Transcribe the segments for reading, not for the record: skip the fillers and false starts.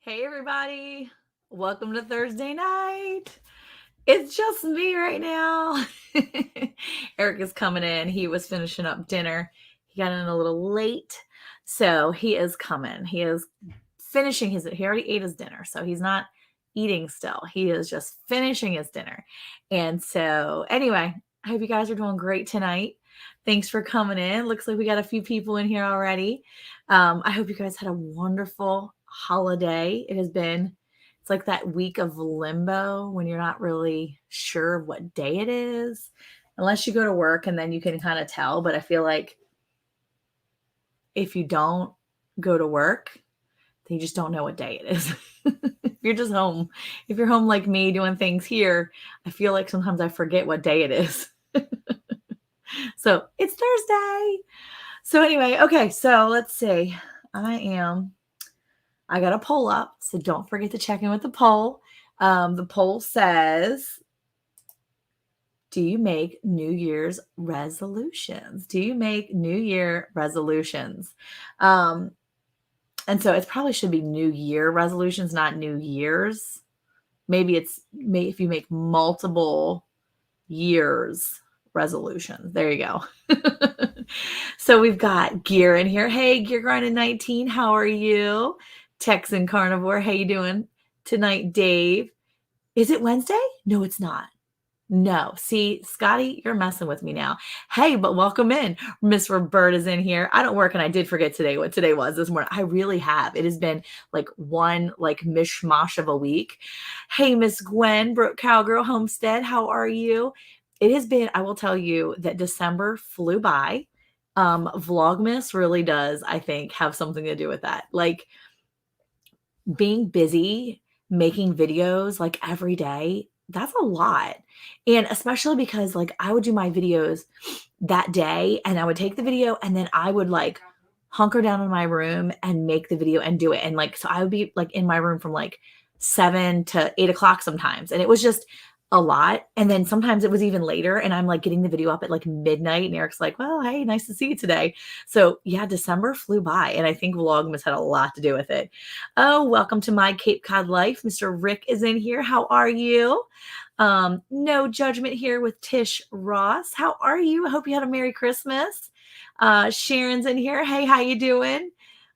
Hey, everybody. Welcome to Thursday night. It's just me right now. Eric is coming in. He was finishing up dinner. He got in a little late. So he is coming. He is finishing he already ate his dinner. So he's not eating still. He is just finishing his dinner. And so, anyway, I hope you guys are doing great tonight. Thanks for coming in. Looks like we got a few people in here already. I hope you guys had a wonderful holiday. It's like that week of limbo when you're not really sure of what day it is, unless you go to work and then you can kind of tell. But I feel like if you don't go to work, then you just don't know what day it is. If you're just home, if you're home like me doing things here, I feel like sometimes I forget what day it is. So it's Thursday. So anyway, okay, so let's see. I got a poll up, so don't forget to check in with the poll. The poll says, do you make New Year's resolutions? Do you make New Year resolutions? And so it probably should be New Year resolutions, not New Year's. Maybe if you make multiple years resolutions. There you go. So we've got Gear in here. Hey, Gear Grinding 19, how are you? Texan Carnivore, how you doing tonight, Dave? Is it Wednesday? No, it's not. No. See, Scotty, you're messing with me now. Hey, but welcome in. Miss Roberta's in here. I don't work, and I did forget today what today was this morning. I really have. It has been like one mishmash of a week. Hey, Miss Gwen, Brook Cowgirl Homestead, how are you? It has been, I will tell you that December flew by. Vlogmas really does, I think, have something to do with that. Like being busy, making videos like every day, that's a lot. And especially because like I would do my videos that day and I would take the video and then I would like hunker down in my room and make the video and do it. And like, so I would be like in my room from like 7 to 8 o'clock sometimes. And it was just a lot. And then sometimes it was even later and I'm like getting the video up at like midnight and Eric's like, well, hey, nice to see you today. So yeah, December flew by and I think Vlogmas had a lot to do with it. Oh, welcome to my Cape Cod life. Mr. Rick is in here. How are you? No judgment here with Tish Ross. How are you? I hope you had a Merry Christmas. Sharon's in here. Hey, how you doing?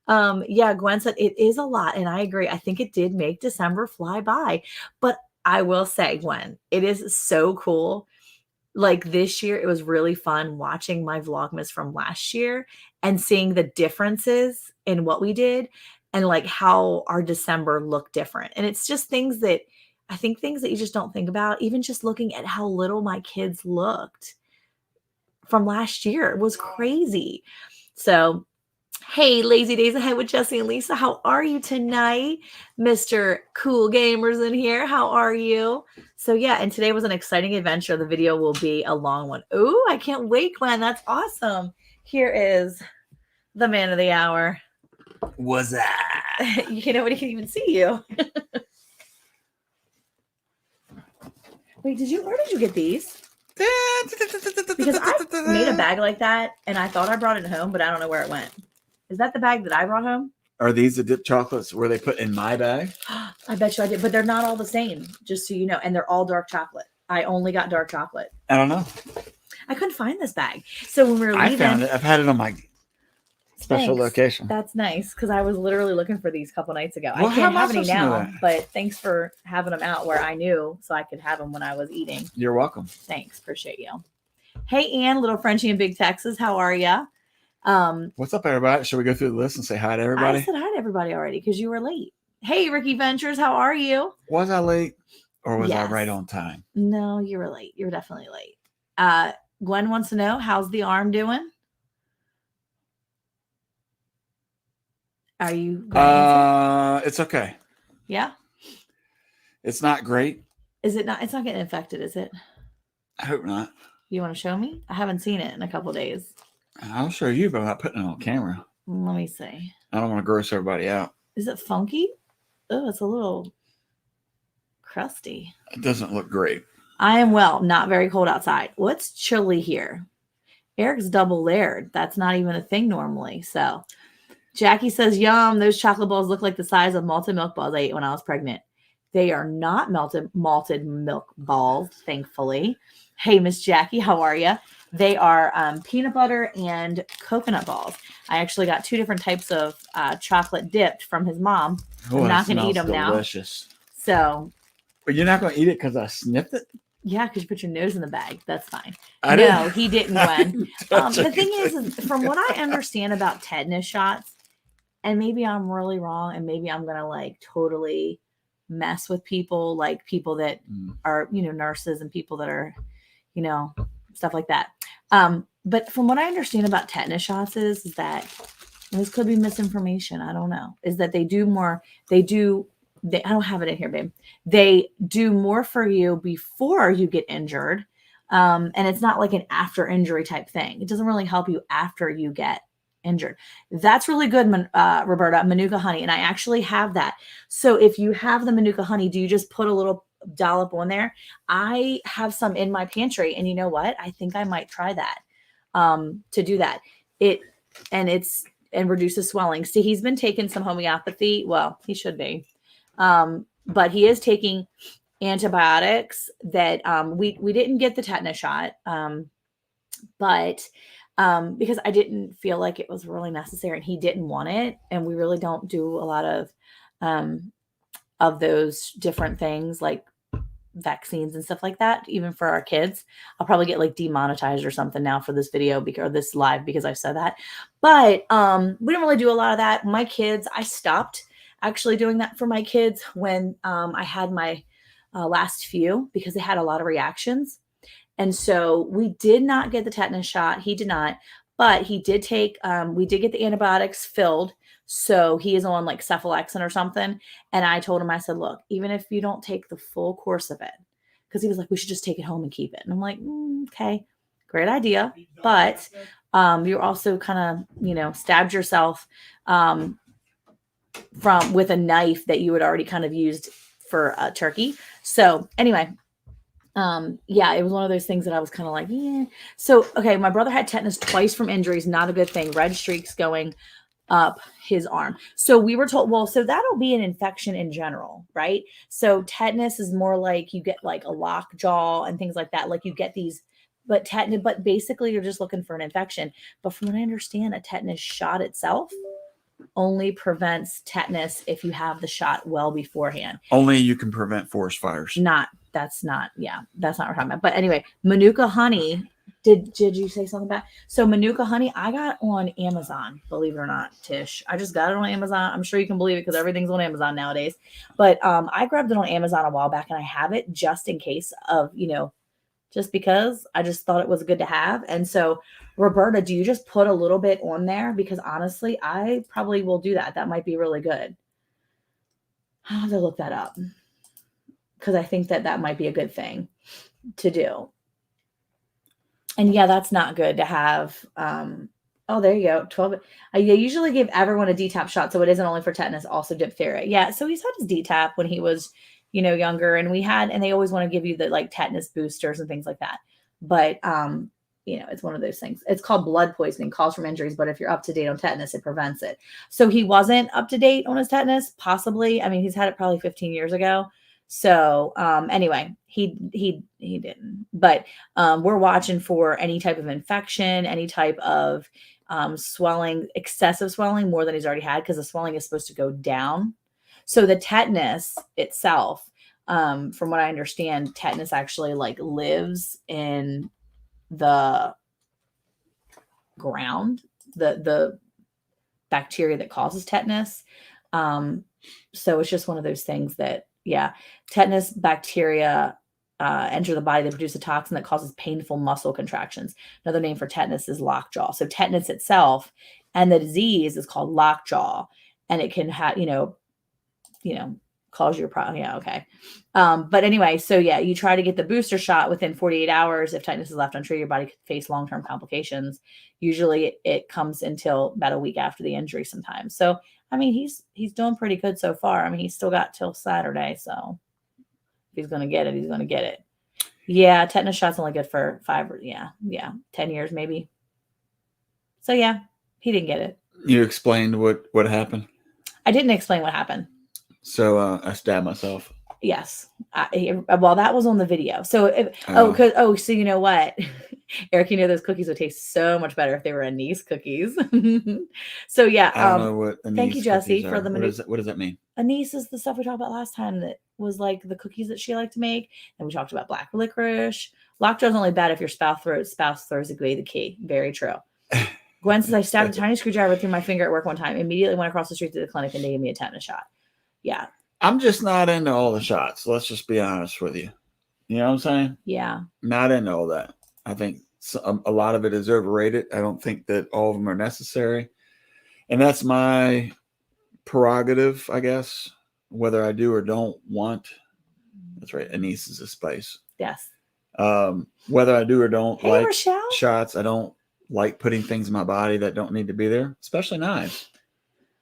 Yeah, Gwen said it is a lot, and I agree. I think it did make December fly by. But I will say, Gwen, it is so cool. Like this year, it was really fun watching my Vlogmas from last year and seeing the differences in what we did and like how our December looked different. And it's just things that you just don't think about, even just looking at how little my kids looked from last year. It was crazy. So, hey, Lazy Days Ahead with Jesse and Lisa. How are you tonight? Mr. Cool Gamers in here. How are you? So, yeah, and today was an exciting adventure. The video will be a long one. Ooh, I can't wait, Glenn. That's awesome. Here is the man of the hour. What's that? Nobody can even see you. Wait, where did you get these? Because I made a bag like that and I thought I brought it home, but I don't know where it went. Is that the bag that I brought home? Are these the dip chocolates where they put in my bag? I bet you I did, but they're not all the same, just so you know. And they're all dark chocolate. I only got dark chocolate. I don't know. I couldn't find this bag. So when we were leaving, I found it. I've had it on my special location. That's nice because I was literally looking for these a couple nights ago. Well, I can't have any now, but thanks for having them out where I knew so I could have them when I was eating. You're welcome. Thanks. Appreciate you. Hey, Ann, little Frenchie in Big Texas. How are you? What's up, everybody? Should we go through the list and say hi to everybody? I said hi to everybody already because you were late. Hey, Ricky Ventures. How are you? Was I late or was I right on time? No, you were late. You were definitely late. Gwen wants to know, how's the arm doing? Are you? It's okay. Yeah. It's not great. Is it not? It's not getting infected, is it? I hope not. You want to show me? I haven't seen it in a couple of days. I'll show you, but I'm not putting it on camera. Let me see. I don't want to gross everybody out. Is it funky? Oh, it's a little crusty. It doesn't look great. I am well. Not very cold outside. Well, it's chilly here. Eric's double layered. That's not even a thing normally. So Jackie says, yum, those chocolate balls look like the size of malted milk balls I ate when I was pregnant. They are not malted milk balls, thankfully. Hey, Miss Jackie, how are you? They are peanut butter and coconut balls. I actually got 2 different types of chocolate dipped from his mom. Oh, I'm that not going to eat smells them now. delicious. So, But you're not going to eat it because I sniffed it? yeah, because you put your nose in the bag. That's fine. I No, didn't. he didn't, I Gwen. didn't touch The thing anything. is, from what I understand about tetanus shots, and maybe I'm really wrong, and maybe I'm going to like totally mess with people, like people that are, nurses and people that are, stuff like that. But from what I understand about tetanus shots is that, and this could be misinformation, I don't know, is that I don't have it in here, babe. They do more for you before you get injured. And it's not like an after injury type thing. It doesn't really help you after you get injured. That's really good, Roberta, Manuka honey. And I actually have that. So if you have the Manuka honey, do you just put a little dollop on there? I have some in my pantry, and you know what? I think I might try that to do that. And reduces swelling. See, he's been taking some homeopathy. Well, he should be. But he is taking antibiotics that we didn't get the tetanus shot. But because I didn't feel like it was really necessary and he didn't want it. And we really don't do a lot of those different things like vaccines and stuff like that, even for our kids. I'll probably get like demonetized or something now for this video or this live because I said that. But we don't really do a lot of that. My kids, I stopped actually doing that for my kids when I had my last few because they had a lot of reactions. And so we did not get the tetanus shot. He did not, but he did take, we did get the antibiotics filled. So he is on like cephalexin or something. And I told him, I said, look, even if you don't take the full course of it, because he was like, we should just take it home and keep it. And I'm like, okay, great idea. But you're also kind of, stabbed yourself with a knife that you had already kind of used for a turkey. So anyway, yeah, it was one of those things that I was kind of like, yeah. So, okay, my brother had tetanus twice from injuries, not a good thing. Red streaks going up his arm. So we were told, well, so that'll be an infection in general, right? So tetanus is more like you get like a lockjaw and things like that. Like you get these, but basically you're just looking for an infection. But from what I understand, a tetanus shot itself only prevents tetanus if you have the shot well beforehand. Only you can prevent forest fires. That's not what we're talking about. But anyway, Manuka honey. Did you say something about? So Manuka honey, I got on Amazon, believe it or not, Tish. I just got it on Amazon. I'm sure you can believe it because everything's on Amazon nowadays. But I grabbed it on Amazon a while back and I have it just in case of, just because I just thought it was good to have. And so, Roberta, do you just put a little bit on there? Because honestly, I probably will do that. That might be really good. I'll have to look that up because I think that might be a good thing to do. And yeah, that's not good to have. Oh, there you go. 12. I usually give everyone a DTaP shot. So it isn't only for tetanus, also diphtheria. Yeah. So he's had his DTaP when he was, younger, and they always want to give you the like tetanus boosters and things like that. But, it's one of those things. It's called blood poisoning, calls from injuries. But if you're up to date on tetanus, it prevents it. So he wasn't up to date on his tetanus, possibly. I mean, he's had it probably 15 years ago. So anyway, he didn't. But we're watching for any type of infection, any type of swelling, excessive swelling, more than he's already had, because the swelling is supposed to go down. So the tetanus itself, from what I understand, tetanus actually like lives in the ground, the bacteria that causes tetanus. So it's just one of those things that, yeah, tetanus bacteria enter the body. They produce a toxin that causes painful muscle contractions. Another name for tetanus is lockjaw. So tetanus itself and the disease is called lockjaw, and it can have, cause your problem. Yeah. Okay. But anyway, so yeah, you try to get the booster shot within 48 hours. If tetanus is left untreated, your body could face long-term complications. Usually it comes until about a week after the injury sometimes. So, I mean, he's doing pretty good so far. I mean, he's still got till Saturday. So if he's going to get it, he's going to get it. Yeah. Tetanus shot's only good for 10 years maybe. So yeah, he didn't get it. You explained what happened. I didn't explain what happened. So I stabbed myself. Yes. Well, that was on the video. So, so you know what? Eric, you know those cookies would taste so much better if they were anise cookies. So yeah. I don't know what anise thank you, Jesse, cookies for are. the What does that mean? anise is the stuff we talked about last time that was like the cookies that she liked to make. And we talked about black licorice. Lockjaw's only bad if your spouse throws away the key. Very true. Gwen says, I stabbed a tiny screwdriver through my finger at work one time. Immediately went across the street to the clinic and they gave me a tetanus shot. Yeah. I'm just not into all the shots. Let's just be honest with you. You know what I'm saying? Yeah. Not into all that. I think a lot of it is overrated. I don't think that all of them are necessary. And that's my prerogative, I guess, whether I do or don't want. That's right. Anise is a spice. Yes. Whether I do or don't like Rochelle. shots, I don't like putting things in my body that don't need to be there, especially knives.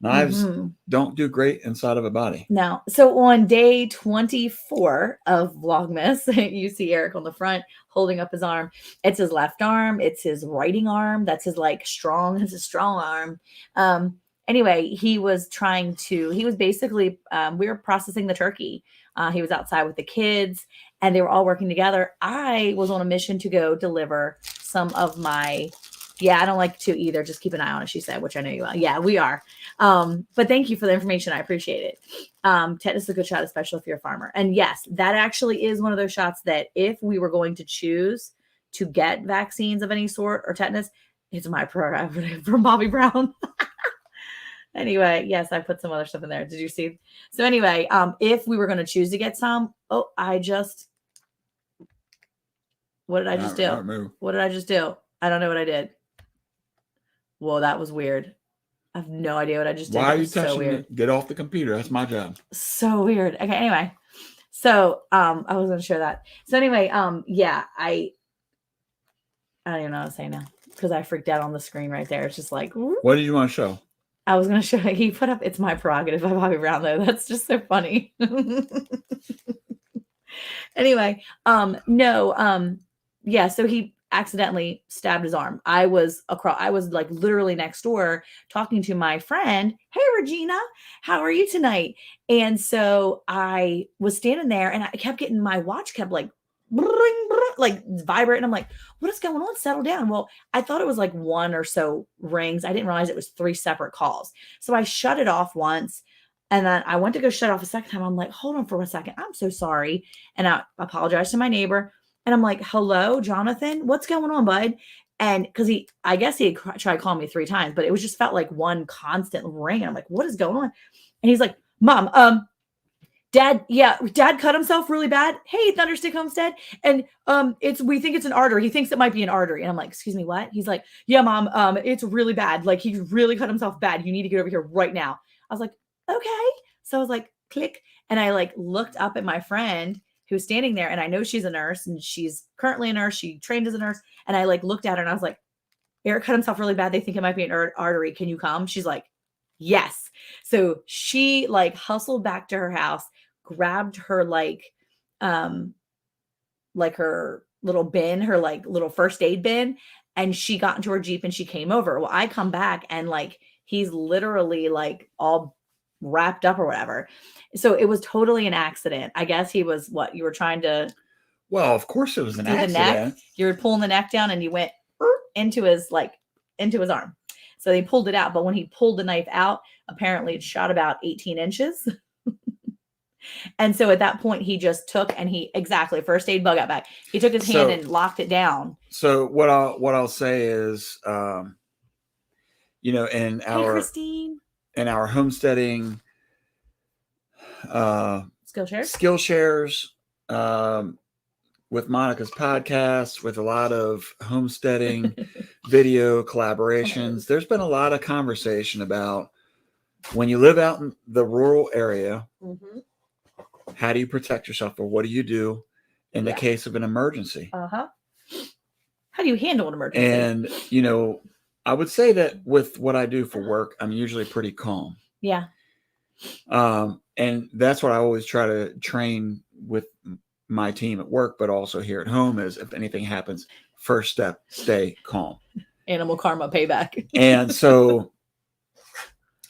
Knives don't do great inside of a body. No. So on day 24 of Vlogmas, you see Eric on the front holding up his arm. It's his left arm. It's his writing arm. That's his it's a strong arm. Anyway, he was basically, we were processing the turkey. He was outside with the kids and they were all working together. I was on a mission to go deliver some of my, I don't like to either. Just keep an eye on it, she said, which I know you will. Yeah, we are. But thank you for the information. I appreciate it. Tetanus is a good shot, especially if you're a farmer. And yes, that actually is one of those shots that if we were going to choose to get vaccines of any sort or tetanus, it's my prerogative from Bobby Brown. Anyway, yes, I put some other stuff in there. Did you see? So anyway, if we were going to choose to get some, what did I just do? What did I just do? I don't know what I did. Whoa, that was weird. I have no idea what I just did. Why are you touching it? Get off the computer. That's my job. So weird. Okay, anyway. So I was going to share that. So anyway, I don't even know what to say now because I freaked out on the screen right there. It's just like, what did you want to show? I was going to show, he put up, It's My Prerogative by Bobby Brown, though. That's just so funny. Anyway, so he accidentally stabbed his arm. I was like literally next door talking to my friend. Hey, Regina, how are you tonight? And so I was standing there and I kept getting, my watch kept like, like vibrating. I'm like, what is going on? Settle down. Well, I thought it was like one or so rings. I didn't realize it was 3 separate calls. So I shut it off once. And then I went to go shut off a second time. I'm like, hold on for a second. I'm so sorry. And I apologized to my neighbor. And I'm like, hello, Jonathan, what's going on, bud? And because I guess he had tried calling me 3 times, but it was just felt like one constant ring. And I'm like, what is going on? And he's like, Mom, Dad cut himself really bad. Hey, Thunderstick Homestead. And we think it's an artery. He thinks it might be an artery. And I'm like, excuse me, what? He's like, yeah, Mom, it's really bad. Like he really cut himself bad. You need to get over here right now. I was like, okay. So I was like, click. And I like looked up at my friend who's standing there. And I know she's a nurse and she's currently a nurse. She trained as a nurse. And I like looked at her and I was like, Eric cut himself really bad. They think it might be an artery. Can you come? She's like, yes. So she like hustled back to her house, grabbed her like her little bin, her like little first aid bin. And she got into her Jeep and she came over. Well, I come back and like, he's literally like all wrapped up or whatever. So it was totally an accident. I guess he was you were trying to. Well, of course it was an accident. Neck. You were pulling the neck down and you went into his arm. So they pulled it out. But when he pulled the knife out, apparently it shot about 18 inches. And so at that point, he just took and first aid bug out back. He took his hand and locked it down. So what I'll say is, in our homesteading, Skillshares, with Monica's podcast, with a lot of homesteading video collaborations, there's been a lot of conversation about when you live out in the rural area, how do you protect yourself or what do you do in the case of an emergency? How do you handle an emergency? And, I would say that with what I do for work, I'm usually pretty calm. Yeah. And that's what I always try to train with my team at work, but also here at home is if anything happens, first step, stay calm. Animal karma payback. And so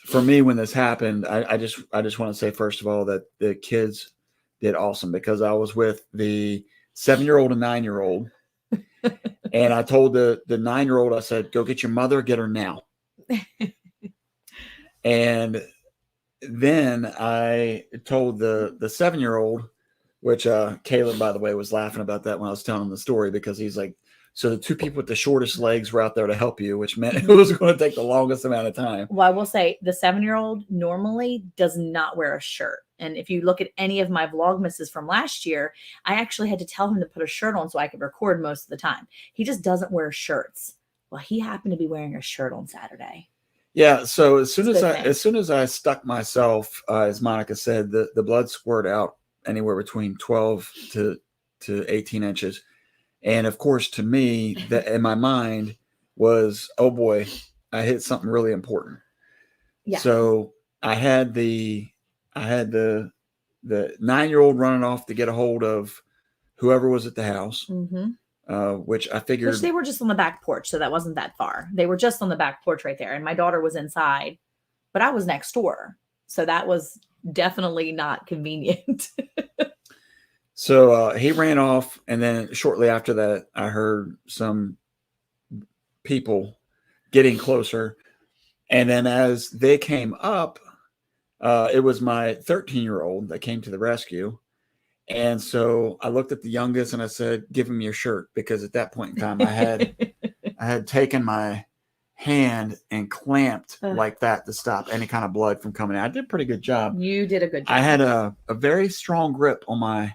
for me, when this happened, I just want to say, first of all, that the kids did awesome, because I was with the 7-year-old and 9-year-old. And I told the 9-year-old, I said, go get your mother, get her now. And then I told the 7-year-old, which Caleb, by the way, was laughing about that when I was telling him the story, because he's like, so the two people with the shortest legs were out there to help you, which meant it was going to take the longest amount of time. Well, I will say the 7-year-old normally does not wear a shirt. And if you look at any of my Vlogmases from last year, I actually had to tell him to put a shirt on so I could record most of the time. He just doesn't wear shirts. Well, he happened to be wearing a shirt on Saturday. Yeah. So as soon as I stuck myself, as Monica said, the blood squirted out anywhere between 12 to 18 inches. And of course, to me, that in my mind was, oh boy, I hit something really important. Yeah. So I had the 9-year-old running off to get a hold of whoever was at the house, which I figured. Which they were just on the back porch, so that wasn't that far. They were just on the back porch right there, and my daughter was inside, but I was next door, so that was definitely not convenient. So he ran off, and then shortly after that, I heard some people getting closer. And then as they came up, it was my 13-year-old that came to the rescue. And so I looked at the youngest and I said, give him your shirt, because at that point in time, I had taken my hand and clamped like that to stop any kind of blood from coming out. I did a pretty good job. You did a good job. I had a very strong grip on my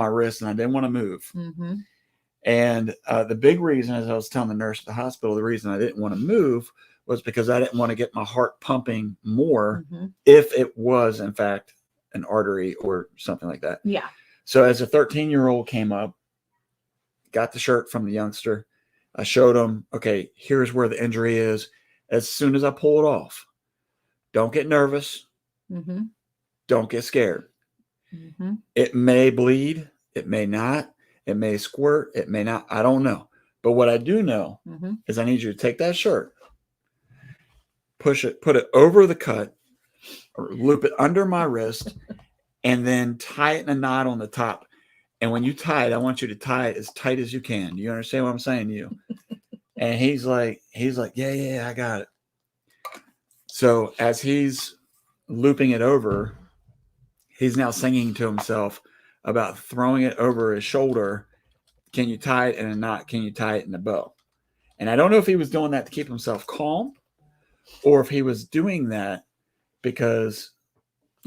wrist, and I didn't want to move. And the big reason, as I was telling the nurse at the hospital, the reason I didn't want to move was because I didn't want to get my heart pumping more if it was, in fact, an artery or something like that. Yeah. So as a 13-year-old came up, got the shirt from the youngster, I showed him, okay, here's where the injury is. As soon as I pull it off, don't get nervous. Don't get scared. It may bleed. It may not. It may squirt. It may not. I don't know. But what I do know is I need you to take that shirt, put it over the cut, or loop it under my wrist, and then tie it in a knot on the top. And when you tie it, I want you to tie it as tight as you can. Do you understand what I'm saying to you? And he's like, yeah, I got it. So as he's looping it over, he's now singing to himself about throwing it over his shoulder. Can you tie it in a knot? Can you tie it in a bow? And I don't know if he was doing that to keep himself calm, or if he was doing that because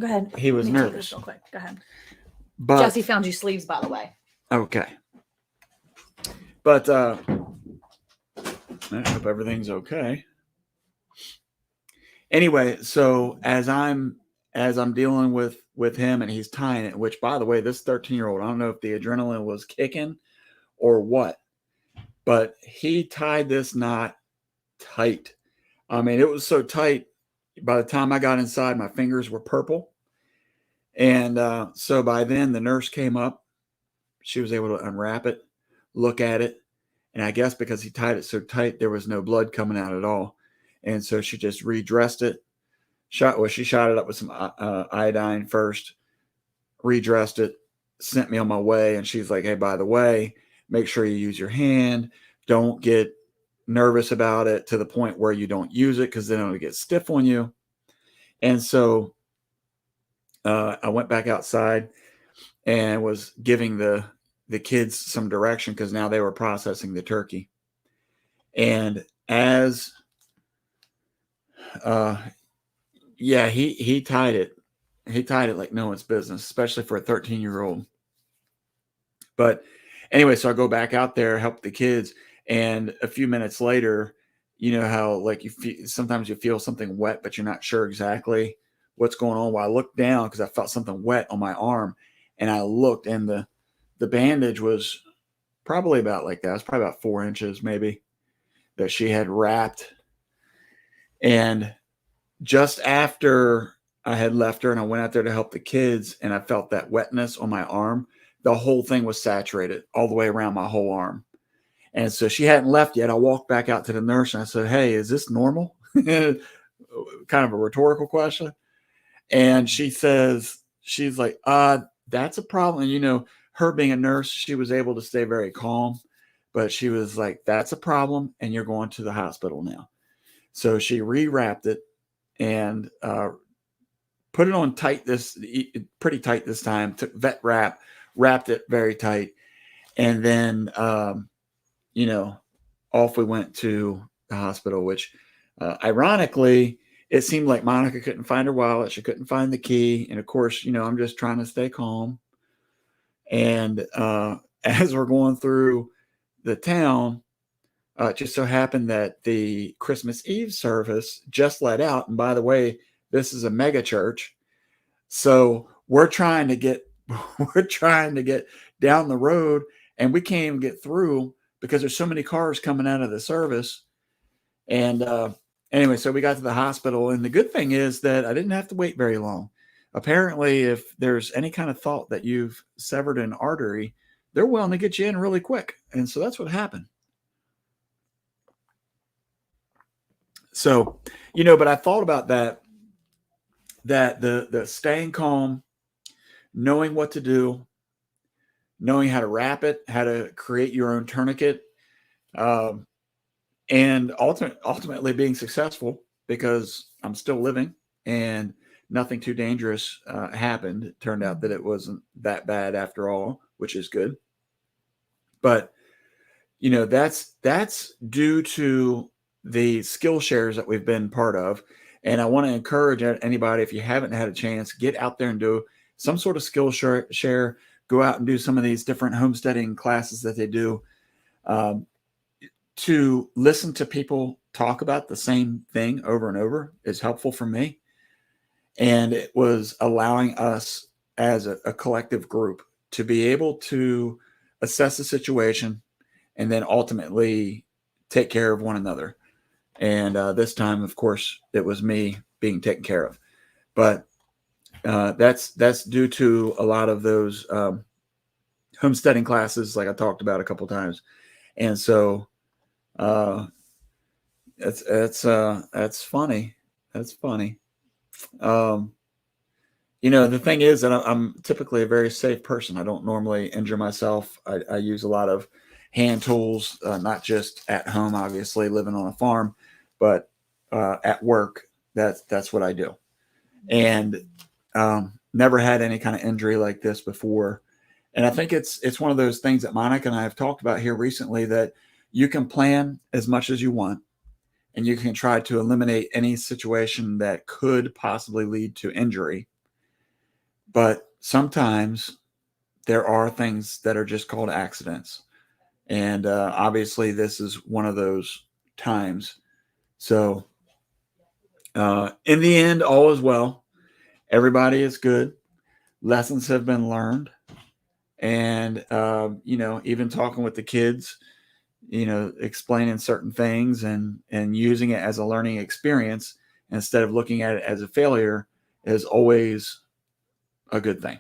Go ahead. he was Let me do nervous. this real quick. Go ahead. But Jesse found you sleeves, by the way. okay. But I hope everything's okay. Anyway, so as I'm dealing with him and he's tying it, which, by the way, this 13-year-old, I don't know if the adrenaline was kicking or what, but he tied this knot tight. I mean, it was so tight, by the time I got inside, my fingers were purple. And so by then the nurse came up. She was able to unwrap it, look at it. And I guess because he tied it so tight, there was no blood coming out at all. And so she just redressed it. She shot it up with some iodine first, redressed it, sent me on my way. And she's like, hey, by the way, make sure you use your hand. Don't get nervous about it to the point where you don't use it, because then it'll get stiff on you. And so I went back outside and was giving the kids some direction, because now they were processing the turkey. And as he tied it. He tied it like no one's business, especially for a 13-year-old. But anyway, so I go back out there, help the kids. And a few minutes later, you know how like sometimes you feel something wet, but you're not sure exactly what's going on. Well, I looked down because I felt something wet on my arm, and I looked, and the bandage was probably about like that. It was probably about 4 inches maybe that she had wrapped. And just after I had left her and I went out there to help the kids, and I felt that wetness on my arm, the whole thing was saturated all the way around my whole arm. And so she hadn't left yet. I walked back out to the nurse and I said, hey, is this normal? kind of a rhetorical question. And she's like, that's a problem. And, you know, her being a nurse, she was able to stay very calm, but she was like, that's a problem. And you're going to the hospital now. So she rewrapped it and put it on tight, pretty tight this time, took vet wrap, wrapped it very tight. And then, you know, off we went to the hospital, which ironically, it seemed like Monica couldn't find her wallet. She couldn't find the key. And of course, you know, I'm just trying to stay calm. And as we're going through the town, it just so happened that the Christmas Eve service just let out. And by the way, this is a mega church. So we're trying to get down the road, and we can't even get through because there's so many cars coming out of the service. And anyway, so we got to the hospital, and the good thing is that I didn't have to wait very long. Apparently, if there's any kind of thought that you've severed an artery, they're willing to get you in really quick. And so that's what happened. So, you know, but I thought about that the staying calm, knowing what to do, knowing how to wrap it, how to create your own tourniquet, and ultimately being successful because I'm still living and nothing too dangerous happened. It turned out that it wasn't that bad after all, which is good. But, you know, that's due to the skill shares that we've been part of. And I want to encourage anybody, if you haven't had a chance, get out there and do some sort of skill share, go out and do some of these different homesteading classes that they do. To listen to people talk about the same thing over and over is helpful for me. And it was allowing us as a collective group to be able to assess the situation and then ultimately take care of one another. And this time, of course, it was me being taken care of. But that's due to a lot of those homesteading classes, like I talked about a couple of times. And so that's funny. That's funny. You know, the thing is that I'm typically a very safe person. I don't normally injure myself. I use a lot of hand tools, not just at home, obviously living on a farm, but at work. That's what I do. And never had any kind of injury like this before. And I think it's one of those things that Monica and I have talked about here recently, that you can plan as much as you want, and you can try to eliminate any situation that could possibly lead to injury. But sometimes there are things that are just called accidents. And obviously this is one of those times. So in the end, all is well. Everybody is good. Lessons have been learned. And, you know, even talking with the kids, you know, explaining certain things and using it as a learning experience instead of looking at it as a failure is always a good thing.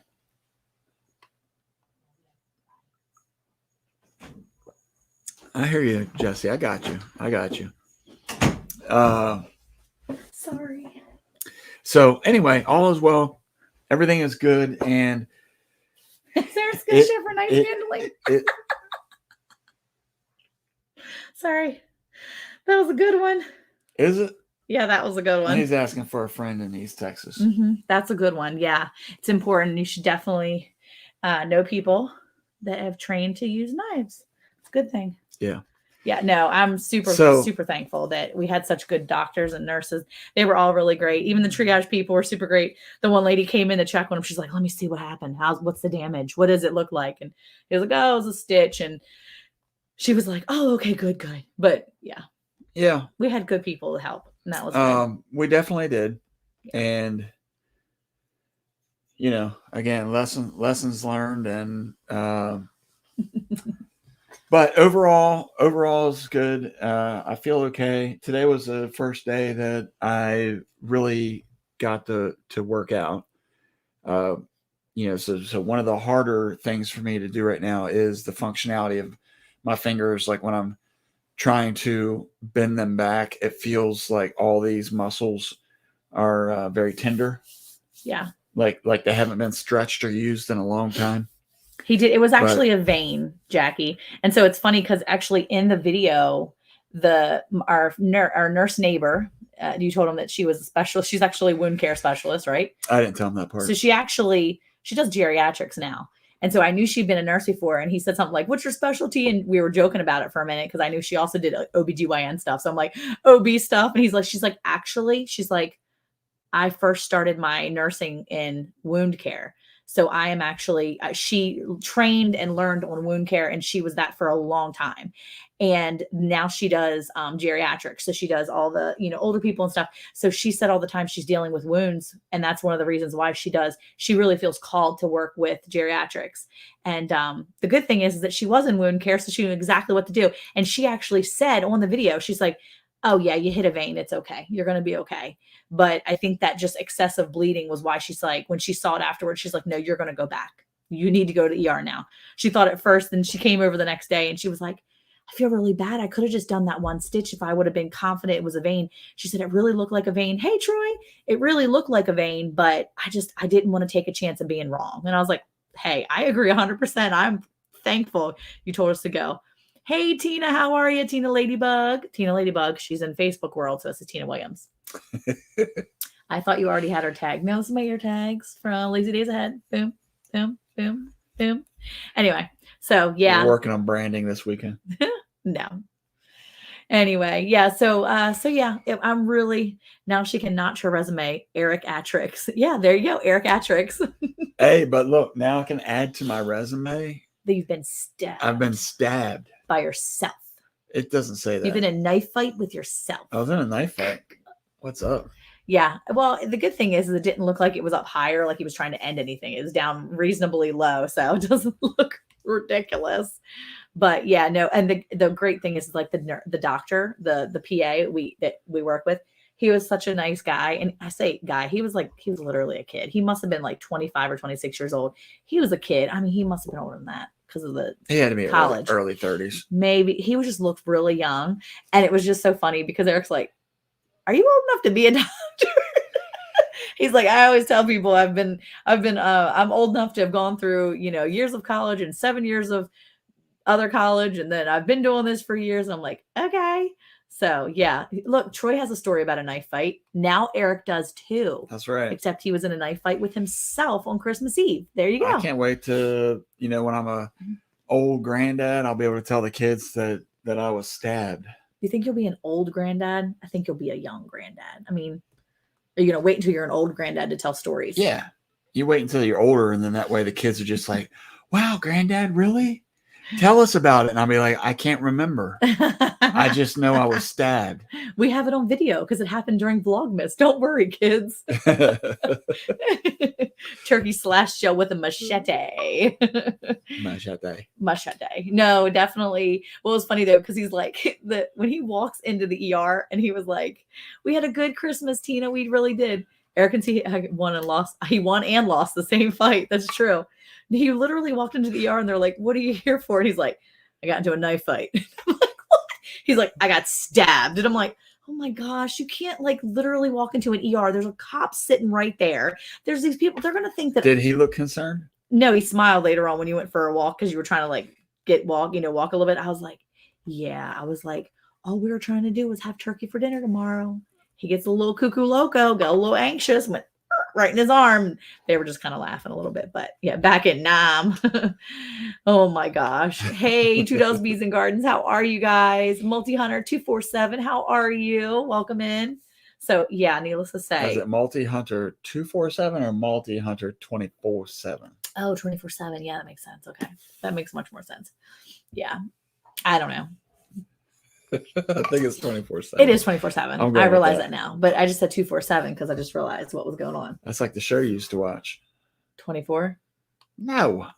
I hear you, Jesse. I got you. Sorry. So anyway, all is well. Everything is good. And Sarah's gonna share for nice handling. Sorry. That was a good one. Is it? Yeah, that was a good one. He's asking for a friend in East Texas. That's a good one. Yeah, it's important. You should definitely know people that have trained to use knives. It's a good thing. Yeah. Yeah, no, I'm super thankful that we had such good doctors and nurses. They were all really great. Even the triage people were super great. The one lady came in to check on him. She's like, let me see what happened. What's the damage? What does it look like? And he was like, oh, it was a stitch. And she was like, oh, okay, good. But yeah, we had good people to help. And that was good. We definitely did. Yeah. And, you know, again, lessons learned. And, but overall is good. I feel okay. Today was the first day that I really got to work out. You know, so one of the harder things for me to do right now is the functionality of my fingers. Like when I'm trying to bend them back, it feels like all these muscles are very tender, Yeah. like they haven't been stretched or used in a long time. He did. It was But- actually a vein, Jackie. And so it's funny because actually in the video, our nurse neighbor, you told him that she was a specialist. She's actually a wound care specialist, right? I didn't tell him that part. So she does geriatrics now. And so I knew she'd been a nurse before. And he said something like, what's your specialty? And we were joking about it for a minute because I knew she also did OBGYN stuff. So I'm like, OB stuff. And she's like, actually, I first started my nursing in wound care. So I am actually, she trained and learned on wound care, and she was that for a long time. And now she does geriatrics. So she does all the, older people and stuff. So she said all the time she's dealing with wounds. And that's one of the reasons why she really feels called to work with geriatrics. And the good thing is that she was in wound care. So she knew exactly what to do. And she actually said on the video, she's like, oh yeah, you hit a vein. It's okay. You're going to be okay. But I think that just excessive bleeding was why she's like, when she saw it afterwards, she's like, no, you're going to go back. You need to go to ER now. She thought at first, then she came over the next day and she was like, I feel really bad. I could have just done that one stitch if I would have been confident it was a vein. She said, it really looked like a vein. Hey, Troy, it really looked like a vein, but I didn't want to take a chance of being wrong. And I was like, hey, I agree 100%. I'm thankful you told us to go. Hey, Tina, how are you? Tina Ladybug. Tina Ladybug. She's in Facebook world. So this is Tina Williams. I thought you already had her tag. No, some of your tags from Lazy Days Ahead. Boom, boom, boom, boom. Anyway, so yeah. We're working on branding this weekend. No. Anyway, yeah. So yeah, I'm really, now she can notch her resume. Eric Atrix. Yeah, there you go. Eric Atrix. Hey, but look, now I can add to my resume. That you've been stabbed. I've been stabbed. By yourself. It doesn't say that. You've been in a knife fight with yourself. I was in a knife fight. What's up? Yeah. Well, the good thing is it didn't look like it was up higher, like he was trying to end anything. It was down reasonably low. So it doesn't look ridiculous. But yeah, no. And the great thing is like the doctor, the PA that we work with, he was such a nice guy. And I say guy, he was literally a kid. He must have been like 25 or 26 years old. He was a kid. I mean, he must have been older than that because of he had to be college. Early 30s. Maybe he was just looked really young. And it was just so funny because Eric's like, are you old enough to be a doctor? He's like, I always tell people I'm old enough to have gone through, years of college and 7 years of other college. And then I've been doing this for years. And I'm like, okay. So yeah, look, Troy has a story about a knife fight. Now Eric does too. That's right. Except he was in a knife fight with himself on Christmas Eve. There you go. I can't wait to, when I'm a old granddad, I'll be able to tell the kids that I was stabbed. You think you'll be an old granddad? I think you'll be a young granddad. I mean, are you going to wait until you're an old granddad to tell stories? Yeah. You wait until you're older, and then that way the kids are just like, wow, granddad, really? Tell us about it. And I'll be like, I can't remember. I just know I was stabbed. We have it on video because it happened during Vlogmas. Don't worry, kids. Turkey slashed you with a machete. Machete. No, definitely. Well, it was funny though, because he's like, when he walks into the ER and he was like, we had a good Christmas, Tina. We really did. Eric and he won and lost. He won and lost the same fight. That's true. He literally walked into the ER and they're like, what are you here for? And he's like, I got into a knife fight. I'm like, what? He's like, I got stabbed. And I'm like, oh my gosh, you can't like literally walk into an ER. There's a cop sitting right there. There's these people. They're going to think that. Did he look concerned? No, he smiled later on when you went for a walk because you were trying to like walk a little bit. I was like, yeah. I was like, all we were trying to do was have turkey for dinner tomorrow. He gets a little cuckoo loco, got a little anxious, went right in his arm. They were just kind of laughing a little bit, but yeah, back in Nam. Oh my gosh. Hey, Trudeau's Bees and Gardens. How are you guys? Multi-Hunter 247. How are you? Welcome in. So yeah, needless to say. Is it Multi-Hunter 247 or Multi-Hunter 24/7? Oh, 24/7. Yeah, that makes sense. Okay. That makes much more sense. Yeah. I don't know. I think it's 24/7. It is 24/7. I realize that now, but I just said 247 because I just realized what was going on. That's like the show you used to watch. 24? No.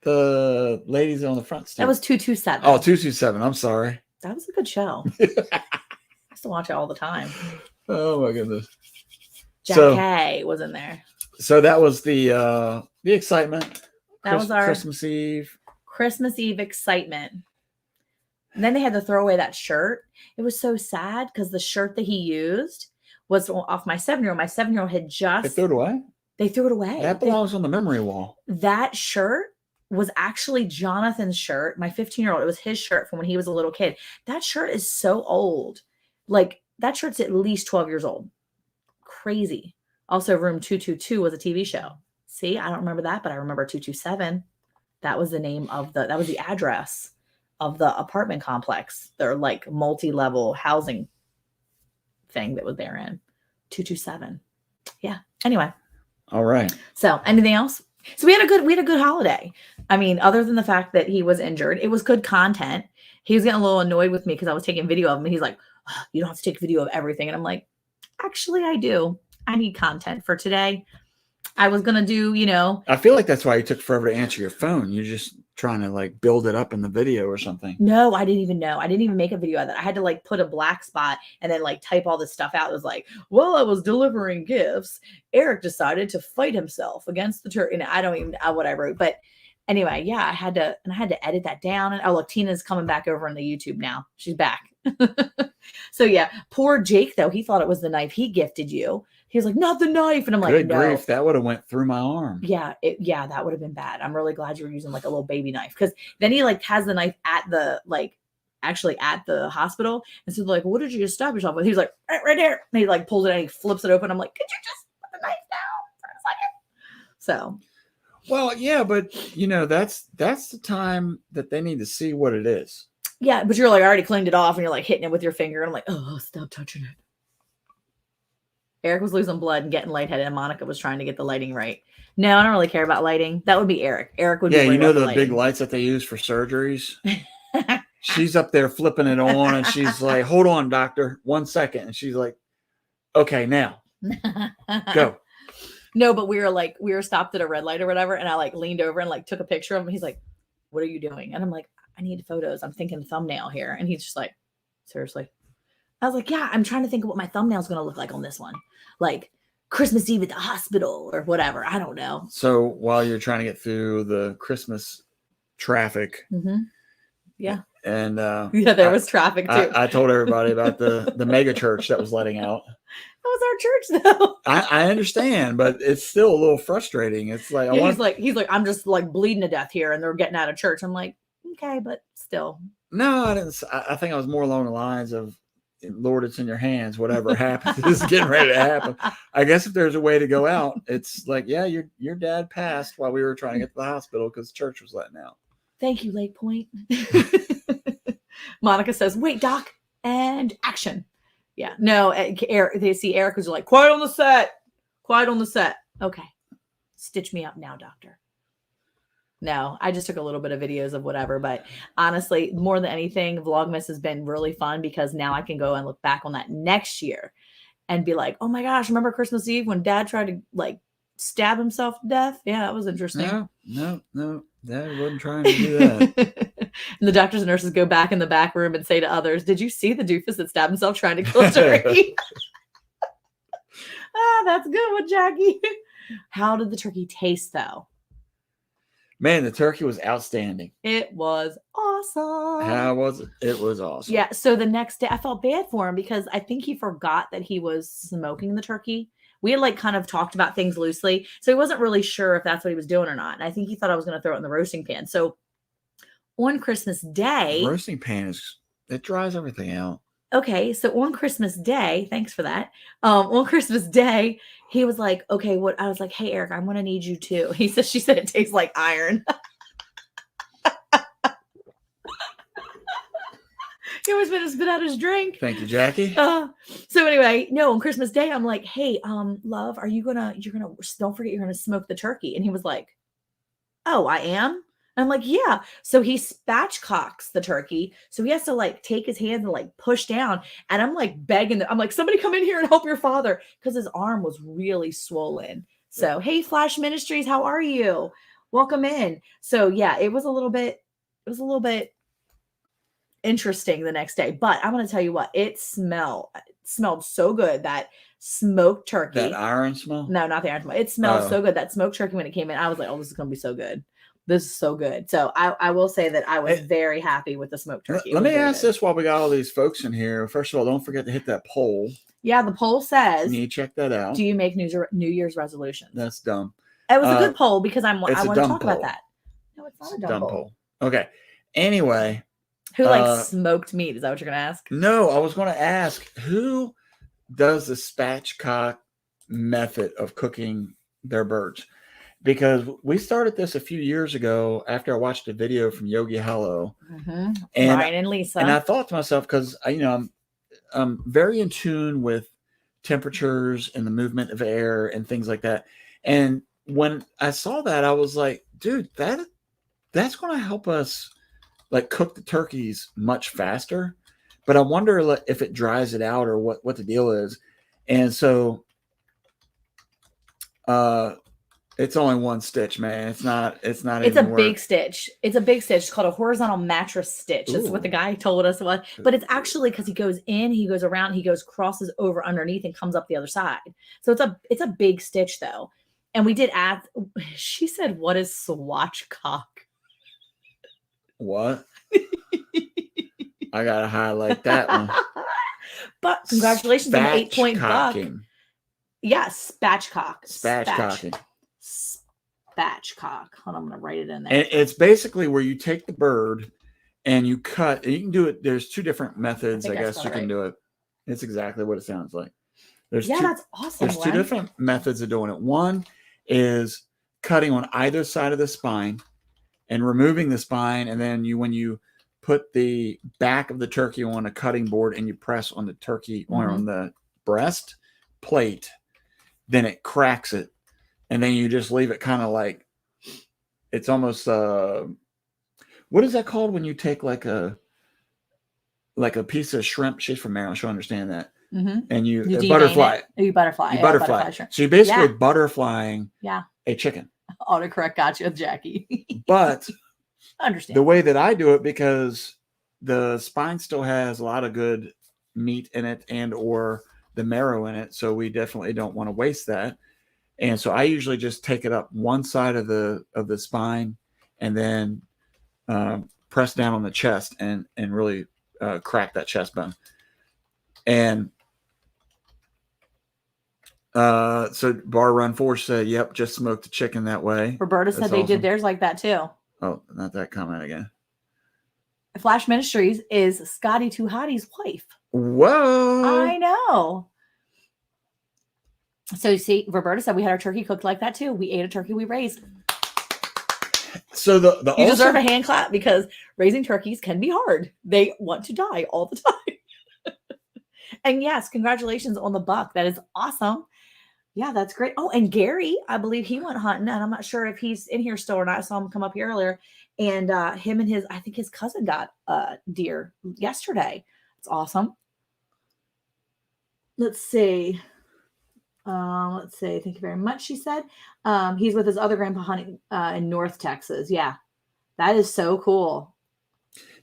The ladies on the front stage. That was 227. Oh, 227. I'm sorry. That was a good show. I used to watch it all the time. Oh my goodness. Jack Hay was in there. So that was the excitement. That was our Christmas Eve excitement. And then they had to throw away that shirt. It was so sad because the shirt that he used was off my 7-year-old. My 7-year-old had They just, threw it away. they threw it away. That belongs on the memory wall. That shirt was actually Jonathan's shirt. My 15-year-old, it was his shirt from when he was a little kid. That shirt is so old. Like, that shirt's at least 12 years old. Crazy. Also, Room 222 was a TV show. See, I don't remember that, but I remember 227. That was the name of that was the address of the apartment complex. Their like multi-level housing thing that was therein. 227. Yeah. Anyway. All right. So, anything else? So we had a good holiday. I mean, other than the fact that he was injured, it was good content. He was getting a little annoyed with me because I was taking video of him. And he's like, "Oh, you don't have to take video of everything." And I'm like, actually, I do. I need content for today. I was going to do, I feel like that's why you took forever to answer your phone. You're just trying to like build it up in the video or something. No, I didn't even know. I didn't even make a video of that. I had to like put a black spot and then like type all this stuff out. It was like, while I was delivering gifts, Eric decided to fight himself against the turkey. And I don't even know what I wrote. But anyway, yeah, I had to edit that down. And oh, look, Tina's coming back over on the YouTube now. She's back. So yeah, poor Jake though, he thought it was the knife he gifted you. He was like, not the knife. And I'm like, Good no. grief, that would have went through my arm. Yeah, that would have been bad. I'm really glad you were using like a little baby knife, because then he like has the knife at the actually at the hospital. And so they're like, what did you just stab yourself with? He's like, right there. And he like pulls it and he flips it open. I'm like, could you just put the knife down for a second? So, well, yeah, but that's the time that they need to see what it is. Yeah, but you're like, I already cleaned it off and you're like hitting it with your finger. And I'm like, oh, stop touching it. Eric was losing blood and getting lightheaded, and Monica was trying to get the lighting right. No, I don't really care about lighting. That would be Eric. Eric would be. Yeah, the big lights that they use for surgeries. She's up there flipping it on, and she's like, "Hold on, doctor, 1 second." And she's like, "Okay, now go." No, but we were stopped at a red light or whatever, and I like leaned over and like took a picture of him. He's like, "What are you doing?" And I'm like, "I need photos. I'm thinking thumbnail here." And he's just like, "Seriously?" I was like, yeah, I'm trying to think of what my thumbnail is going to look like on this one. Like Christmas Eve at the hospital or whatever. I don't know. So while you're trying to get through the Christmas traffic. Mm-hmm. Yeah. And yeah, there was traffic too. I told everybody about the mega church that was letting out. That was our church though. I understand, but it's still a little frustrating. It's like, he's like, I'm just like bleeding to death here and they're getting out of church. I'm like, okay, but still. No, I didn't. I think I was more along the lines of, Lord, it's in your hands. Whatever happens is getting ready to happen. I guess if there's a way to go out, it's like, yeah, your dad passed while we were trying to get to the hospital because church was letting out. Thank you, Lake Point. Monica says, wait, Doc, and action. Yeah, no, Eric, they see Eric was like, quiet on the set. Okay, stitch me up now, doctor. No, I just took a little bit of videos of whatever, but honestly, more than anything, Vlogmas has been really fun because now I can go and look back on that next year and be like, oh my gosh, remember Christmas Eve when Dad tried to like stab himself to death? Yeah, that was interesting. No, Dad wasn't trying to do that. And the doctors and nurses go back in the back room and say to others, did you see the doofus that stabbed himself trying to kill a turkey? That's a good one, Jackie. How did the turkey taste though? Man, the turkey was outstanding. It was awesome. How was it? It was awesome. Yeah. So the next day I felt bad for him because I think he forgot that he was smoking the turkey. We had like kind of talked about things loosely. So he wasn't really sure if that's what he was doing or not. And I think he thought I was going to throw it in the roasting pan. So on Christmas Day. The roasting pan it dries everything out. Okay, so on Christmas Day, thanks for that. On Christmas Day, he was like, okay, what? I was like, hey, Eric, I'm going to need you too. She said it tastes like iron. He always been to spit out his drink. Thank you, Jackie. So anyway, no, on Christmas Day, I'm like, hey, love, you're gonna, don't forget you're gonna smoke the turkey. And he was like, oh, I am? I'm like, yeah. So he spatchcocks the turkey. So he has to like take his hands and like push down. And I'm like begging I'm like, somebody come in here and help your father. Because his arm was really swollen. So, hey, Flash Ministries, how are you? Welcome in. So yeah, it was a little bit interesting the next day. But I'm going to tell you what, it smelled so good. That smoked turkey. That iron smell? No, not the iron smell. It smelled so good. That smoked turkey when it came in, I was like, oh, this is going to be so good. This is so good. So I will say that I was Hey, very happy with the smoked turkey. It let was me very ask good. this while we got all these folks in here. First of all, don't forget to hit that poll. Yeah, the poll says, Can you check that out? do you make New Year's resolutions? That's dumb. It was a good poll because I it's a want to dumb talk about poll. that. No, it's not It's a dumb poll. Okay. Anyway, Who likes smoked meat? Is that what you're going to ask? no, I was going to ask who does the spatchcock method of cooking their birds, because we started this a few years ago after I watched a video from Yogi Hello, And Ryan and Lisa. and I thought to myself, because I'm very in tune with temperatures and the movement of air and things like that. And when I saw that, I was like, dude, that's going to help us like cook the turkeys much faster. But I wonder if it dries it out or what the deal is. And so it's only one stitch, man. It's not It's even a big stitch. It's a big stitch. It's called a horizontal mattress stitch. That's what the guy told us it was. But it's actually because he goes in, he goes around, he goes crosses over underneath and comes up the other side. So it's a big stitch though. And we did ask, she said, what is swatchcock? What? I gotta highlight that one. But congratulations on the 8-point buck. Yes, spatchcock. Spatchcocking. Spatchcock. Hold on, I'm gonna write it in there. And it's basically where you take the bird and you cut. And you can do it. There's two different methods, I guess you can do it. It's exactly what it sounds like. That's awesome. There's two different methods of doing it. One is cutting on either side of the spine and removing the spine, and then when you put the back of the turkey on a cutting board and you press on the turkey or on the breast plate, then it cracks it, and then you just leave it kind of like, it's almost what is that called when you take like a piece of shrimp? She's from Maryland, she'll understand that. And you butterfly. You butterfly. You butterfly. So you're basically butterflying a chicken. Autocorrect got you, Jackie. But understand the way that I do it, because the spine still has a lot of good meat in it and or the marrow in it, so we definitely don't want to waste that. And so I usually just take it up one side of the spine and then press down on the chest and really crack that chest bone. And so Bar Run 4 said, yep, just smoked the chicken that way. Roberta said they did theirs like that too. Oh, not that comment again. Flash Ministries is Scotty Too Hottie's wife. Whoa. I know. So you see, Roberta said we had our turkey cooked like that too. We ate a turkey we raised. So you deserve a hand clap, because raising turkeys can be hard. They want to die all the time. And yes, congratulations on the buck. That is awesome. Yeah, that's great. Oh, and Gary, I believe he went hunting, and I'm not sure if he's in here still or not. I saw him come up here earlier, and him and I think his cousin got deer yesterday. It's awesome. Let's see. Thank you very much, she said. He's with his other grandpa hunting in North Texas. Yeah, that is so cool.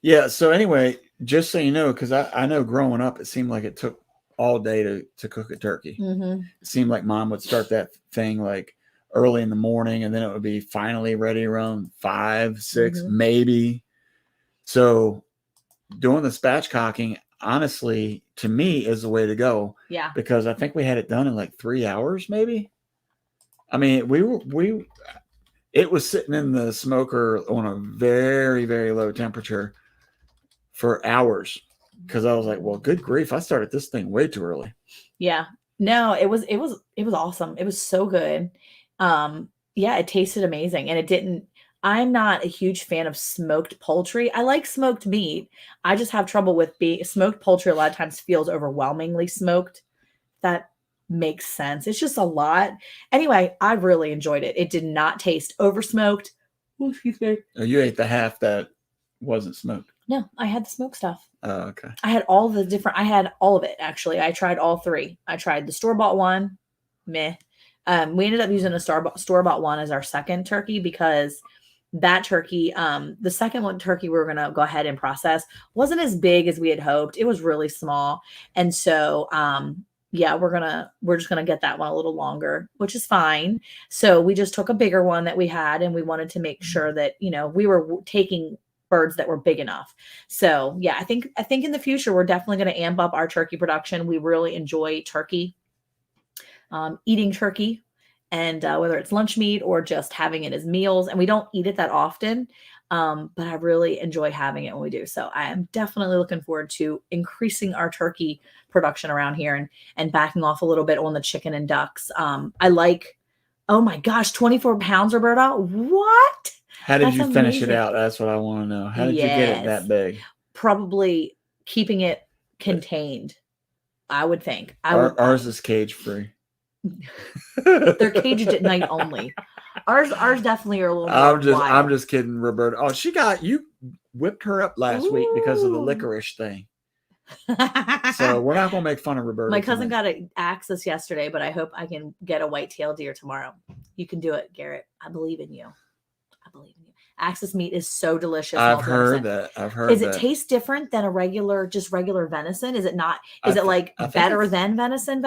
Yeah, so anyway, just so you know, because I know growing up, it seemed like it took all day to cook a turkey. It seemed like mom would start that thing like early in the morning, and then it would be finally ready around 5, 6, maybe. So doing the spatchcocking, honestly, to me, is the way to go. Yeah. Because I think we had it done in like 3 hours, maybe. I mean, it was sitting in the smoker on a very, very low temperature for hours. Because I was like, well, good grief, I started this thing way too early. Yeah. No, it was awesome. It was so good. Yeah, it tasted amazing. And I'm not a huge fan of smoked poultry. I like smoked meat. I just have trouble with smoked poultry. A lot of times feels overwhelmingly smoked. That makes sense. It's just a lot. Anyway, I really enjoyed it. It did not taste over smoked. Oh, excuse me. You ate the half that wasn't smoked. No, I had the smoked stuff. Oh, okay. I had all of it, actually. I tried all three. I tried the store-bought one. Meh. We ended up using a store-bought one as our second turkey, because that turkey, the second one turkey we were going to go ahead and process wasn't as big as we had hoped. It was really small. And so yeah, we're just gonna get that one a little longer, which is fine. So we just took a bigger one that we had, and we wanted to make sure that we were taking birds that were big enough. So yeah, I think in the future we're definitely going to amp up our turkey production. We really enjoy turkey, eating turkey, and whether it's lunch meat or just having it as meals. And we don't eat it that often, but I really enjoy having it when we do. So I am definitely looking forward to increasing our turkey production around here and backing off a little bit on the chicken and ducks. I like, oh my gosh, 24 pounds, Roberta. What? How did That's you finish it amazing. out? That's what I want to know. How did you get it that Yes. big? Probably keeping it contained, I would think. Ours is cage free. They're caged at night only. Ours definitely are a little more I'm wild. just kidding, Roberta. Oh, you whipped her up last week because of the Ooh. licorice thing. So we're not gonna make fun of Roberta. My cousin tonight. got an axis yesterday, but I hope I can get a white-tailed deer tomorrow. You can do it, Garrett. I believe in you. I believe in you. Axis meat is so delicious. I've heard multi-venison. that. I've heard Is that. it taste different than a regular venison? Is it not? I Is it thi- like I think better it's- than venison?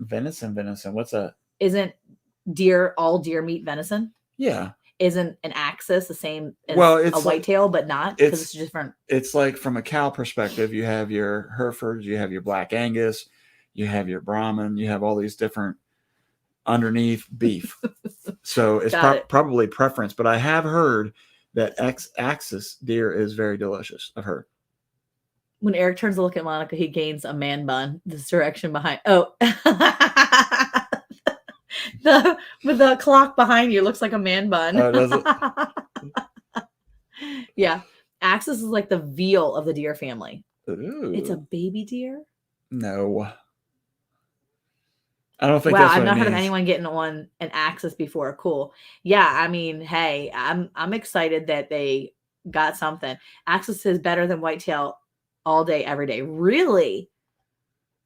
Venison. What's that? Isn't all deer meat venison? Yeah. Isn't an axis the same as It's a whitetail, but not because it's different? It's like from a cow perspective, you have your Herefords, you have your Black Angus, you have your Brahman, you have all these different underneath beef. So it's probably preference, but I have heard that axis deer is very delicious. I've heard. When Eric turns to look at Monica, he gains a man bun. This direction behind. Oh, with the clock behind you looks like a man bun. Oh, does it? Yeah, axis is like the veal of the deer family. Ooh. It's a baby deer. No, I don't think. Wow, that's what I've not it heard of means. anyone getting on an axis before. Cool. Yeah, I mean, hey, I'm excited that they got something. Axis is better than whitetail all day, every day. Really?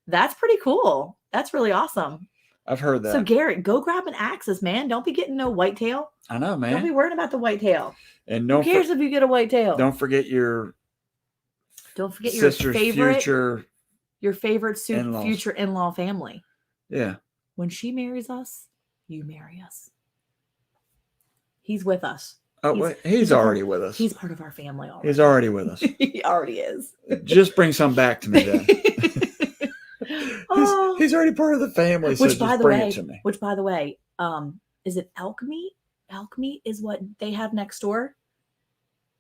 That's pretty cool. That's really awesome. I've heard that. So Garrett, go grab an axis, man. Don't be getting no whitetail. I know, man. Don't be worrying about the whitetail. And Who cares if you get a whitetail? Don't forget your sister's future in-laws. Future in-law family. Yeah. When she marries us, you marry us. He's with us. Oh, he's already with us. He's part of our family already. He's already with us. He already is. Just bring some back to me then. He's already part of the family, so just bring it to me. Which, by the way, is it elk meat? Elk meat is what they have next door.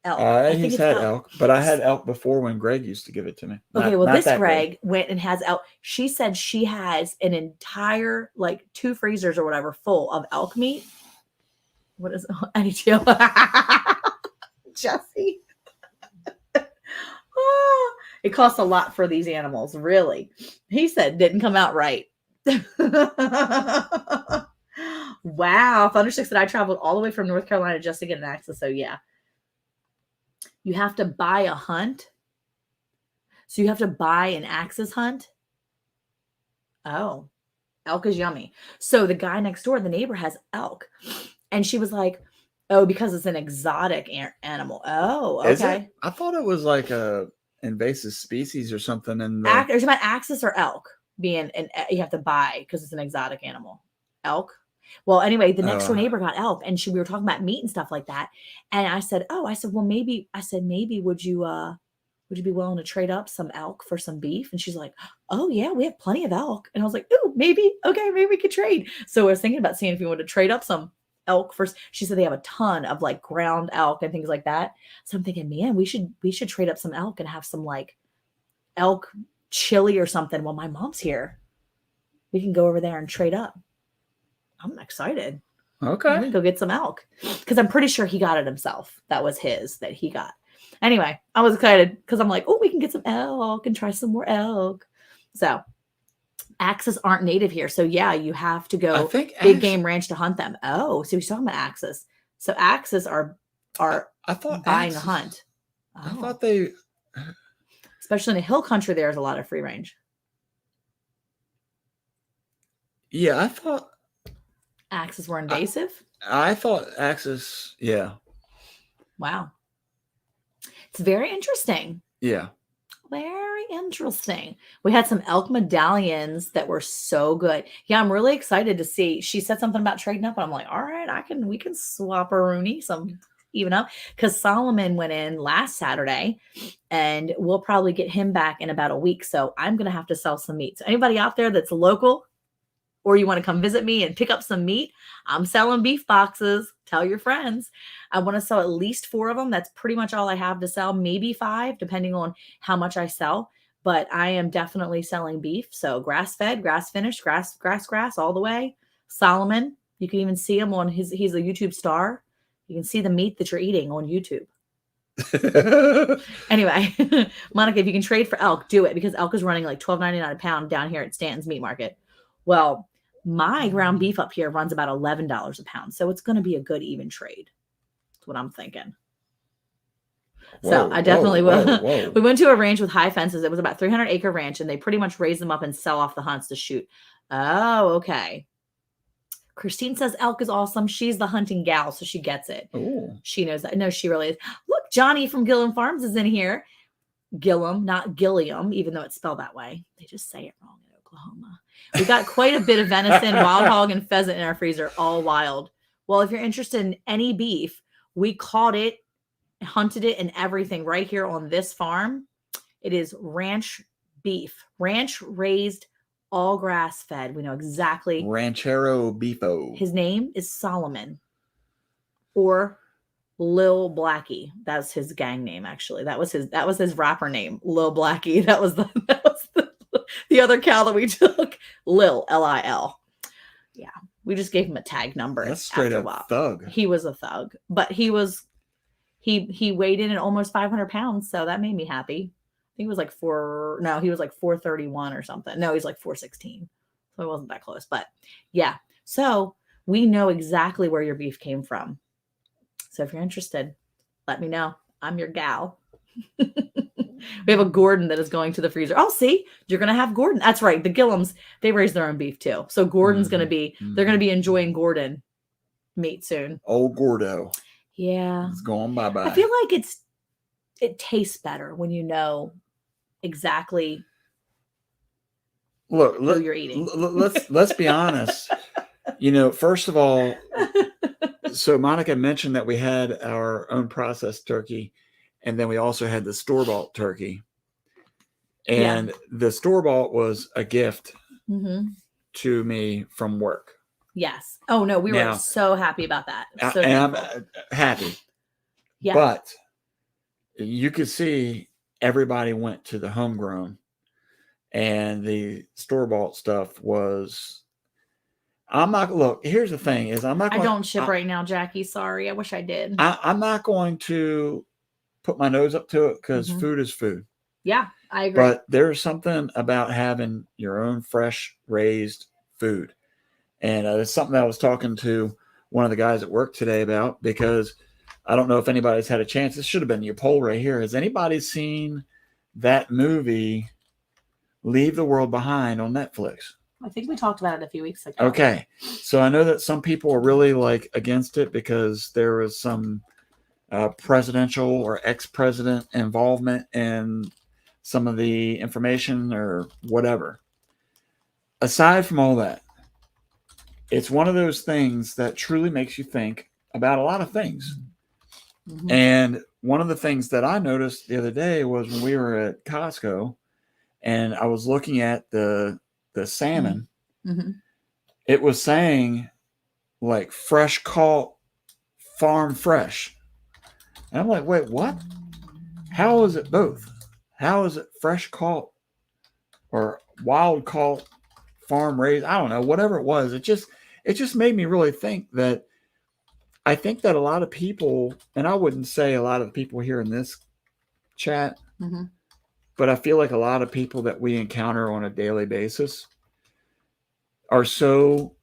Elk. He's had elk, but I had elk before when Greg used to give it to me. Okay, well, this Greg went and has elk. She said she has an entire, 2 freezers or whatever full of elk meat. What is I need to Jesse. It costs a lot for these animals, really. He said didn't come out right. Wow. Thunderstick said I traveled all the way from North Carolina just to get an axis. So yeah. You have to buy a hunt. So you have to buy an axis hunt. Oh, elk is yummy. So the guy next door, the neighbor, has elk. And she was like, oh, because it's an exotic animal. Oh, okay. Is it? I thought it was like a invasive species or something. There's about axis or elk being you have to buy because it's an exotic animal. Elk. Well, anyway, the next door neighbor got elk, and we were talking about meat and stuff like that. And I said, well, maybe would you be willing to trade up some elk for some beef? And she's like, oh yeah, we have plenty of elk. And I was like, oh, maybe we could trade. So I was thinking about seeing if you want to trade up some elk first. She said they have a ton of ground elk and things like that. So I'm thinking, man, we should trade up some elk and have some elk chili or something while my mom's here. We can go over there and trade up. I'm excited. Okay. I'm gonna go get some elk because I'm pretty sure he got it himself. That was his that he got. Anyway, I was excited because I'm like, oh, we can get some elk and try some more elk. So axis aren't native here. So yeah, you have to go big game ranch to hunt them. Oh, so he's talking about axis. So axis are I thought buying a hunt. I thought they, especially in the hill country, there's a lot of free range. Yeah, I thought axis were invasive. I thought axis, yeah. Wow. It's very interesting. Yeah. Very interesting. We had some elk medallions that were so good. Yeah, I'm really excited to see. She said something about trading up, and I'm like, all right, we can swap a Rooney, some even up. Because Solomon went in last Saturday, and we'll probably get him back in about a week. So I'm gonna have to sell some meat. So anybody out there that's local, or you want to come visit me and pick up some meat, I'm selling beef boxes. Tell your friends. I want to sell at least 4 of them. That's pretty much all I have to sell, maybe 5, depending on how much I sell. But I am definitely selling beef. So grass fed, grass finished, grass all the way. Solomon, you can even see him on he's a YouTube star. You can see the meat that you're eating on YouTube. Anyway, Monica, if you can trade for elk, do it, because elk is running like $12.99 a pound down here at Stanton's Meat Market. Well, my ground beef up here runs about $11 a pound. So it's going to be a good even trade. That's what I'm thinking. So I definitely will. We went to a ranch with high fences. It was about 300-acre ranch, and they pretty much raise them up and sell off the hunts to shoot. Oh, okay. Christine says elk is awesome. She's the hunting gal, so she gets it. Ooh. She knows that. No, she really is. Look, Johnny from Gilliam Farms is in here. Gilliam, not Gilliam, even though it's spelled that way. They just say it wrong in Oklahoma. We got quite a bit of venison, wild hog, and pheasant in our freezer, all wild. Well, if you're interested in any beef, we caught it, hunted it, and everything right here on this farm. It is ranch beef, ranch raised, all grass fed. We know exactly. Ranchero Beefo. His name is Solomon, or Lil Blackie. That's his gang name, actually. That was his rapper name, Lil Blackie. That was the other cow that we took, Lil, Lil. Yeah, we just gave him a tag number. That's straight up thug. He was a thug, but he weighed in at almost 500 pounds, so that made me happy. I think it was like he was like 431 or something. No, he's like 416. So it wasn't that close, but yeah. So we know exactly where your beef came from. So if you're interested, let me know. I'm your gal. We have a Gordon that is going to the freezer. Oh, see, you're going to have Gordon. That's right. The Gilliams, they raise their own beef too. So Gordon's going to be, they're going to be enjoying Gordon meat soon. Old Gordo. Yeah. It's going bye-bye. I feel like it tastes better when you know exactly who you're eating. Let's be honest. First of all, so Monica mentioned that we had our own processed turkey, and then we also had the store-bought turkey. And the store-bought was a gift to me from work. Yes. Oh, no, we were so happy about that. I'm happy. Yeah. But you could see everybody went to the homegrown, and the store-bought stuff was... here's the thing is I don't ship right now, Jackie. Sorry. I wish I did. I'm not going to put my nose up to it, because food is food. Yeah, I agree. But there's something about having your own fresh raised food. And it's something that I was talking to one of the guys at work today about, because I don't know if anybody's had a chance. This should have been your poll right here. Has anybody seen that movie, Leave the World Behind, on Netflix? I think we talked about it a few weeks ago. Okay. So I know that some people are really against it because there was some presidential or ex-president involvement in some of the information or whatever. Aside from all that, it's one of those things that truly makes you think about a lot of things. And one of the things that I noticed the other day was when we were at Costco and I was looking at the salmon, it was saying fresh caught, farm fresh. And I'm like, wait, what? How is it both? How is it fresh caught or wild caught, farm raised? I don't know, whatever it was. It just made me really think that I think that a lot of people, and I wouldn't say a lot of the people here in this chat, but I feel like a lot of people that we encounter on a daily basis are so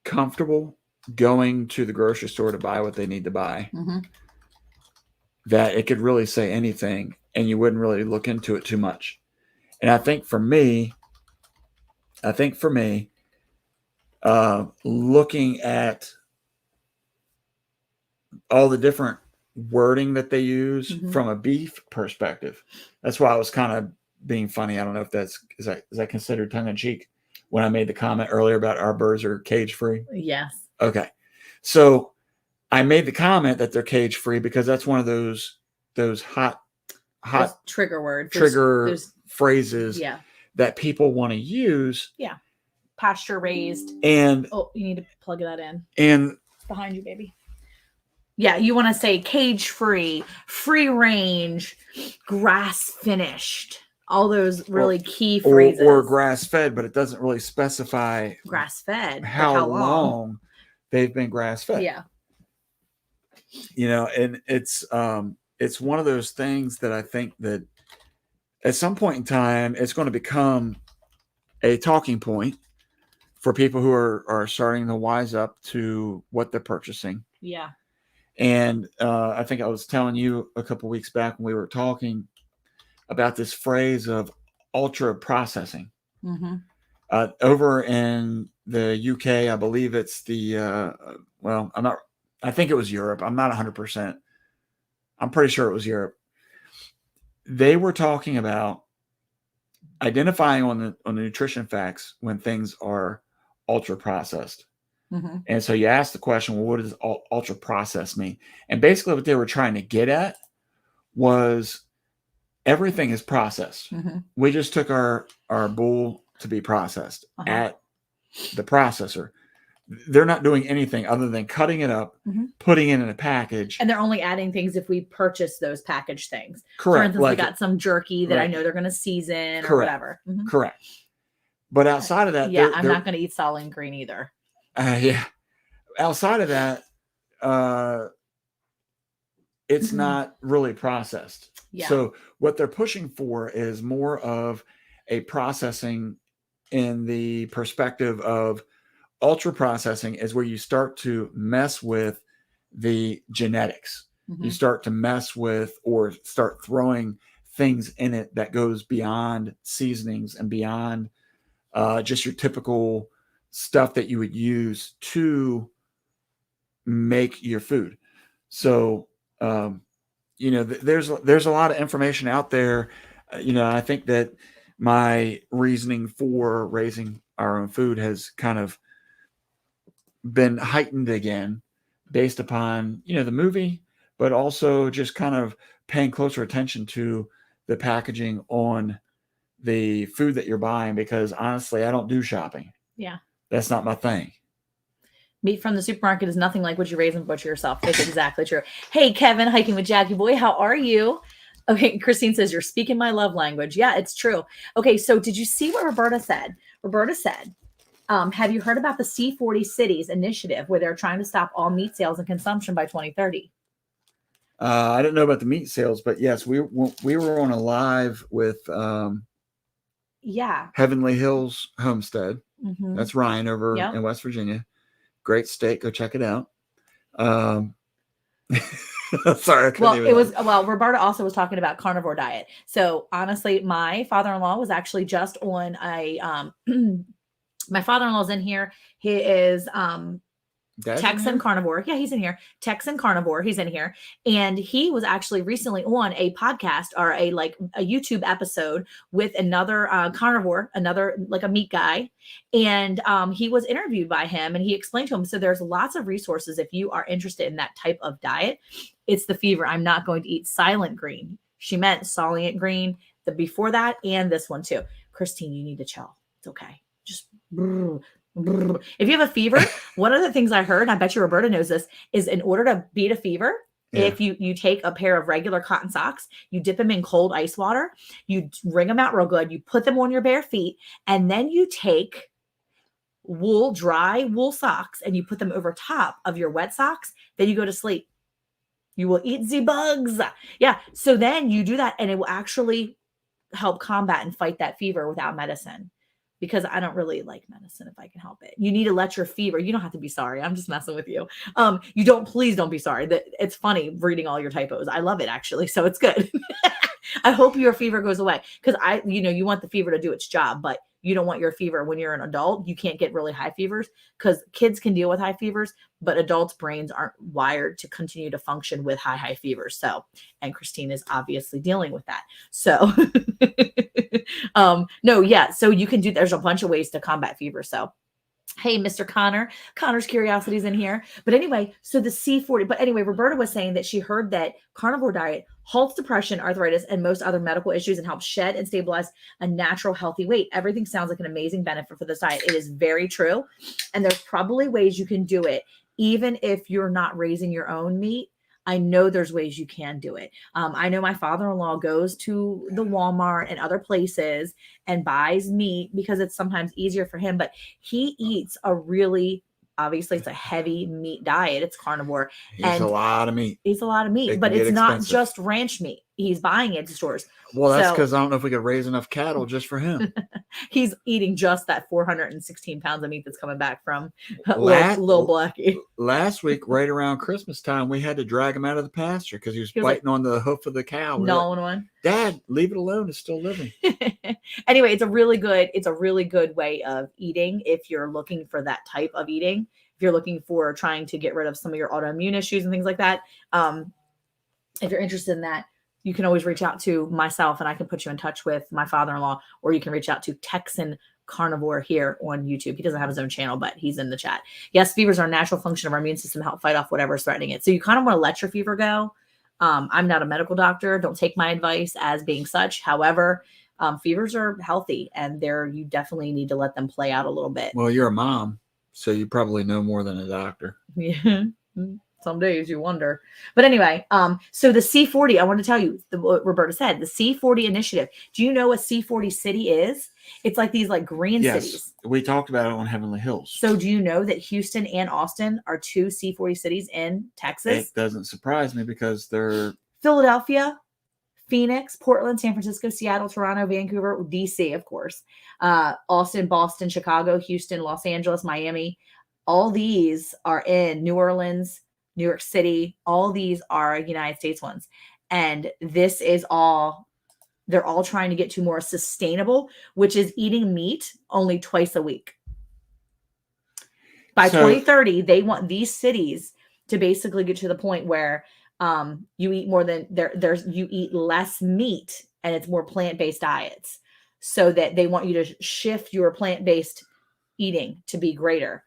comfortable going to the grocery store to buy what they need to buy that it could really say anything and you wouldn't really look into it too much. And I think for me, looking at all the different wording that they use Mhm. from a beef perspective. That's why I was kind of being funny. I don't know if is that considered tongue in cheek when I made the comment earlier about our birds are cage free. Yes. Okay. So I made the comment that they're cage free because that's one of those hot Those trigger words. trigger phrases Yeah. that people want to use. Yeah. Pasture raised. And oh, you need to plug that in. And It's behind you, baby. Yeah, you want to say cage free, free range, grass finished. All those really key phrases. Or grass fed, but it doesn't really specify grass fed. How long they've been grass fed. Yeah. You know, and it's one of those things that I think that at some point in time it's going to become a talking point for people who are starting to wise up to what they're purchasing. Yeah. And I think I was telling you a couple of weeks back when we were talking about this phrase of ultra processing. Mm-hmm. Over in the UK, I believe it's I think it was Europe. I'm not 100%. I'm pretty sure it was Europe. They were talking about identifying on the nutrition facts when things are ultra processed. Mm-hmm. And so you ask the question, well, what does ultra processed mean? And basically what they were trying to get at was everything is processed. Mm-hmm. We just took our bull to be processed at the processor. They're not doing anything other than cutting it up, putting it in a package. And they're only adding things if we purchase those packaged things. Correct. For instance, we got some jerky that I know they're going to season or whatever. Mm-hmm. Correct. But outside of that, I'm not going to eat Soylent Green either. Yeah. Outside of that, it's not really processed. Yeah. So what they're pushing for is more of a processing in the perspective of ultra processing is where you start to mess with the genetics. Mm-hmm. You start to mess with or start throwing things in it that goes beyond seasonings and beyond just your typical stuff that you would use to make your food. So, there's a lot of information out there. I think that my reasoning for raising our own food has kind of been heightened again based upon, the movie, but also just kind of paying closer attention to the packaging on the food that you're buying, because honestly, I don't do shopping. Yeah. That's not my thing. Meat from the supermarket is nothing like what you raise and butcher yourself. That's exactly true. Hey, Kevin, Hiking with Jackie Boy. How are you? Okay, Christine says, you're speaking my love language. Yeah, it's true. Okay, so did you see what Roberta said? Roberta said, have you heard about the C40 Cities initiative where they're trying to stop all meat sales and consumption by 2030? I didn't know about the meat sales, but yes, we were on a live with Heavenly Hills Homestead. Mm-hmm. That's Ryan over in West Virginia. Great steak. Go check it out. Sorry. Roberta also was talking about carnivore diet. So honestly, my father-in-law was actually just on my father-in-law's in here. He is, Texan carnivore. Yeah, he's in here. Texan carnivore. He's in here. And he was actually recently on a podcast or a YouTube episode with another carnivore, another like a meat guy. And he was interviewed by him and he explained to him. So there's lots of resources if you are interested in that type of diet. It's the fever. I'm not going to eat Soylent Green. She meant Soylent Green, the before that and this one too. Christine, you need to chill. It's okay. Just if you have a fever, one of the things I heard, and I bet you Roberta knows this, is in order to beat a fever, if you take a pair of regular cotton socks, you dip them in cold ice water, you wring them out real good, you put them on your bare feet, and then you take dry wool socks, and you put them over top of your wet socks, then you go to sleep. You will eat the bugs. Yeah. So then you do that, and it will actually help combat and fight that fever without medicine. Because I don't really like medicine if I can help it. You need to let your fever. You don't have to be sorry. I'm just messing with you. Please don't be sorry. It's funny reading all your typos. I love it actually. So it's good. I hope your fever goes away because you want the fever to do its job, but you don't want your fever when you're an adult. You can't get really high fevers because kids can deal with high fevers, but adults' brains aren't wired to continue to function with high fevers. So, and Christine is obviously dealing with that. So, no, yeah. So you can do, there's a bunch of ways to combat fever. So, hey, Mr. Connor. Connor's Curiosities in here. But anyway, so the C40. But anyway, Roberta was saying that she heard that carnivore diet halts depression, arthritis, and most other medical issues and helps shed and stabilize a natural, healthy weight. Everything sounds like an amazing benefit for this diet. It is very true. And there's probably ways you can do it, even if you're not raising your own meat. I know there's ways you can do it. I know my father-in-law goes to the Walmart and other places and buys meat because it's sometimes easier for him, but he eats a really, obviously it's a heavy meat diet. It's carnivore. It's a lot of meat. It's a lot of meat, but it's not just ranch meat. He's buying it at stores. Well, that's because I don't know if we could raise enough cattle just for him. He's eating just that 416 pounds of meat that's coming back from little Blackie. Last week, right around Christmas time, we had to drag him out of the pasture because he was biting on the hoof of the cow. Gnawing one. Dad, leave it alone. It's still living. Anyway, it's a really good way of eating if you're looking for that type of eating. If you're looking for trying to get rid of some of your autoimmune issues and things like that. If you're interested in that, you can always reach out to myself and I can put you in touch with my father-in-law, or you can reach out to Texan Carnivore here on YouTube. He doesn't have his own channel, but he's in the chat. Yes, fevers are a natural function of our immune system to help fight off whatever's threatening it. So you kind of want to let your fever go. I'm not a medical doctor. Don't take my advice as being such. However, fevers are healthy and you definitely need to let them play out a little bit. Well, you're a mom, so you probably know more than a doctor. Yeah. Some days you wonder. But anyway, so the C40, I want to tell you what Roberta said, the C40 initiative. Do you know what C40 city is? It's like these green cities. We talked about it on Heavenly Hills. So do you know that Houston and Austin are 2 C40 cities in Texas? It doesn't surprise me because they're Philadelphia, Phoenix, Portland, San Francisco, Seattle, Toronto, Vancouver, DC, of course, Austin, Boston, Chicago, Houston, Los Angeles, Miami. All these are in New Orleans, New York City. All these are United States ones. And this is they're all trying to get to more sustainable, which is eating meat only twice a week. By 2030, they want these cities to basically get to the point where you eat more than you eat less meat and it's more plant-based diets, so that they want you to shift your plant-based eating to be greater.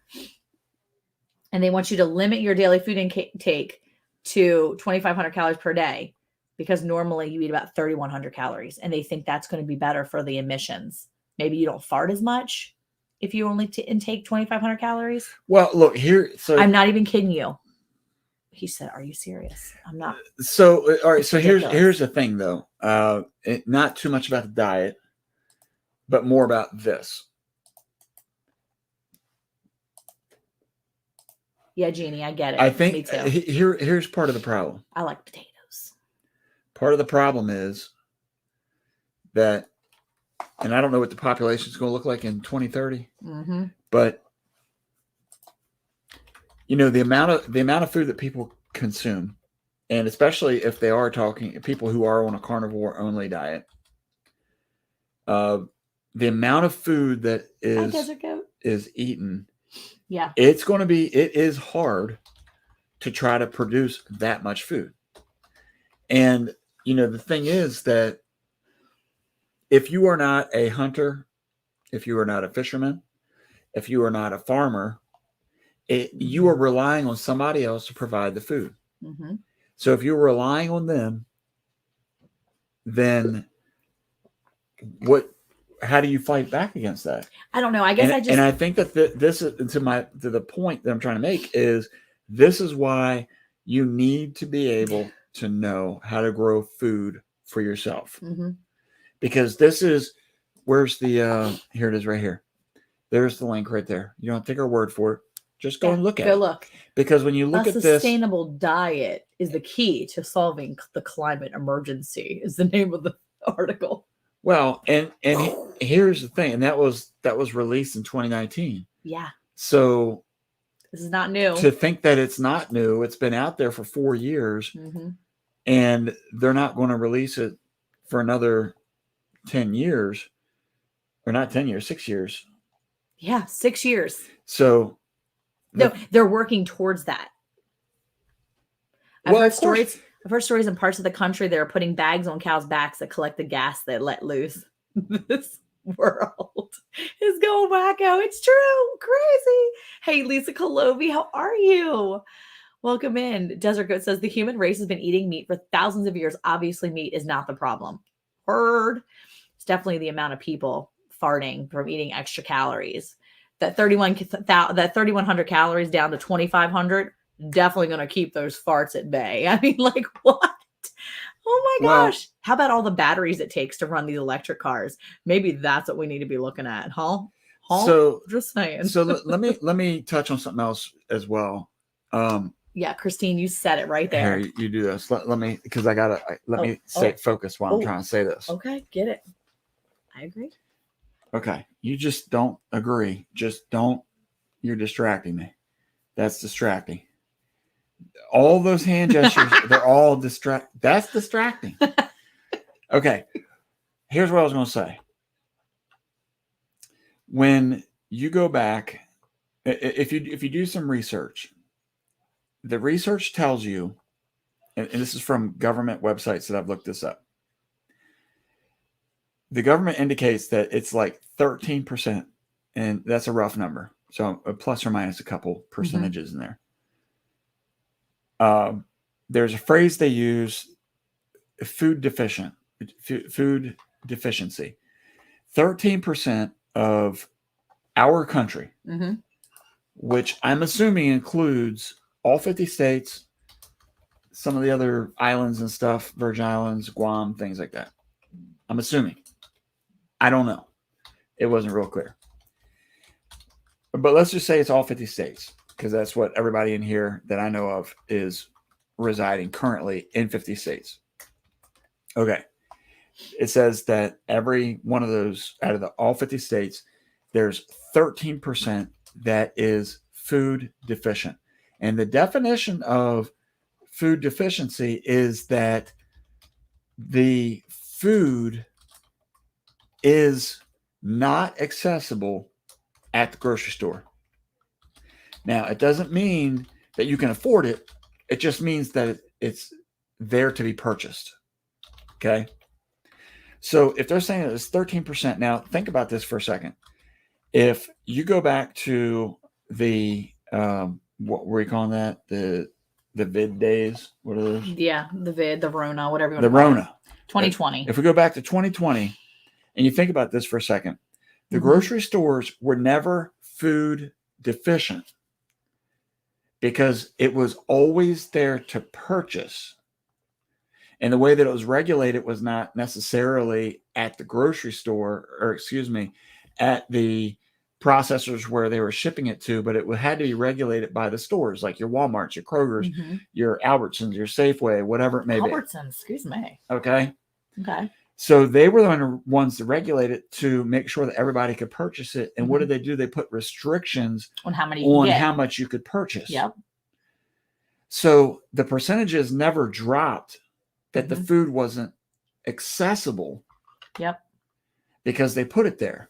And they want you to limit your daily food intake to 2,500 calories per day, because normally you eat about 3,100 calories. And they think that's going to be better for the emissions. Maybe you don't fart as much if you only intake 2,500 calories. Well, look here. So I'm not even kidding you. He said, "Are you serious?" I'm not. So, all right. So here's the thing, though. Not too much about the diet, but more about this. Yeah, Jeannie, I get it. I think Me too. Here's part of the problem. I like potatoes. Part of the problem is that, and I don't know what the population is going to look like in 2030, but the amount of food that people consume, and especially if they are talking people who are on a carnivore only diet, the amount of food that is eaten. Yeah. It is hard to try to produce that much food. And, the thing is that if you are not a hunter, if you are not a fisherman, if you are not a farmer, you are relying on somebody else to provide the food. Mm-hmm. So if you're relying on them, then how do you fight back against that? I don't know. I guess and I think that this is to the point that I'm trying to make is this is why you need to be able to know how to grow food for yourself. Mm-hmm. Because this is where's the here it is right here. There's the link right there. You don't take our word for it. Just go and look at it. Look. Because when you look at this, a sustainable diet is the key to solving the climate emergency, is the name of the article. Well, and here's the thing, and that was released in 2019. Yeah. So this is not new. To think that it's not new, it's been out there for 4 years, and they're not going to release it for another 10 years. or not 10 years, 6 years. Yeah, 6 years. So No, they're working towards that. I've well, heard of course, stories. I've heard stories in parts of the country that are putting bags on cows' backs that collect the gas they let loose. This world is going wacko. It's true. Crazy. Hey, Lisa Colobi, how are you? Welcome in. Desert Goat says the human race has been eating meat for thousands of years. Obviously, meat is not the problem. Heard. It's definitely the amount of people farting from eating extra calories. That 3,100 calories down to 2,500, definitely going to keep those farts at bay. I mean, like, what? Oh my Well- gosh. How about all the batteries it takes to run these electric cars? Maybe that's what we need to be looking at, huh? So Just saying. so let me touch on something else as well. Yeah, Christine, you said it right there. Here, you do this. Let me, because I gotta let me stay focused while I'm trying to say this. Okay, get it. I agree. Okay, you just don't agree. Just don't. You're distracting me. That's distracting. All those hand gestures, they're all That's distracting. Okay, here's what I was going to say. When you go back, if you do some research, the research tells you, and this is from government websites that I've looked this up. The government indicates that it's like 13%, and that's a rough number. So a plus or minus a couple percentages in there. There's a phrase they use, food deficiency. 13% of our country, which I'm assuming includes all 50 states, some of the other islands and stuff, Virgin Islands, Guam, things like that. I'm assuming. I don't know. It wasn't real clear. But let's just say it's all 50 states, because that's what everybody in here that I know of is residing currently in 50 states. Okay. It says that every one of those, out of all 50 states, there's 13% that is food deficient. And the definition of food deficiency is that the food is not accessible at the grocery store. Now, it doesn't mean that you can afford it. It just means that it's there to be purchased. Okay. So if they're saying that it's 13%, now think about this for a second. If you go back to the, what were you calling that? The vid days? What are those? Yeah, the Rona, whatever you want The to call Rona. it. 2020. If we go back to 2020 and you think about this for a second, the grocery stores were never food deficient because it was always there to purchase. And the way that it was regulated was not necessarily at the grocery store, or at the processors where they were shipping it to, but it had to be regulated by the stores, like your Walmarts, your Kroger's, your Albertsons, your Safeway, whatever it may be. Albertsons, excuse me. Okay. Okay. So they were the ones that regulated it to make sure that everybody could purchase it. And what did they do? They put restrictions on how many how much you could purchase. Yep. So the percentages never dropped that the food wasn't accessible. Yep. Because they put it there.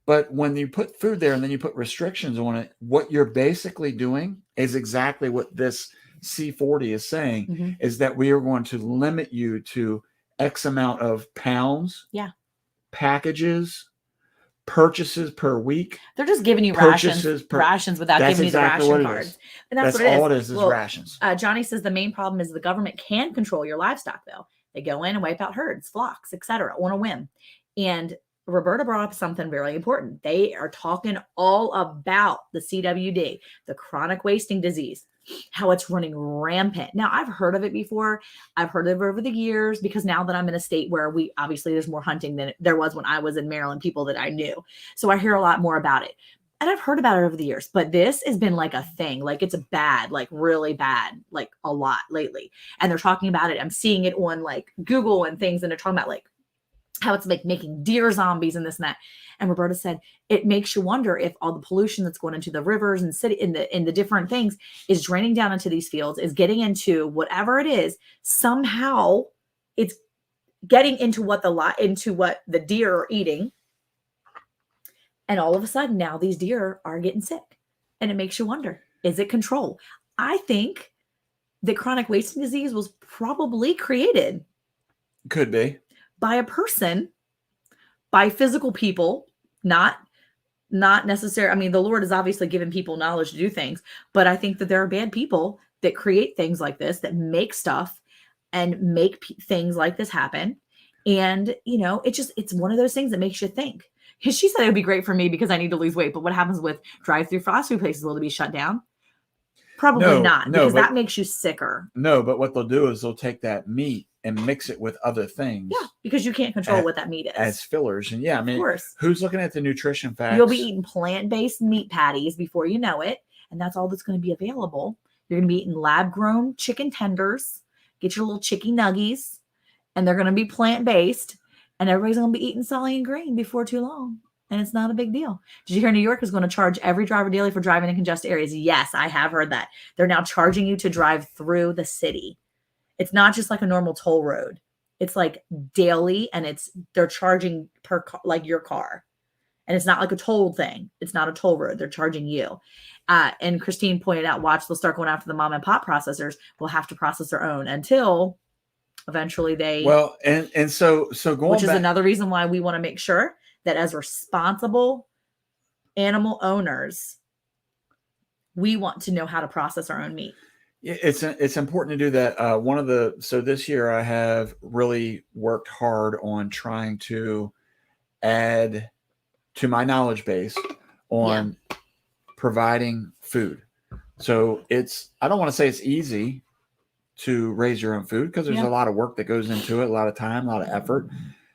But when you put food there and then you put restrictions on it, what you're basically doing is exactly what this C40 is saying, is that we are going to limit you to X amount of pounds, packages, purchases per week. They're just giving you rations without giving you the ration cards. And that's what all it is rations. Johnny says the main problem is the government can control your livestock, though. They go in and wipe out herds, flocks, etc., on a whim. And Roberta brought up something very important. They are talking all about the CWD, the chronic wasting disease, how it's running rampant. Now, I've heard of it before. I've heard of it over the years because now that I'm in a state where there's more hunting than there was when I was in Maryland, people that I knew. So I hear a lot more about it. And I've heard about it over the years, but this has been like a thing. Like it's bad, like really bad, like a lot lately. And they're talking about it. I'm seeing it on like Google and things. And they're talking about like how it's like making deer zombies and this and that. And Roberta said, it makes you wonder if all the pollution that's going into the rivers and city in the different things is draining down into these fields, is getting into whatever it is. Somehow it's getting into what the deer are eating. And all of a sudden now these deer are getting sick. And it makes you wonder, is it control? I think that chronic wasting disease was probably created Could be. by a person, by physical people, not necessarily. I mean, the Lord has obviously given people knowledge to do things, but I think that there are bad people that create things like this, that make stuff and make things like this happen. And, it's one of those things that makes you think. She said it would be great for me because I need to lose weight. But what happens with drive-through fast food places? Will it be shut down? Probably not, because that makes you sicker. No, but what they'll do is they'll take that meat and mix it with other things. Yeah, because you can't control what that meat is. As fillers. And I mean, of course. Who's looking at the nutrition facts? You'll be eating plant-based meat patties before you know it. And that's all that's going to be available. You're going to be eating lab-grown chicken tenders. Get your little chicky nuggies. And they're going to be plant-based. And everybody's going to be eating Solly and Green before too long. And it's not a big deal. Did you hear New York is going to charge every driver daily for driving in congested areas? Yes, I have heard that. They're now charging you to drive through the city. It's not just like a normal toll road. It's like daily, and they're charging per car, like your car. And it's not like a toll thing. It's not a toll road. They're charging you. And Christine pointed out, watch, they'll start going after the mom and pop processors. Will have to process their own until eventually they. Well, and so going which is another reason why we want to make sure that as responsible animal owners, we want to know how to process our own meat. It's important to do that. So this year I have really worked hard on trying to add to my knowledge base on providing food. So I don't want to say it's easy to raise your own food because there's a lot of work that goes into it, a lot of time, a lot of effort.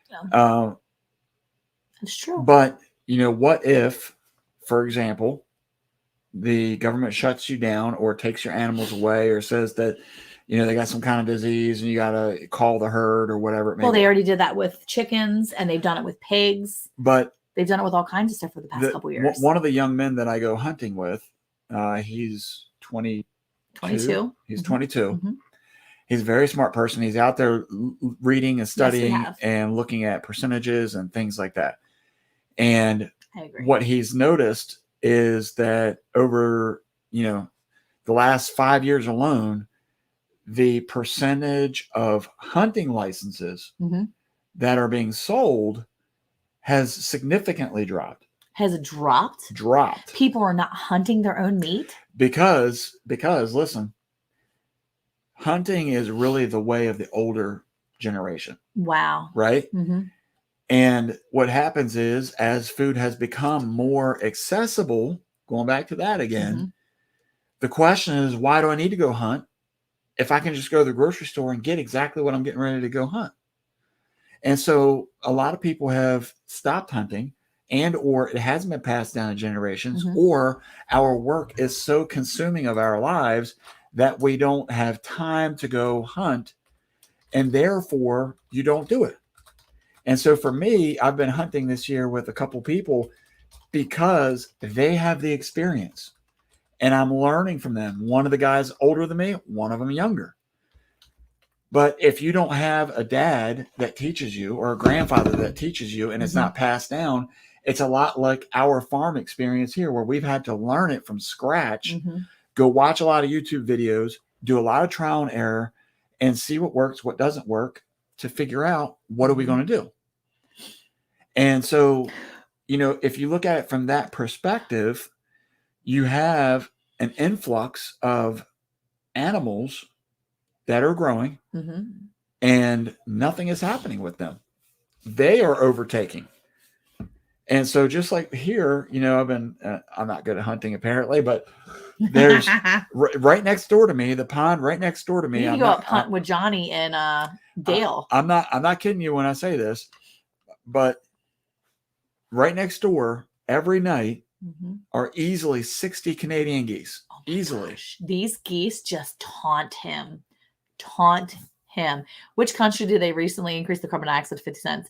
Yeah. It's true. But, what if, for example, the government shuts you down or takes your animals away or says that, they got some kind of disease and you got to call the herd or whatever it may be. Well, they already did that with chickens and they've done it with pigs. But they've done it with all kinds of stuff for the past couple of years. One of the young men that I go hunting with, he's 22. He's 22. Mm-hmm. He's a very smart person. He's out there reading and studying and looking at percentages and things like that. And what he's noticed is that over, the last 5 years alone, the percentage of hunting licenses that are being sold has significantly dropped. Has it dropped? Dropped. People are not hunting their own meat? Because listen, hunting is really the way of the older generation. Wow. Right? Mm-hmm. And what happens is, as food has become more accessible, going back to that again, the question is, why do I need to go hunt if I can just go to the grocery store and get exactly what I'm getting ready to go hunt? And so a lot of people have stopped hunting, and or it hasn't been passed down to generations, or our work is so consuming of our lives that we don't have time to go hunt, and therefore you don't do it. And so for me, I've been hunting this year with a couple people because they have the experience and I'm learning from them. One of the guys older than me, one of them younger. But if you don't have a dad that teaches you or a grandfather that teaches you and it's not passed down, it's a lot like our farm experience here where we've had to learn it from scratch, go watch a lot of YouTube videos, do a lot of trial and error and see what works, what doesn't work, to figure out what are we going to do. And so, if you look at it from that perspective, you have an influx of animals that are growing and nothing is happening with them. They are overtaking. And so just like here, I've been, I'm not good at hunting apparently, but there's right next door to me, the pond right next door to me. You go up hunt with Johnny and Dale. I'm not kidding you when I say this, but right next door every night are easily 60 Canadian geese. Easily. Gosh. These geese just taunt him. Which country did they recently increase the carbon dioxide to 50 cents?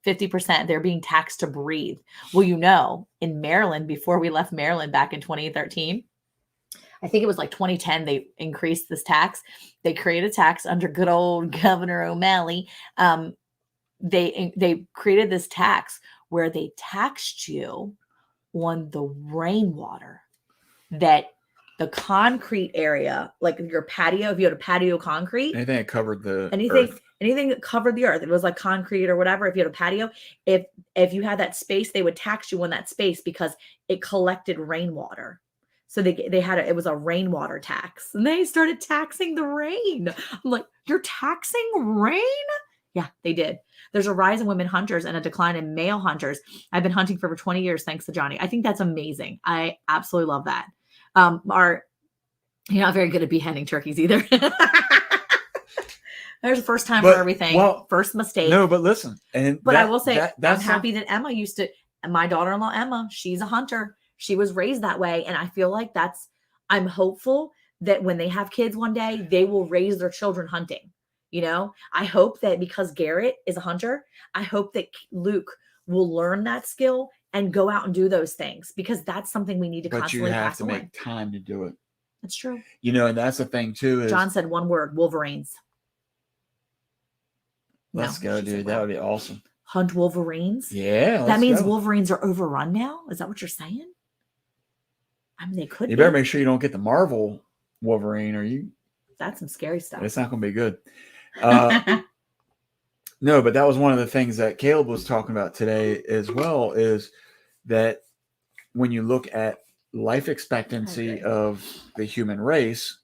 50%. They're being taxed to breathe. Well, in Maryland, before we left Maryland back in 2013, I think it was like 2010, they increased this tax. They created a tax under good old Governor O'Malley. They created this tax where they taxed you on the rainwater that the concrete area, like your patio, if you had a patio concrete, Anything that covered the anything earth. anything that covered the earth, it was like concrete or whatever. If you had a patio, if you had that space, they would tax you on that space because it collected rainwater. So they had it was a rainwater tax, and they started taxing the rain. I'm like, you're taxing rain? Yeah, they did. There's a rise in women hunters and a decline in male hunters. I've been hunting for over 20 years, thanks to Johnny. I think that's amazing. I absolutely love that. You're not very good at beheading turkeys either. There's a first time for everything. Well, first mistake. No, but listen, but I will say I'm happy that Emma used to. My daughter-in-law Emma, she's a hunter. She was raised that way, and I feel like I'm hopeful that when they have kids one day, they will raise their children hunting. You know, I hope that because Garrett is a hunter, I hope that Luke will learn that skill and go out and do those things, because that's something we need to constantly pass on. But you have to make time to do it. That's true. You know, and that's the thing too. Is John said one word: Wolverines. Let's go, dude. That would be awesome. Hunt Wolverines. Yeah. That means Wolverines are overrun now? Is that what you're saying? I mean, they could. You better make sure you don't get the Marvel Wolverine, or you. That's some scary stuff. It's not going to be good. No, but that was one of the things that Caleb was talking about today as well, is that when you look at life expectancy of the human race,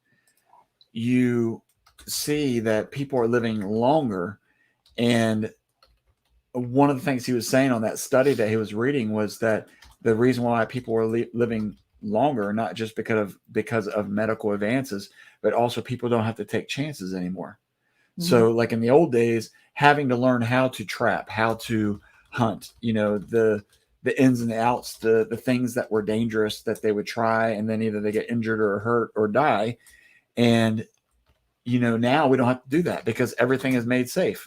you see that people are living longer. And one of the things he was saying on that study that he was reading was that the reason why people are living longer, not just because of medical advances, but also people don't have to take chances anymore. Mm-hmm. So like in the old days, having to learn how to trap, how to hunt, you know, the ins and the outs, the things that were dangerous that they would try, and then either they get injured or hurt or die. And, you know, now we don't have to do that because everything is made safe,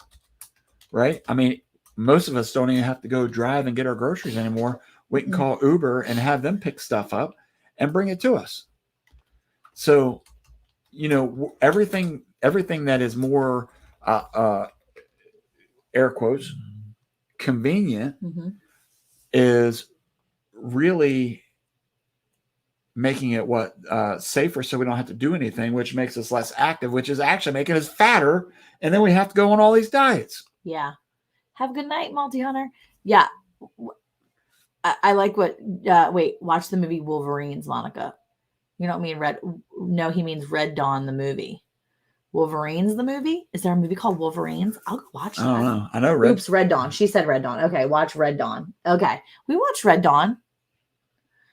right? I mean, most of us don't even have to go drive and get our groceries anymore. We can call Uber and have them pick stuff up and bring it to us. So, you know, everything that is more, air quotes, convenient is really making it safer, so we don't have to do anything, which makes us less active, which is actually making us fatter. And then we have to go on all these diets. Yeah. Have a good night, multi-hunter. Yeah. I like what, watch the movie Wolverines, Monica. You don't mean no, he means Red Dawn, the movie. Wolverines, the movie? Is there a movie called Wolverines? I'll go watch that. I don't know. I know Red Dawn. She said Red Dawn. Okay, watch Red Dawn. Okay. We watched Red Dawn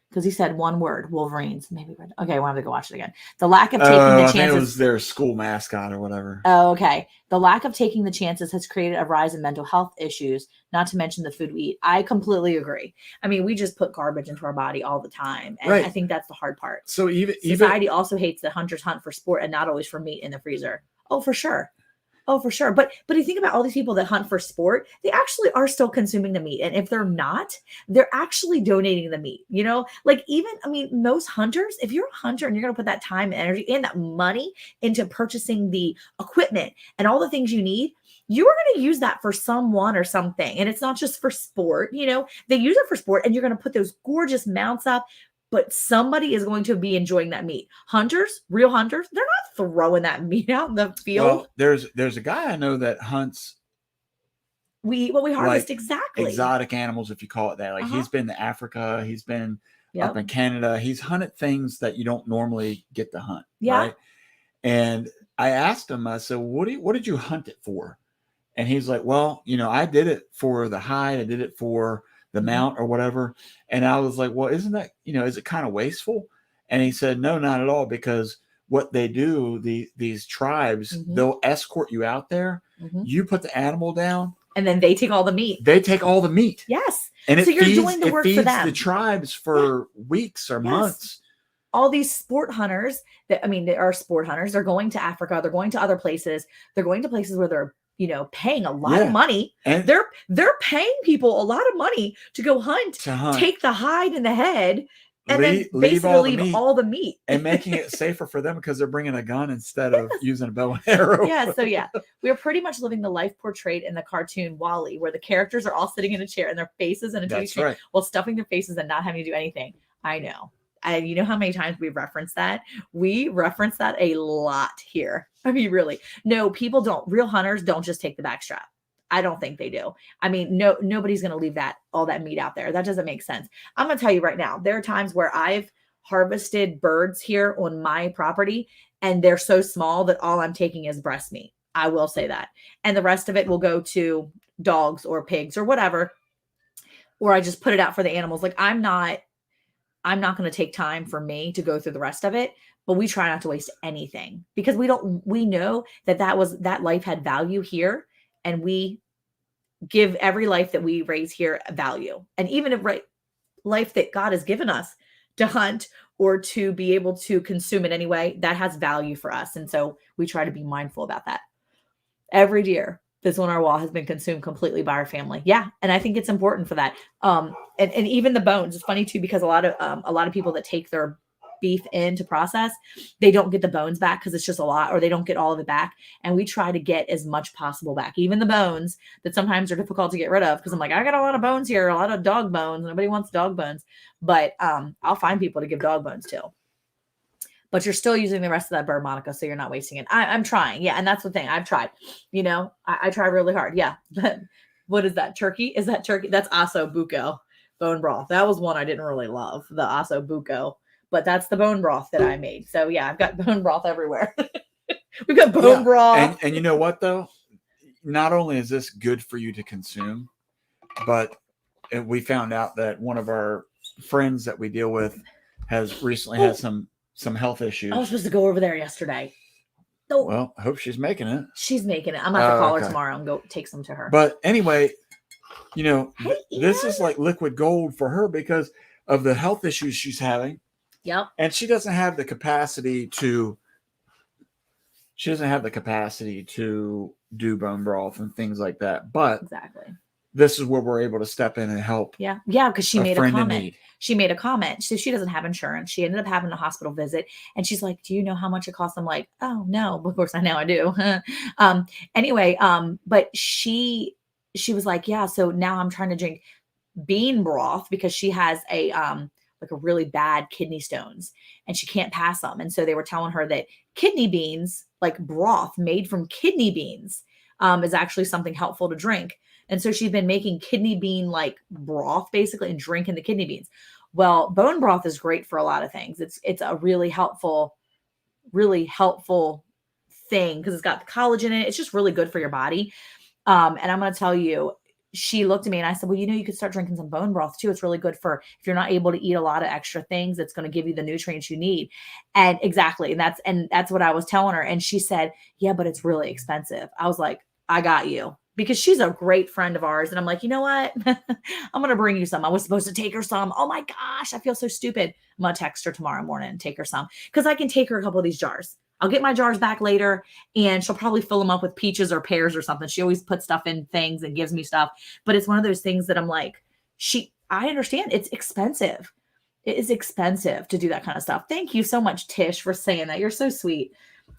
because he said one word, Wolverines. Maybe Red. Okay, we'll have to go watch it again. The lack of taking the chances. I think it was their school mascot or whatever. Oh, okay. The lack of taking the chances has created a rise in mental health issues, not to mention the food we eat. I completely agree. I mean, we just put garbage into our body all the time. And I think that's the hard part. So society also hates that hunters hunt for sport and not always for meat in the freezer. Oh, for sure. Oh, for sure. But you think about all these people that hunt for sport, they actually are still consuming the meat. And if they're not, they're actually donating the meat, you know, like most hunters, if you're a hunter and you're going to put that time and energy and that money into purchasing the equipment and all the things you need, you are going to use that for someone or something. And it's not just for sport, you know, they use it for sport, and you're going to put those gorgeous mounts up, but somebody is going to be enjoying that meat. Hunters, real hunters, they're not throwing that meat out in the field. Well, there's a guy I know that hunts. We harvest, like, exactly exotic animals, if you call it that. Like he's been to Africa, he's been up in Canada. He's hunted things that you don't normally get to hunt. Yeah. Right? And I asked him, I said, what did you hunt it for? And he's like, well, you know, I did it for the hide. I did it for the mount or whatever. And I was like, well, isn't that, you know, is it kind of wasteful? And he said, no, not at all. Because what they do, these tribes, they'll escort you out there. You put the animal down. And then they take all the meat. They take all the meat. Yes. And so you're doing the work for them. The tribes for weeks or months. All these sport hunters they are sport hunters. They're going to Africa. They're going to other places. They're going to places where they're, you know, paying a lot of money. And they're paying people a lot of money to go hunt, take the hide and the head, and then leave basically all the leave meat all the meat. and making it safer for them because they're bringing a gun instead of using a bow and arrow. Yeah, so yeah, we're pretty much living the life portrayed in the cartoon WALL-E, where the characters are all sitting in a chair and their faces in a TV That's screen right. while stuffing their faces and not having to do anything. I know. And you know how many times we've referenced that? We reference that a lot here. I mean, really. No, people don't. Real hunters don't just take the backstrap. I don't think they do. I mean, nobody's going to leave all that meat out there. That doesn't make sense. I'm going to tell you right now, there are times where I've harvested birds here on my property and they're so small that all I'm taking is breast meat. I will say that. And the rest of it will go to dogs or pigs or whatever. Or I just put it out for the animals. Like I'm not going to take time for me to go through the rest of it, but we try not to waste anything because we know that life had value here, and we give every life that we raise here a value. And even if life that God has given us to hunt or to be able to consume it anyway, that has value for us. And so we try to be mindful about that. Every deer that's on our wall has been consumed completely by our family. Yeah. And I think it's important for that. And even the bones, it's funny too, because a lot of people that take their beef in to process, they don't get the bones back because it's just a lot, or they don't get all of it back. And we try to get as much possible back, even the bones that sometimes are difficult to get rid of. Cause I'm like, I got a lot of bones here, a lot of dog bones. Nobody wants dog bones, but I'll find people to give dog bones to. But you're still using the rest of that bird, Monica, so you're not wasting it. I'm trying. Yeah. And that's the thing. I've tried, I try really hard. Yeah. What is that? Turkey? Is that turkey? That's osso buco bone broth. That was one I didn't really love, the osso buco, but that's the bone broth that I made. So yeah, I've got bone broth everywhere. We've got bone broth. And you know what though? Not only is this good for you to consume, but we found out that one of our friends that we deal with has recently had some health issues. I was supposed to go over there yesterday. Well, I hope she's making it. She's making it. I'm going to call her tomorrow and go take some to her. But anyway, this is like liquid gold for her because of the health issues she's having. Yep. And she doesn't have the capacity to do bone broth and things like that. But exactly. This is where we're able to step in and help. Yeah. Yeah. Because she made a comment. She made a comment. So she doesn't have insurance. She ended up having a hospital visit. And she's like, do you know how much it costs? I'm like, oh, no. Of course, I do. Anyway, but she was like, yeah. So now I'm trying to drink bean broth because she has a really bad kidney stones and she can't pass them. And so they were telling her that kidney beans, like broth made from kidney beans, is actually something helpful to drink. And so she's been making kidney bean like broth basically and drinking the kidney beans. Well, bone broth is great for a lot of things. It's a really helpful thing because it's got the collagen in it. It's just really good for your body. And I'm going to tell you, she looked at me and I said, well, you could start drinking some bone broth too. It's really good for if you're not able to eat a lot of extra things, it's going to give you the nutrients you need. And exactly. And that's what I was telling her. And she said, yeah, but it's really expensive. I was like, I got you. Because she's a great friend of ours. And I'm like, you know what? I'm going to bring you some. I was supposed to take her some. Oh my gosh, I feel so stupid. I'm going to text her tomorrow morning and take her some because I can take her a couple of these jars. I'll get my jars back later and she'll probably fill them up with peaches or pears or something. She always puts stuff in things and gives me stuff. But it's one of those things that I'm like, I understand it's expensive. It is expensive to do that kind of stuff. Thank you so much, Tish, for saying that. You're so sweet.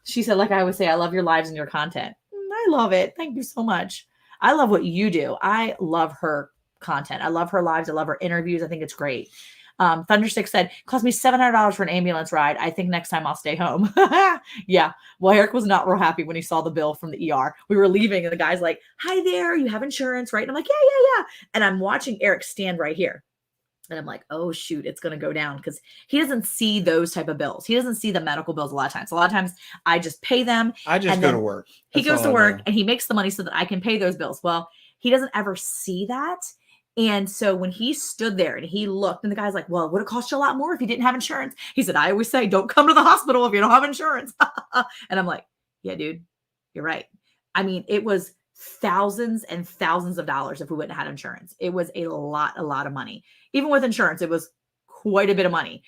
She said, like I always say, I love your lives and your content. I love it. Thank you so much. I love what you do. I love her content. I love her lives. I love her interviews. I think it's great. Thunderstick said, cost me $700 for an ambulance ride. I think next time I'll stay home. Yeah. Well, Eric was not real happy when he saw the bill from the ER. We were leaving and the guy's like, hi there, you have insurance, right? And I'm like, yeah. And I'm watching Eric stand right here. And I'm like, oh, shoot, it's going to go down because he doesn't see those type of bills. He doesn't see the medical bills a lot of times. A lot of times I just pay them. I just go to work. He goes to work and he makes the money so that I can pay those bills. Well, he doesn't ever see that. And so when he stood there and he looked and the guy's like, well, it would have cost you a lot more if you didn't have insurance. He said, I always say, don't come to the hospital if you don't have insurance. And I'm like, yeah, dude, you're right. I mean, it was thousands and thousands of dollars if we wouldn't have had insurance. It was a lot of money. Even with insurance, it was quite a bit of money.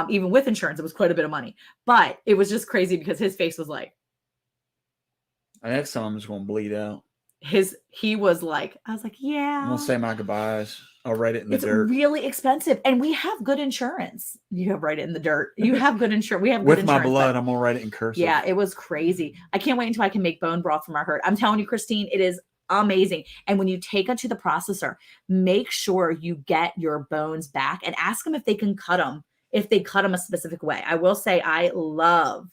Even with insurance, it was quite a bit of money. But it was just crazy because his face was like, next time I'm just going to bleed out. he was like, I was like, I'm yeah. gonna say my goodbyes. I'll write it in the It's dirt. really expensive, and we have good insurance. You have write it in the dirt. You have good insurance. We have good With my insurance, blood, but I'm gonna write it in cursive. yeah, it was crazy. I can't wait until I can make bone broth from our herd. I'm telling you, Christine, it is amazing. And when you take it to the processor, make sure you get your bones back and ask them if they can cut them, if they cut them a specific way. I will say I love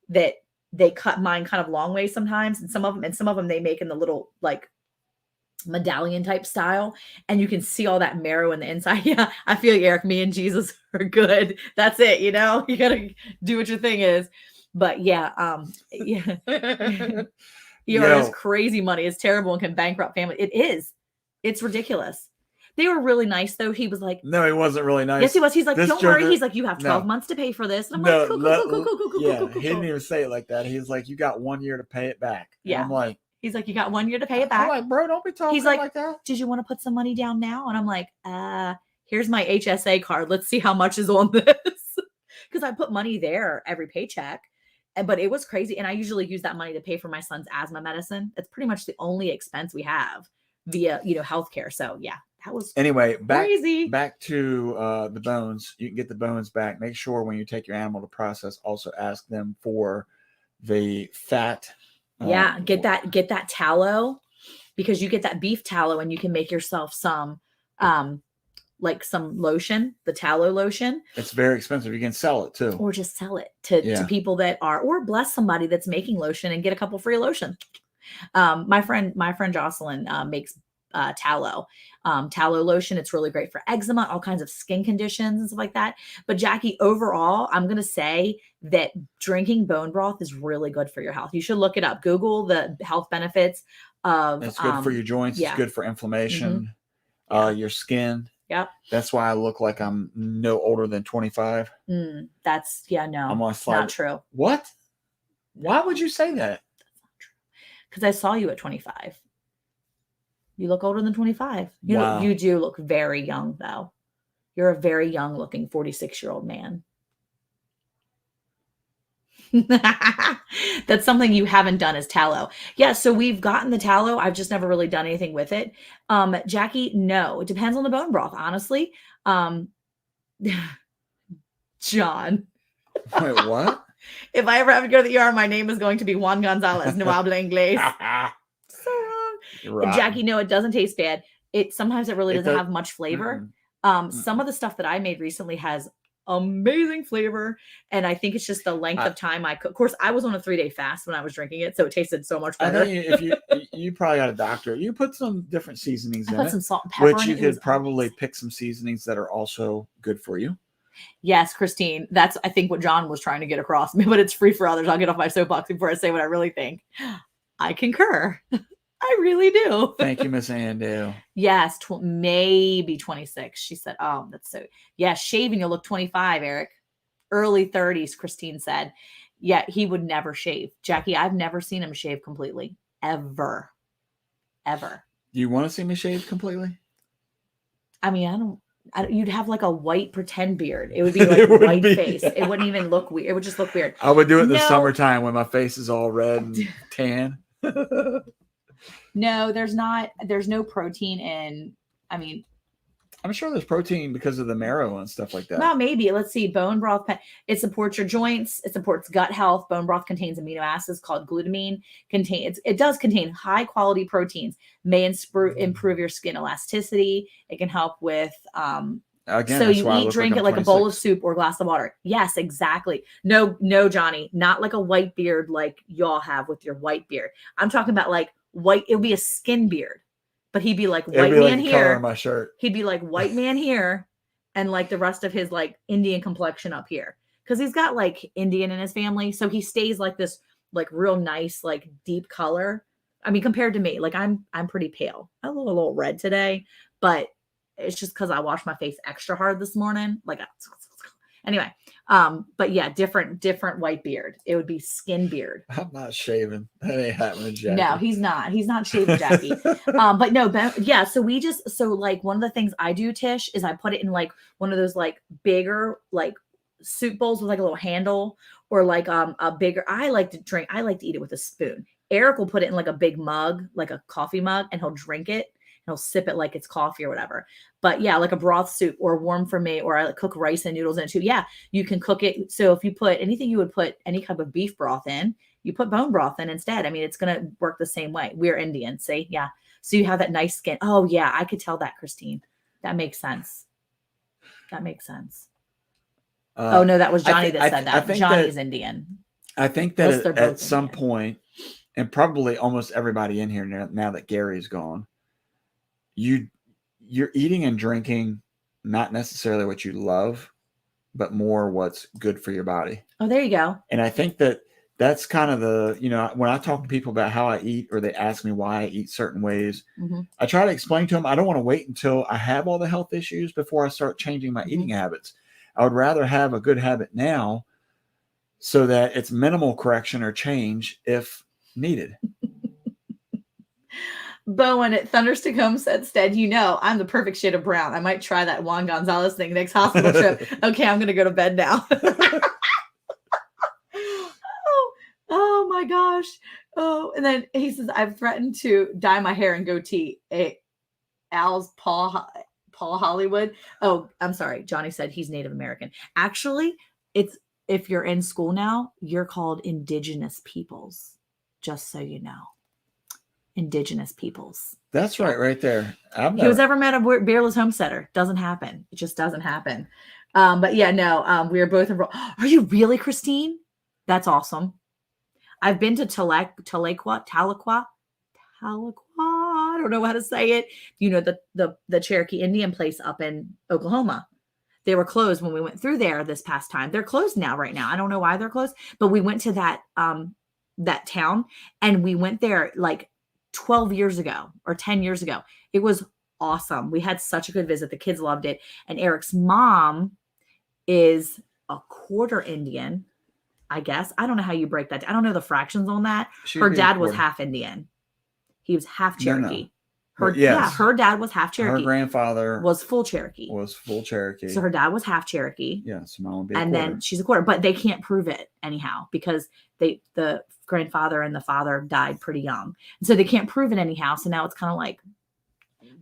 that they cut mine kind of long ways sometimes, and some of them they make in the little like medallion type style, and you can see all that marrow in the inside. Yeah, I feel you, Eric. Me and Jesus are good. That's it. You know, you gotta do what your thing is. But yeah, yeah. ER is crazy money. It's terrible and can bankrupt family. It is. It's ridiculous. They were really nice though. He was like, no, he wasn't really nice. Yes, he was. He's like, This don't jerker- worry. He's like, you have 12 No. months to pay for this. And I'm No, like, cool. yeah, he didn't even say it like that. He was like, you got 1 year to pay it back. And Yeah. I'm like, He's like, you got 1 year to pay it I'm back. like, bro, don't be talking He's like, like that. Did you want to put some money down now? And I'm like, here's my HSA card. Let's see how much is on this. Because I put money there every paycheck. But it was crazy. And I usually use that money to pay for my son's asthma medicine. It's pretty much the only expense we have via, healthcare. So yeah, that was Anyway, crazy. back to the bones. You can get the bones back. Make sure when you take your animal to process, also ask them for the fat. Yeah, get that tallow, because you get that beef tallow and you can make yourself some like some lotion, the tallow lotion. It's very expensive. You can sell it too. Or just sell it to people that are, or bless somebody that's making lotion and get a couple free lotion. My friend Jocelyn makes tallow lotion. It's really great for eczema, all kinds of skin conditions and stuff like that. But Jackie, overall, I'm going to say that drinking bone broth is really good for your health. You should look it up. Google the health benefits of It's good for your joints. yeah. It's good for inflammation, your skin. Yep. That's why I look like I'm no older than 25. That's no, I'm gonna slide. not true. What? Why would you say that? That's not true. Because I saw you at 25. You look older than 25. You do look very young, though. You're a very young looking 46-year-old man. That's something you haven't done is tallow. Yeah, so we've gotten the tallow. I've just never really done anything with it. Jackie, no. It depends on the bone broth, honestly. John. Wait, what? If I ever have to go to the ER, my name is going to be Juan Gonzalez. No habla inglés. So wrong. Right. Jackie, no, it doesn't taste bad. Sometimes it really doesn't have much flavor. Some of the stuff that I made recently has amazing flavor, and I think it's just the length of time I cook. Of course, I was on a 3-day fast when I was drinking it, so it tasted so much better. I know if you probably got a doctor, you put some different seasonings in put it, some salt and pepper which in you it. could probably pick some seasonings that are also good for you. Yes, Christine, that's I think what John was trying to get across me, but it's free for others. I'll get off my soapbox before I say what I really think. I concur. I really do. Thank you, Miss Andale. Yes, maybe 26. She said, oh, that's so. Yeah, shaving, you'll look 25, Eric. Early 30s, Christine said. Yeah, he would never shave. Jackie, I've never seen him shave completely. Ever. Ever. Do you want to see me shave completely? I mean, you'd have like a white pretend beard. It would be like white face. It wouldn't even look weird. It would just look weird. I would do it in the summertime when my face is all red and tan. No, there's no protein in, I mean, I'm sure there's protein because of the marrow and stuff like that. Well, maybe. Let's see. Bone broth, it supports your joints. It supports gut health. Bone broth contains amino acids called glutamine. It does contain high quality proteins, may improve your skin elasticity. It can help with, Again, so you drink it like a bowl of soup or a glass of water. Yes, exactly. No, Johnny, not like a white beard like y'all have with your white beard. I'm talking about like white. It would be a skin beard. But he'd be like white man here. Color of my shirt. He'd be like white man here, and like the rest of his like Indian complexion up here, because he's got like Indian in his family, so he stays like this like real nice like deep color. I mean, compared to me, like I'm pretty pale. I'm a little red today, but it's just because I washed my face extra hard this morning. Like anyway, but yeah, different white beard. It would be skin beard. I'm not shaving. That ain't happening, Jackie. No, he's not. He's not shaving, Jackie. But no, yeah. So like one of the things I do, Tish, is I put it in like one of those like bigger like soup bowls with like a little handle, or like a bigger. I like to eat it with a spoon. Eric will put it in like a big mug, like a coffee mug, and he'll drink it. He'll sip it like it's coffee or whatever. But yeah, like a broth soup or warm for me, or I like cook rice and noodles in it too. Yeah, you can cook it. So if you put anything you would put any type of beef broth in, you put bone broth in instead. I mean, it's going to work the same way. We're Indian, see? Yeah. So you have that nice skin. Oh yeah, I could tell that, Christine. That makes sense. That makes sense. Oh no, that was Johnny that said that. Johnny's Indian. I think that at some point, and probably almost everybody in here now that Gary's gone, you're eating and drinking not necessarily what you love, but more what's good for your body. Oh, there you go. And I think that's kind of the, when I talk to people about how I eat, or they ask me why I eat certain ways, I try to explain to them, I don't want to wait until I have all the health issues before I start changing my eating habits. I would rather have a good habit now so that it's minimal correction or change if needed. Bowen at Thunderstick Homestead, I'm the perfect shade of brown. I might try that Juan Gonzalez thing next hospital trip. Okay, I'm going to go to bed now. Oh my gosh. Oh, and then he says, I've threatened to dye my hair and goatee. Al's Paul Hollywood. Oh, I'm sorry. Johnny said he's Native American. Actually, if you're in school now, you're called Indigenous peoples, just so you know. Indigenous peoples. That's right there. Who's ever met a beerless homesteader? Doesn't happen. It just doesn't happen. But yeah, no, we are both enrolled. Are you really, Christine? That's awesome. I've been to Tahlequah. I don't know how to say it. The Cherokee Indian place up in Oklahoma. They were closed when we went through there this past time. They're closed now, right now. I don't know why they're closed, but we went to that town, and we went there like 12 years ago or 10 years ago. It was awesome. We had such a good visit. The kids loved it. And Eric's mom is a quarter Indian, I guess. I don't know how you break that. I don't know the fractions on that. Her dad was half Indian. He was half Cherokee. Her dad was half Cherokee. Her grandfather was full Cherokee. So her dad was half Cherokee. Yeah, so mom would be and then she's a quarter. But they can't prove it anyhow because the grandfather and the father died pretty young. And so they can't prove it anyhow. So now it's kind of like,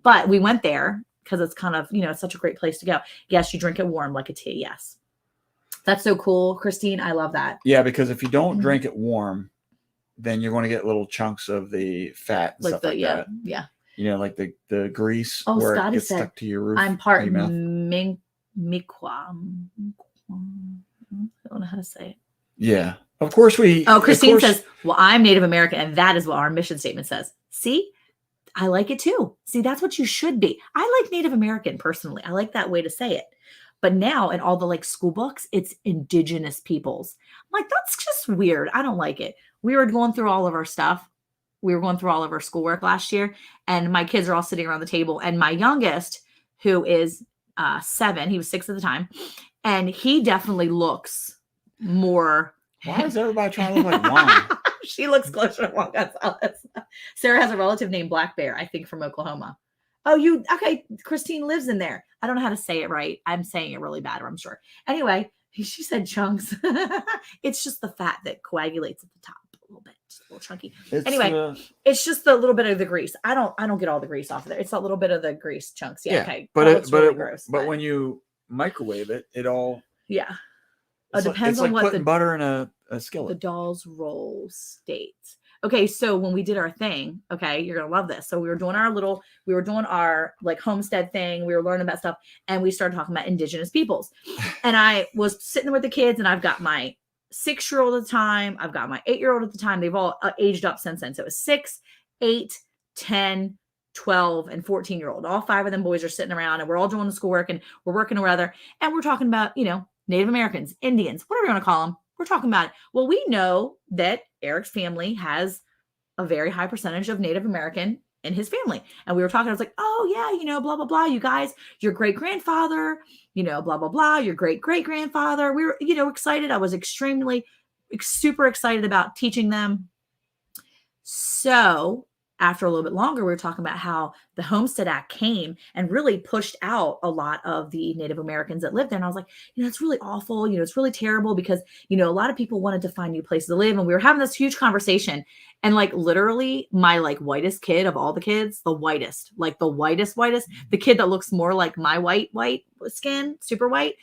but we went there because it's kind of, it's such a great place to go. Yes, you drink it warm like a tea. Yes. That's so cool, Christine. I love that. Yeah, because if you don't drink it warm, then you're going to get little chunks of the fat and stuff like that. Yeah. Like the grease where Scotty it gets stuck to your roof. I'm part Mi'kmaq. I don't know how to say it. Yeah. Of course Christine says, well, I'm Native American, and that is what our mission statement says. See? I like it too. See, that's what you should be. I like Native American personally. I like that way to say it. But now in all the like school books, it's Indigenous peoples. I'm like, that's just weird. I don't like it. We were going through all of our stuff. We were going through all of our schoolwork last year, and my kids are all sitting around the table. And my youngest, who is 7, he was 6 at the time, and he definitely looks more. Why is everybody trying to look like Juan? She looks closer to Juan Gonzalez. Sarah has a relative named Black Bear, I think, from Oklahoma. Oh, okay. Christine lives in there. I don't know how to say it right. I'm saying it really bad, I'm sure. Anyway, she said chunks. It's just the fat that coagulates at the top a little bit, just a little chunky. It's just a little bit of the grease. I don't get all the grease off of there. It's a little bit of the grease chunks. Yeah. Okay. But really gross. But when you microwave it, it all. Yeah. It depends on what putting butter in a skillet. The Dawes roll states. Okay, so when we did our thing, okay, you're gonna love this. So we were doing our like homestead thing. We were learning about stuff, and we started talking about Indigenous peoples. And I was sitting there with the kids, and I've got my 6-year-old at the time. I've got my 8-year-old at the time. They've all aged up since then. So it was 6, 8, 10, 12, and 14-year-old. All 5 of them boys are sitting around, and we're all doing the schoolwork, and we're working together, and we're talking about, Native Americans, Indians, whatever you want to call them. We're talking about it. Well, we know that Eric's family has a very high percentage of Native American in his family. And we were talking, I was like, oh yeah, blah, blah, blah. You guys, your great grandfather, blah, blah, blah, your great great grandfather. We were, excited. I was super excited about teaching them. So after a little bit longer, we were talking about how the Homestead Act came and really pushed out a lot of the Native Americans that lived there. And I was like, it's really awful. It's really terrible because, a lot of people wanted to find new places to live. And we were having this huge conversation. And like literally my like whitest kid of all the kids, the whitest, the kid that looks more like my white skin, super white.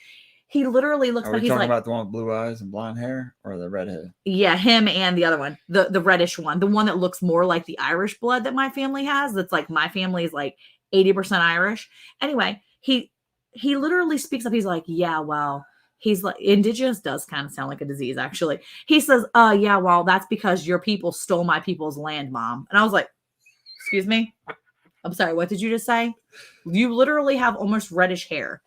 He literally looks Are like we he's talking like, about the one with blue eyes and blonde hair or the redhead? yeah, him and the other one, the reddish one, the one that looks more like the Irish blood that my family has. That's like my family is like 80% Irish. Anyway, he literally speaks up. He's like, yeah, well, he's like, indigenous does kind of sound like a disease, actually. He says, yeah, well, that's because your people stole my people's land, Mom. And I was like, excuse me? I'm sorry, what did you just say? You literally have almost reddish hair.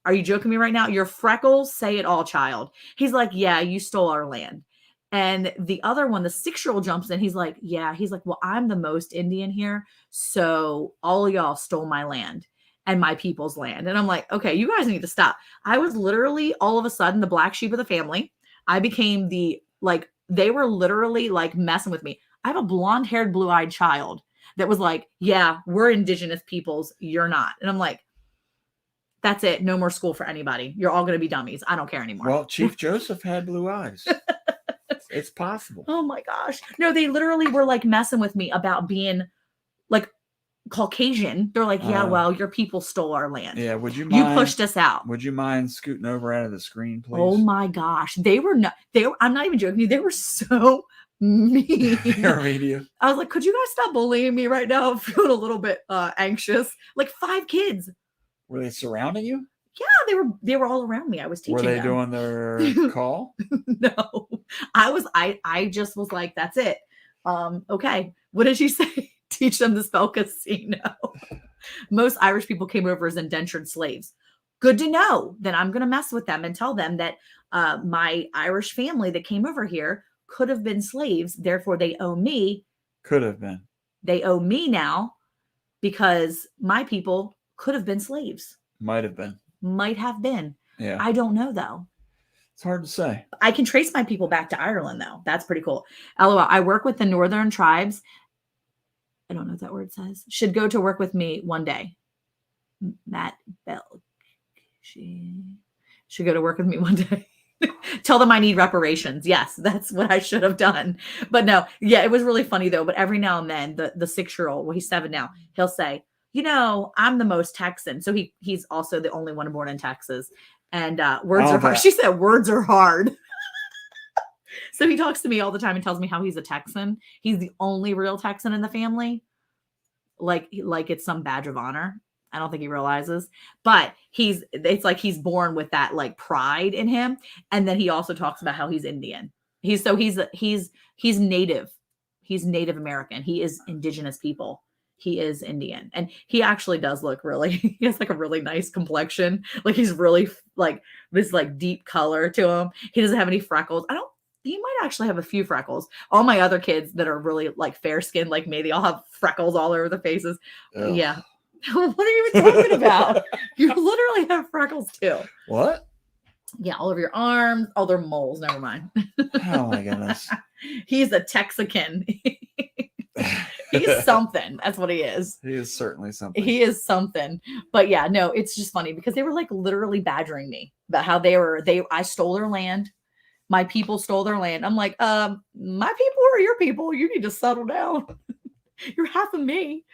Are you joking me right now? Your freckles say it all, child. He's like, yeah, you stole our land. And the other one, the 6-year-old jumps in. He's like, yeah. He's like, well, I'm the most Indian here. So all of y'all stole my land and my people's land. And I'm like, okay, you guys need to stop. I was literally all of a sudden the black sheep of the family. I became they were literally like messing with me. I have a blonde haired, blue eyed child that was like, yeah, we're indigenous peoples. You're not. And I'm like, that's it. No more school for anybody. You're all going to be dummies. I don't care anymore. Well, Chief Joseph had blue eyes. It's possible. Oh my gosh. No, they literally were like messing with me about being like Caucasian. They're like, yeah, well, your people stole our land. Yeah. Would you mind? You pushed us out. Would you mind scooting over out of the screen, please? Oh my gosh. I'm not even joking. They were so mean. I was like, could you guys stop bullying me right now? I'm feeling a little bit anxious. Like 5 kids. Were they surrounding you? Yeah, they were all around me. I was teaching them. Were they doing their call? No. I just was like, that's it. Okay. What did she say? Teach them to spell casino. Most Irish people came over as indentured slaves. Good to know. Then I'm going to mess with them and tell them that my Irish family that came over here could have been slaves. Therefore, they owe me. Could have been. They owe me now because my people could have been slaves. Might have been. Might have been. Yeah. I don't know, though. It's hard to say. I can trace my people back to Ireland, though. That's pretty cool. LOL. I work with the northern tribes. I don't know what that word says. Should go to work with me one day. Matt Bell. She should go to work with me one day. Tell them I need reparations. Yes, that's what I should have done. But no, yeah, it was really funny, though. But every now and then, the 6-year-old, well, he's 7 now, he'll say, I'm the most Texan. So he's also the only one born in Texas. And words are hard. She said words are hard. So he talks to me all the time and tells me how he's a Texan. He's the only real Texan in the family. Like it's some badge of honor. I don't think he realizes. But it's like he's born with that like pride in him. And then he also talks about how he's Indian. He's native. He's Native American. He is indigenous people. He is Indian. And he actually does look he has like a really nice complexion. Like he's really like this like deep color to him. He doesn't have any freckles. He might actually have a few freckles. All my other kids that are really like fair skinned like me, they all have freckles all over their faces. Ugh. Yeah. What are you even talking about? You literally have freckles too. What? Yeah, all over your arms, all their moles. Never mind. Oh my goodness. He's a Texican. He's something. That's what he is. He is certainly something. He is something. But yeah, no, it's just funny because they were like literally badgering me about how I stole their land. My people stole their land. I'm like, my people or your people? You need to settle down. You're half of me.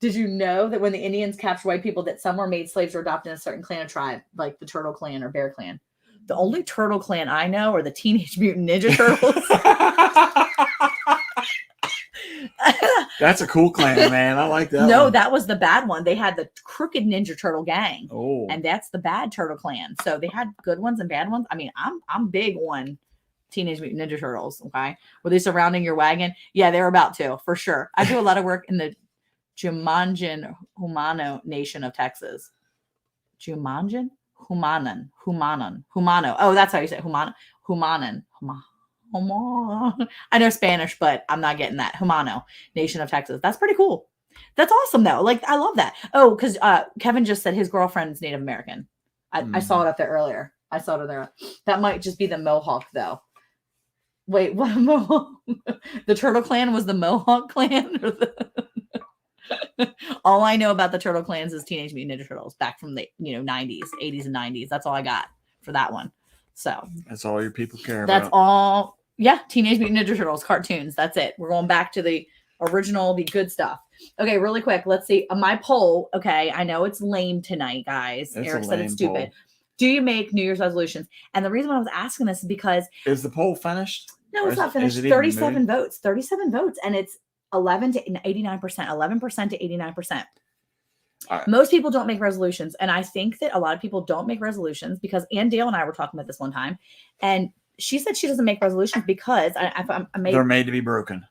Did you know that when the Indians captured white people, that some were made slaves or adopted in a certain clan or tribe, like the Turtle Clan or Bear Clan? The only Turtle Clan I know are the Teenage Mutant Ninja Turtles. That's a cool clan, man. I like that. No, one. That was the bad one. They had the Crooked Ninja Turtle Gang. Oh. And that's the bad Turtle Clan. So they had good ones and bad ones. I mean, I'm big on Teenage Mutant Ninja Turtles. Okay. Were they surrounding your wagon? Yeah, they were about to, for sure. I do a lot of work in the Jumanjan Humano Nation of Texas. Jumanjan? Humano. Oh, that's how you say it. Humanan. I know Spanish, but I'm not getting that. Humano Nation of Texas. That's pretty cool. That's awesome, though. Like, I love that. Oh, because Kevin just said his girlfriend's Native American. I saw it up there earlier. I saw it there. That might just be the Mohawk, though. Wait, what? The Turtle Clan was the Mohawk Clan? Or all I know about the Turtle Clans is Teenage Mutant Ninja Turtles back from the 90s, 80s, and 90s. That's all I got for that one. So That's all your people care that's about. all. Yeah, Teenage Mutant Ninja Turtles cartoons. That's it. We're going back to the original, the good stuff. Okay, really quick. Let's see. My poll. Okay, I know it's lame tonight, guys. It's Eric a said lame it's stupid. poll. Do you make New Year's resolutions? And the reason why I was asking this is because Is the poll finished? no, Or it's not is finished. it even 37 moving? votes. 37 votes, and it's 11 to 89%. 11% to 89%. All right. Most people don't make resolutions. And I think that a lot of people don't make resolutions because Ann Dale and I were talking about this one time. And she said she doesn't make resolutions because They're made to be broken.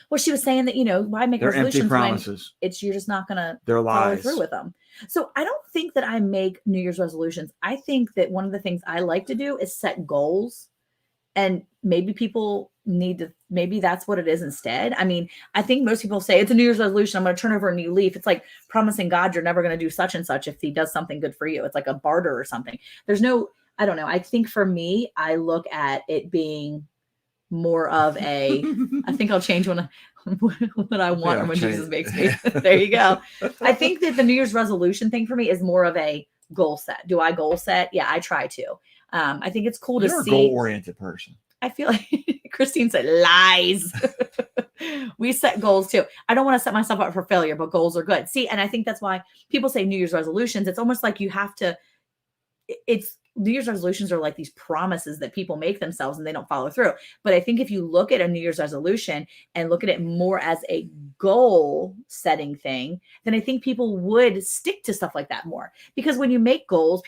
well, she was saying that, why make They're resolutions empty promises. when you're just not going to They're follow lies. through with them. So I don't think that I make New Year's resolutions. I think that one of the things I like to do is set goals, and maybe people maybe that's what it is instead. I mean, I think most people say it's a New Year's resolution. I'm going to turn over a new leaf. It's like promising God you're never going to do such and such if he does something good for you. It's like a barter or something. I don't know. I think for me, I look at it being more of a, I think I'll change when I want or when Jesus makes me. There you go. I think that the New Year's resolution thing for me is more of a goal set. Do I goal set? Yeah, I try to. I think it's cool You're to a see. goal-oriented person. I feel like Christine said lies. We set goals too. I don't want to set myself up for failure, but goals are good. See, and I think that's why people say New Year's resolutions. It's almost like you have to, New Year's resolutions are like these promises that people make themselves and they don't follow through. But I think if you look at a New Year's resolution and look at it more as a goal setting thing, then I think people would stick to stuff like that more. Because when you make goals,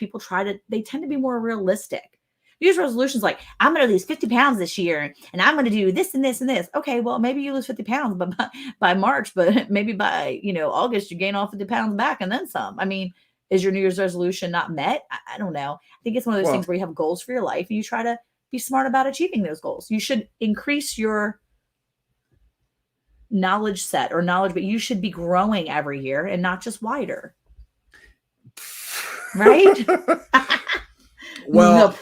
they tend to be more realistic. New Year's resolutions like, I'm going to lose 50 pounds this year and I'm going to do this and this and this. Okay, well, maybe you lose 50 pounds but by March, but maybe by, August, you gain all 50 pounds back and then some. I mean, is your New Year's resolution not met? I don't know. I think it's one of those things where you have goals for your life and you try to be smart about achieving those goals. You should increase your knowledge set but you should be growing every year and not just wider. Right? Well, the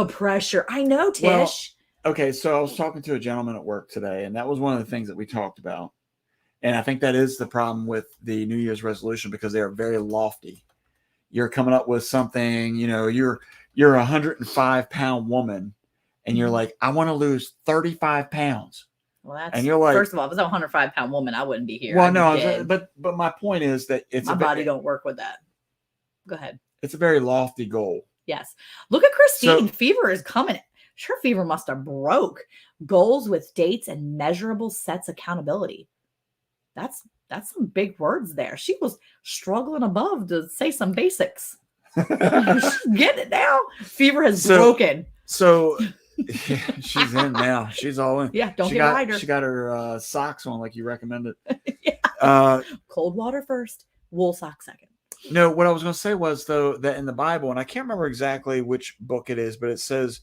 pressure. I know, Tish. Well, okay, so I was talking to a gentleman at work today, and that was one of the things that we talked about. And I think that is the problem with the New Year's resolution because they are very lofty. You're coming up with something, you're a 105-pound woman, and you're like, I want to lose 35 pounds. Well, and you're like, first of all, if it's a 105-pound woman, I wouldn't be here. Well, no, but my point is that my body don't work with that. Go ahead. It's a very lofty goal. Yes. Look at Christine. Fever is coming. Sure, Fever must have broke goals with dates and measurable sets accountability. That's some big words there. She was struggling above to say some basics. Get it now. Fever has broken. So yeah, she's in now. She's all in. Yeah, don't get lighter. She got her socks on like you recommended. Yeah. Cold water first, wool sock second. No, what I was going to say was, though, that in the Bible, and I can't remember exactly which book it is, but it says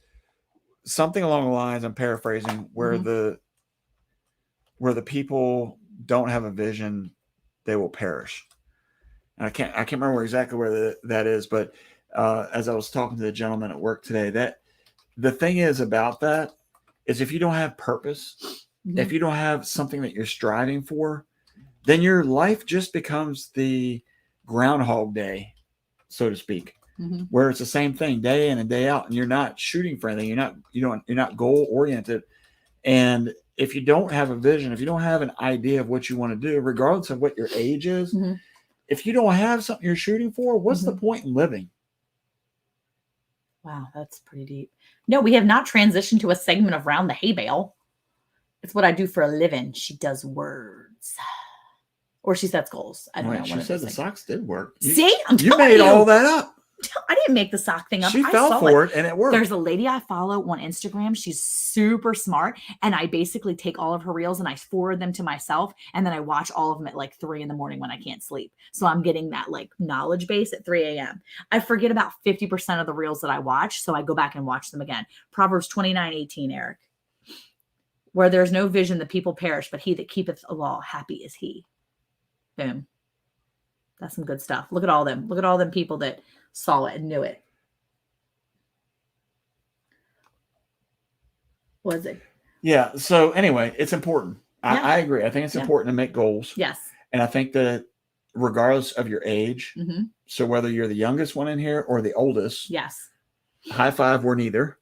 something along the lines, I'm paraphrasing, where the people don't have a vision, they will perish. And I can't remember exactly where that is, but as I was talking to the gentleman at work today, that the thing is about that is if you don't have purpose, if you don't have something that you're striving for, then your life just becomes the Groundhog Day, so to speak, where it's the same thing day in and day out, and you're not shooting for anything. You're not goal oriented. And if you don't have a vision, if you don't have an idea of what you want to do, regardless of what your age is, if you don't have something you're shooting for, what's the point in living? Wow, that's pretty deep. No, we have not transitioned to a segment of Round the Hay Bale. It's what I do for a living. She does words. Or she sets goals. I don't know. She said the socks did work. See? You made all that up. I didn't make the sock thing up. She fell for it and it worked. There's a lady I follow on Instagram. She's super smart. And I basically take all of her reels and I forward them to myself. And then I watch all of them at like 3 a.m. when I can't sleep. So I'm getting that like knowledge base at 3 a.m. I forget about 50% of the reels that I watch. So I go back and watch them again. Proverbs 29:18, Eric. Where there's no vision, the people perish, but he that keepeth a law, happy is he. Boom. That's some good stuff. Look at all them. Look at all them people that saw it and knew it. Was it? Yeah. So anyway, it's important. Yeah. I agree. I think it's Yeah. important to make goals. Yes. And I think that regardless of your age, Mm-hmm. so whether you're the youngest one in here or the oldest, Yes. high five, we're neither.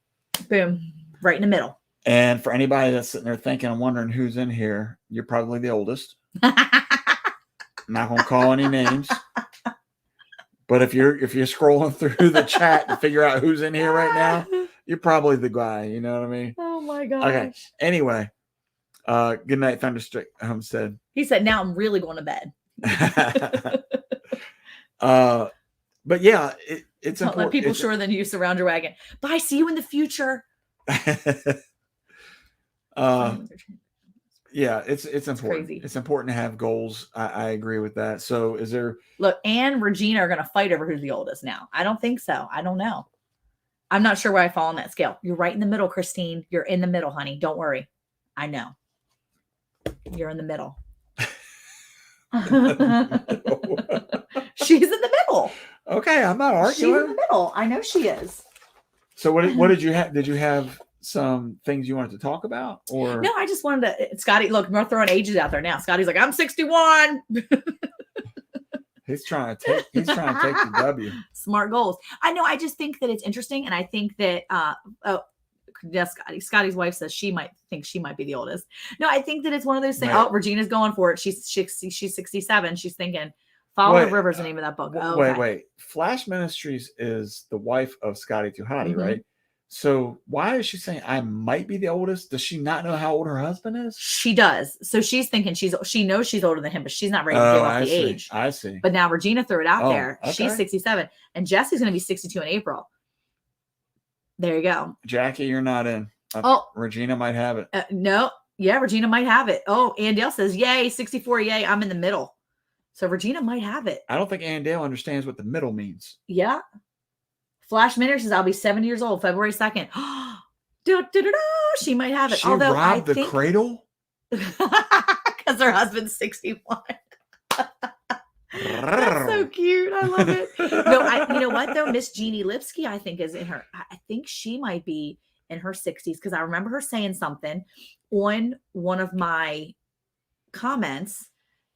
Boom. Right in the middle. And for anybody that's sitting there thinking and wondering who's in here, you're probably the oldest. I'm not gonna call any names. But if you're scrolling through the chat to figure out who's in here right now, you're probably the guy. You know what I mean? Oh my gosh. Okay. Anyway, good night, Thunderstick Homestead. He said, "Now I'm really going to bed." But yeah, it's Don't important. let people shorter than you surround your wagon. Bye. See you in the future. Yeah, it's important. Crazy. It's important to have goals. I agree with that. So is there Look, Anne and Regina are going to fight over who's the oldest now. I don't think so. I don't know. I'm not sure where I fall on that scale. You're right in the middle, Christine. You're in the middle, honey. Don't worry. I know. You're in the middle. She's in the middle. Okay, I'm not arguing. She's in the middle. I know she is. So what did you have? Did you have some things you wanted to talk about, or no? I just wanted to. Scotty, look, we're throwing ages out there now. Scotty's like, I'm 61. He's trying to take the W. Smart goals. I know. I just think that it's interesting, and I think that yes, Scotty's wife says she might think she might be the oldest. No, I think that it's one of those things. Right. Oh, Regina's going for it. She's 67. She's thinking. Follow the River's the name of that book. Oh, wait. Flash Ministries is the wife of Scotty Tuhati, Mm-hmm. right? So why is she saying I might be the oldest? Does she not know how old her husband is? She does. So she's thinking she knows she's older than him, but she's not ready to give up the age. I see. But now Regina threw it out there. Okay. She's 67, and Jesse's going to be 62 in April. There you go. Jackie, you're not in. Regina might have it. No. Yeah, Regina might have it. Oh, Andale says, yay, 64, yay. I'm in the middle. So Regina might have it. I don't think Andale understands what the middle means. Yeah. Flash Minter says, I'll be 7 years old, February 2nd. She might have it. She Although robbed the cradle? Because her husband's 61. That's so cute. I love it. No, you know what though? Miss Jeannie Lipsky, I think, is in her. I think she might be in her 60s because I remember her saying something on one of my comments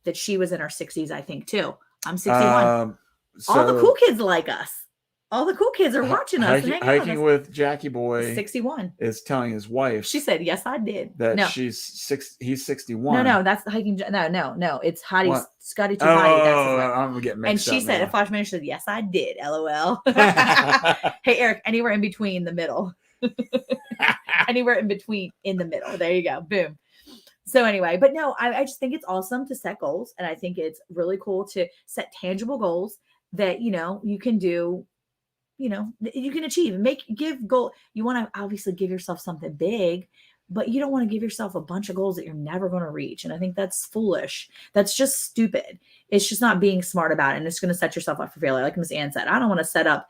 that she was in her 60s. I think too. I'm 61. All the cool kids like us. All the cool kids are watching us. Hiking with Jackie Boy 61 is telling his wife. She said, "Yes, I did." That he's 61. No, that's the hiking. No. It's Hottie Scotty Too Oh, Hottie. I'm getting mixed and she up said, now. "A Flash Minister said, yes, I did." LOL. Hey, Eric, anywhere in between the middle. Anywhere in between in the middle. There you go. Boom. So anyway, but no, I just think it's awesome to set goals, and I think it's really cool to set tangible goals that you can do. You can achieve and give goal. You want to obviously give yourself something big, but you don't want to give yourself a bunch of goals that you're never going to reach. And I think that's foolish. That's just stupid. It's just not being smart about it. And it's going to set yourself up for failure. Like Miss Ann said, I don't want to set up,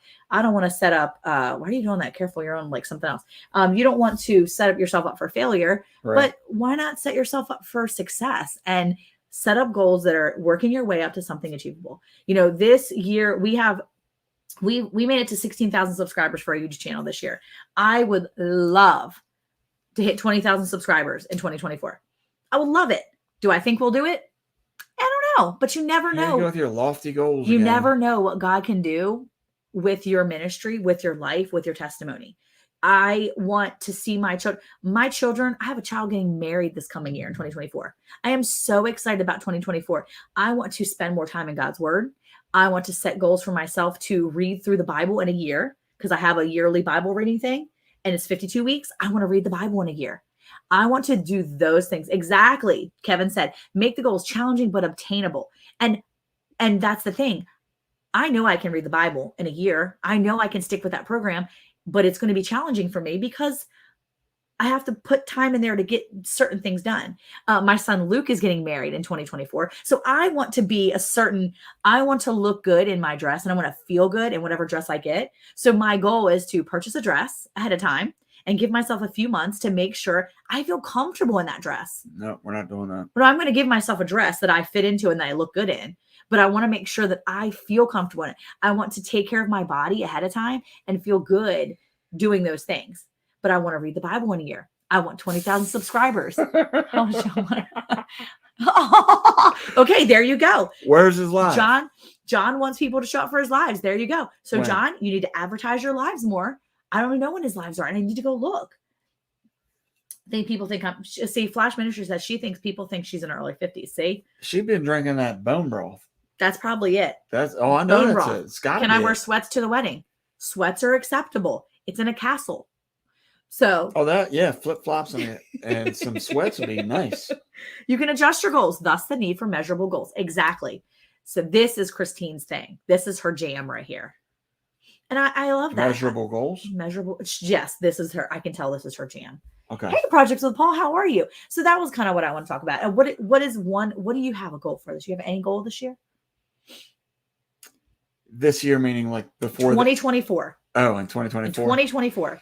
why are you doing that? Careful. You're on like something else. You don't want to set up yourself up for failure, but why not set yourself up for success and set up goals that are working your way up to something achievable? This year we made it to 16,000 subscribers for our YouTube channel this year. I would love to hit 20,000 subscribers in 2024. I would love it. Do I think we'll do it? I don't know, but you never know. You go with your lofty goals. You never know what God can do with your ministry, with your life, with your testimony. I want to see my children. I have a child getting married this coming year in 2024. I am so excited about 2024. I want to spend more time in God's word. I want to set goals for myself to read through the Bible in a year because I have a yearly Bible reading thing and it's 52 weeks. I want to read the Bible in a year. I want to do those things. Exactly. Kevin said, make the goals challenging but obtainable. And that's the thing. I know I can read the Bible in a year. I know I can stick with that program, but it's going to be challenging for me because I have to put time in there to get certain things done. My son Luke is getting married in 2024. So I want to look good in my dress and I want to feel good in whatever dress I get. So my goal is to purchase a dress ahead of time and give myself a few months to make sure I feel comfortable in that dress. No, we're not doing that. But I'm going to give myself a dress that I fit into and that I look good in. But I want to make sure that I feel comfortable in it. I want to take care of my body ahead of time and feel good doing those things. But I want to read the Bible in a year. I want 20,000 subscribers. How much do you want? Okay, there you go. Where's his live? John wants people to show up for his lives. There you go. So When? John, you need to advertise your lives more. I don't even know when his lives are, and I need to go look. People think I'm. See, Flash Ministry says she thinks people think she's in her early 50s. See, She's been drinking that bone broth. that's probably it. That's I know. Bone That's broth. it. It's got to be. Can I wear sweats to the wedding? Sweats are acceptable. It's in a castle. So flip flops and some sweats would be nice. you can adjust your goals, thus the need for measurable goals. Exactly. So this is Christine's thing. This is her jam right here. And I love that. Measurable goals? Measurable. Yes, this is her. I can tell this is her jam. Okay. Hey, Projects with Paul, how are you? So that was kind of what I want to talk about. And what do you have a goal for this? Do you have any goal this year? This year, meaning like before 2024. in 2024. In 2024.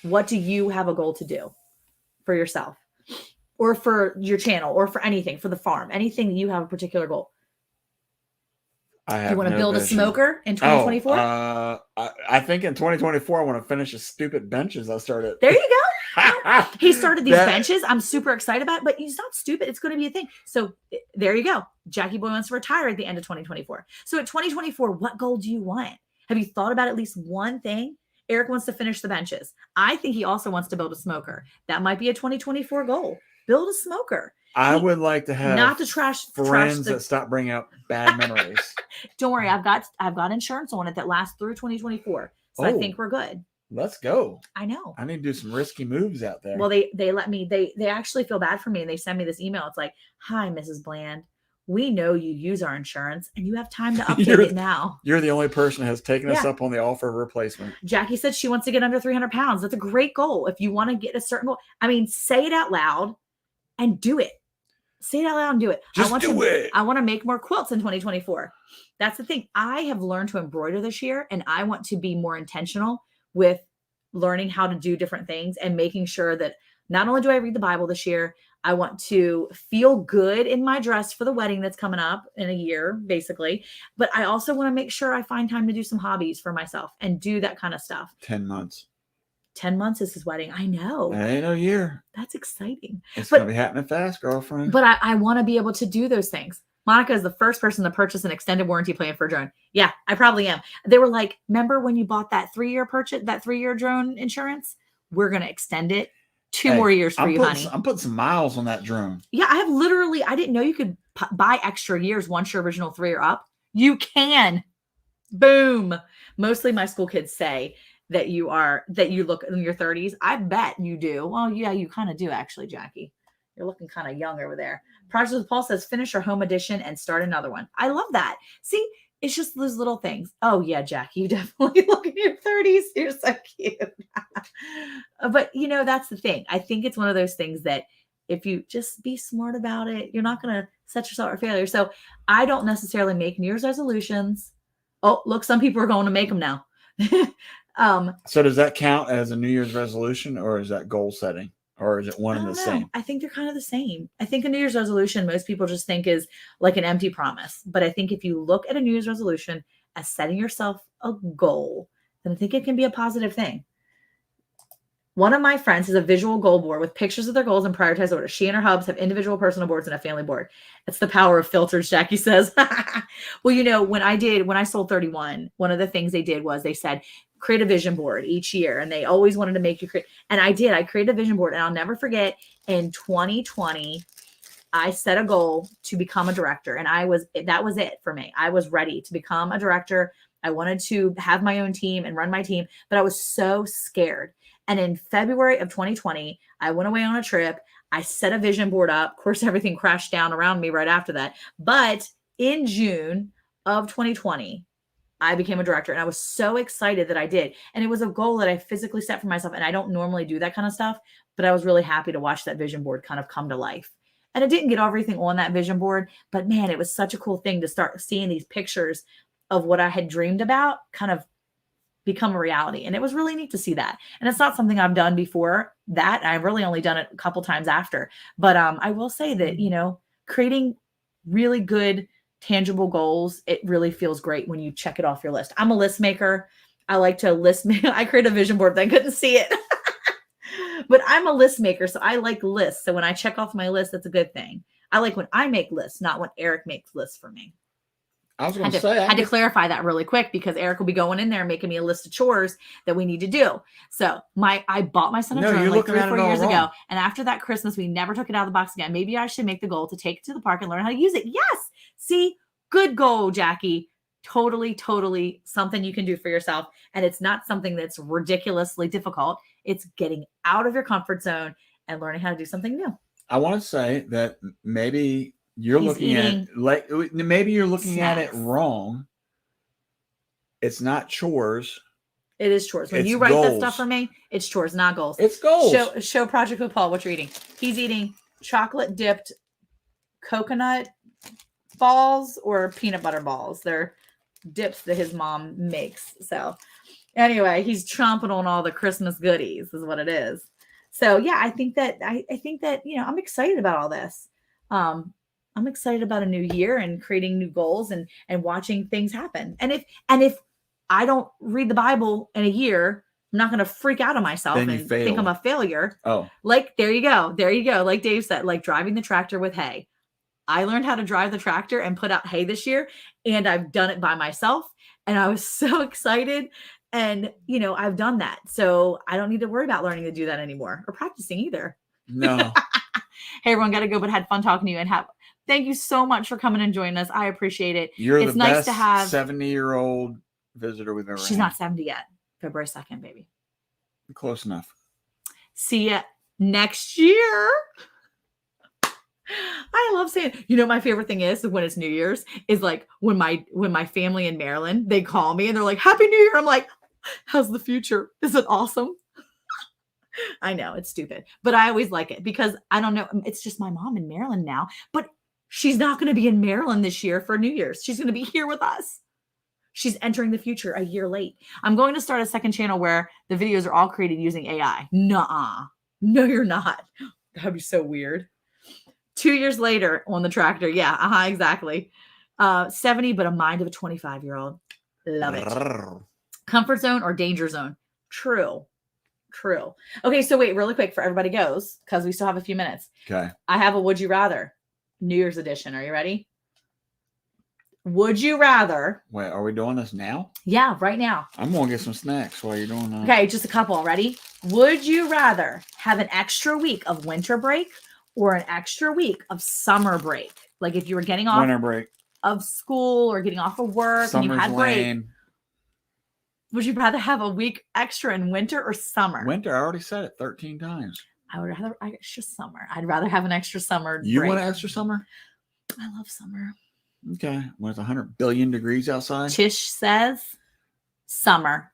What do you have a goal to do for yourself or for your channel or for anything, for the farm, anything you have a particular goal? You want to build a smoker in 2024? I think in 2024, I want to finish the stupid benches I started. There you go. He started these benches. I'm super excited about it, but it's not stupid. It's going to be a thing. So there you go. Jackie Boy wants to retire at the end of 2024. So at 2024, what goal do you want? Have you thought about at least one thing? Eric wants to finish the benches. I think he also wants to build a smoker. That might be a 2024 goal. Build a smoker. I would like to have not to trash that stop bringing up bad memories. Don't worry, I've got insurance on it that lasts through 2024. So I think we're good. Let's go. I know. I need to do some risky moves out there. Well, they let me. They actually feel bad for me, and they send me this email. It's like, "Hi, Mrs. Bland. We know you use our insurance, and you have time to update it now. You're the only person who has taken us up on the offer of replacement." Jackie said she wants to get under 300 pounds. That's a great goal. If you want to get a certain goal, I mean, say it out loud and do it. Say it out loud and do it. Just do it. I want to make more quilts in 2024. That's the thing. I have learned to embroider this year, and I want to be more intentional with learning how to do different things and making sure that not only do I read the Bible this year, I want to feel good in my dress for the wedding that's coming up in a year, basically. But I also want to make sure I find time to do some hobbies for myself and do that kind of stuff. 10 months. 10 months is his wedding. I know. That ain't a year. That's exciting. It's going to be happening fast, girlfriend. But I want to be able to do those things. Monica is the first person to purchase an extended warranty plan for a drone. Yeah, I probably am. They were like, remember when you bought that 3-year drone insurance? We're going to extend it 2 more years for you, honey. I'm putting some miles on that drone. Yeah, I didn't know you could buy extra years once your original 3 are up. You can. Boom. Mostly my school kids say that you look in your 30s. I bet you do. Well, yeah, you kind of do actually, Jackie. You're looking kind of young over there. Project with Paul says, finish your home edition and start another one. I love that. See, it's just those little things. Oh yeah, Jackie, you definitely look in your 30s. You're so cute. But that's the thing. I think it's one of those things that if you just be smart about it, you're not going to set yourself up for failure. So I don't necessarily make New Year's resolutions. Oh, look, some people are going to make them now. So does that count as a New Year's resolution, or is that goal setting, or is it one and the same? I think they're kind of the same. I think a New Year's resolution, most people just think is like an empty promise. But I think if you look at a New Year's resolution as setting yourself a goal, then I think it can be a positive thing. One of my friends has a visual goal board with pictures of their goals and prioritized order. She and her hubs have individual personal boards and a family board. It's the power of filters, Jackie says. Well, when I sold 31, one of the things they did was they said, create a vision board each year. And they always wanted to make you create. And I did. I created a vision board. And I'll never forget, in 2020, I set a goal to become a director. And that was it for me. I was ready to become a director. I wanted to have my own team and run my team, but I was so scared. And in February of 2020, I went away on a trip. I set a vision board up. Of course, everything crashed down around me right after that. But in June of 2020, I became a director, and I was so excited that I did. And it was a goal that I physically set for myself. And I don't normally do that kind of stuff, but I was really happy to watch that vision board kind of come to life. And I didn't get everything on that vision board, but man, it was such a cool thing to start seeing these pictures of what I had dreamed about kind of become a reality. And it was really neat to see that. And it's not something I've done before that. I've really only done it a couple times after. But I will say that, creating really good, tangible goals, it really feels great when you check it off your list. I'm a list maker. I like to list. I create a vision board, but I couldn't see it. But I'm a list maker, so I like lists. So when I check off my list, that's a good thing. I like when I make lists, not when Eric makes lists for me. I was going to say, had to clarify that really quick because Eric will be going in there making me a list of chores that we need to do. So I bought my son a drone like 3 or 4 years ago. And after that Christmas, we never took it out of the box again. Maybe I should make the goal to take it to the park and learn how to use it. Yes. See, good goal, Jackie. Totally, totally something you can do for yourself. And it's not something that's ridiculously difficult. It's getting out of your comfort zone and learning how to do something new. I want to say that maybe you're looking at it wrong. It's not chores. It is chores. When you write that stuff for me, it's chores, not goals. It's goals. Show Project with Paul what you're eating. He's eating chocolate dipped coconut balls or peanut butter balls. They're dips that his mom makes. So anyway, he's chomping on all the Christmas goodies is what it is. So yeah, I think that I'm excited about all this. I'm excited about a new year and creating new goals and watching things happen. And if I don't read the Bible in a year, I'm not going to freak out on myself and think I'm a failure. Oh, like, there you go. Like Dave said, like driving the tractor with hay. I learned how to drive the tractor and put out hay this year, and I've done it by myself. And I was so excited. And, I've done that. So I don't need to worry about learning to do that anymore or practicing either. No. Hey, everyone, got to go, but had fun talking to you thank you so much for coming and joining us. I appreciate it. It's nice best to have 70-year-old visitor we've ever had. She's not 70 yet. February 2nd, baby. Close enough. See ya next year. I love saying, my favorite thing is when it's New Year's is like when my family in Maryland, they call me and they're like, Happy New Year. I'm like, how's the future? Is it awesome? I know it's stupid, but I always like it because I don't know. It's just my mom in Maryland now, but she's not going to be in Maryland this year for New Year's. She's going to be here with us. She's entering the future a year late. I'm going to start a second channel where the videos are all created using AI. Nuh-uh. No, you're not. That'd be so weird. 2 years later on the tractor. Yeah, exactly. 70, but a mind of a 25-year-old. Love it. Comfort zone or danger zone? True. Okay, so wait, really quick for everybody goes, because we still have a few minutes. Okay. I have a would you rather New Year's edition. Are you ready? Would you rather? Wait, are we doing this now? Yeah, right now. I'm going to get some snacks while you're doing that. Okay, just a couple. Ready? Would you rather have an extra week of winter break or an extra week of summer break? Like if you were getting off winter break of school or getting off of work Summer's and you had lame. break. Would you rather have a week extra in winter or summer? Winter. I already said it 13 times. I would rather extra summer. I'd rather have an extra summer. You break. want an extra summer? I love summer. Okay. When it's 100 billion degrees outside? Tish says summer.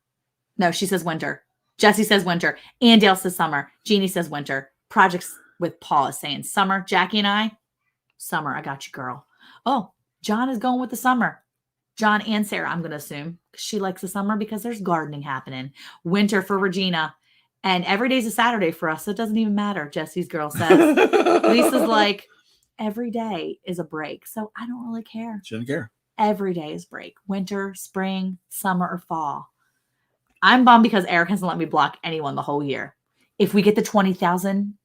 No, she says winter. Jesse says winter. Andale says summer. Jeannie says winter. Projects with Paul is saying summer. Jackie and I, summer. I got you, girl. Oh, John is going with the summer. John and Sarah, I'm going to assume. She likes the summer because there's gardening happening. Winter for Regina. And every day's a Saturday for us. So it doesn't even matter, Jesse's girl says. Lisa's like, every day is a break. So I don't really care. Shouldn't care. Every day is break. Winter, spring, summer, or fall. I'm bummed because Eric hasn't let me block anyone the whole year. If we get to 20,000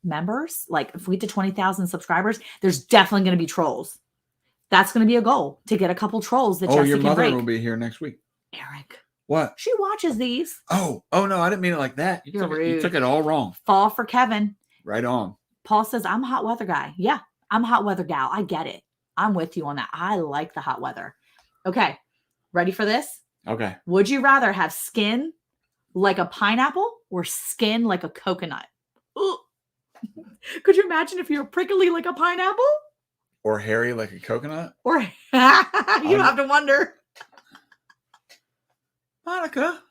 members, like if we get to 20,000 subscribers, there's definitely going to be trolls. That's going to be a goal, to get a couple trolls that Jesse can break. Oh, your mother will be here next week. Eric. What? She watches these. Oh, no, I didn't mean it like that. You took it all wrong. Fall for Kevin. Right on. Paul says, I'm a hot weather guy. Yeah, I'm a hot weather gal. I get it. I'm with you on that. I like the hot weather. Okay. Ready for this? Okay. Would you rather have skin like a pineapple or skin like a coconut? Ooh. Could you imagine if you were prickly like a pineapple? Or hairy like a coconut? Or you don't have to wonder. Monica.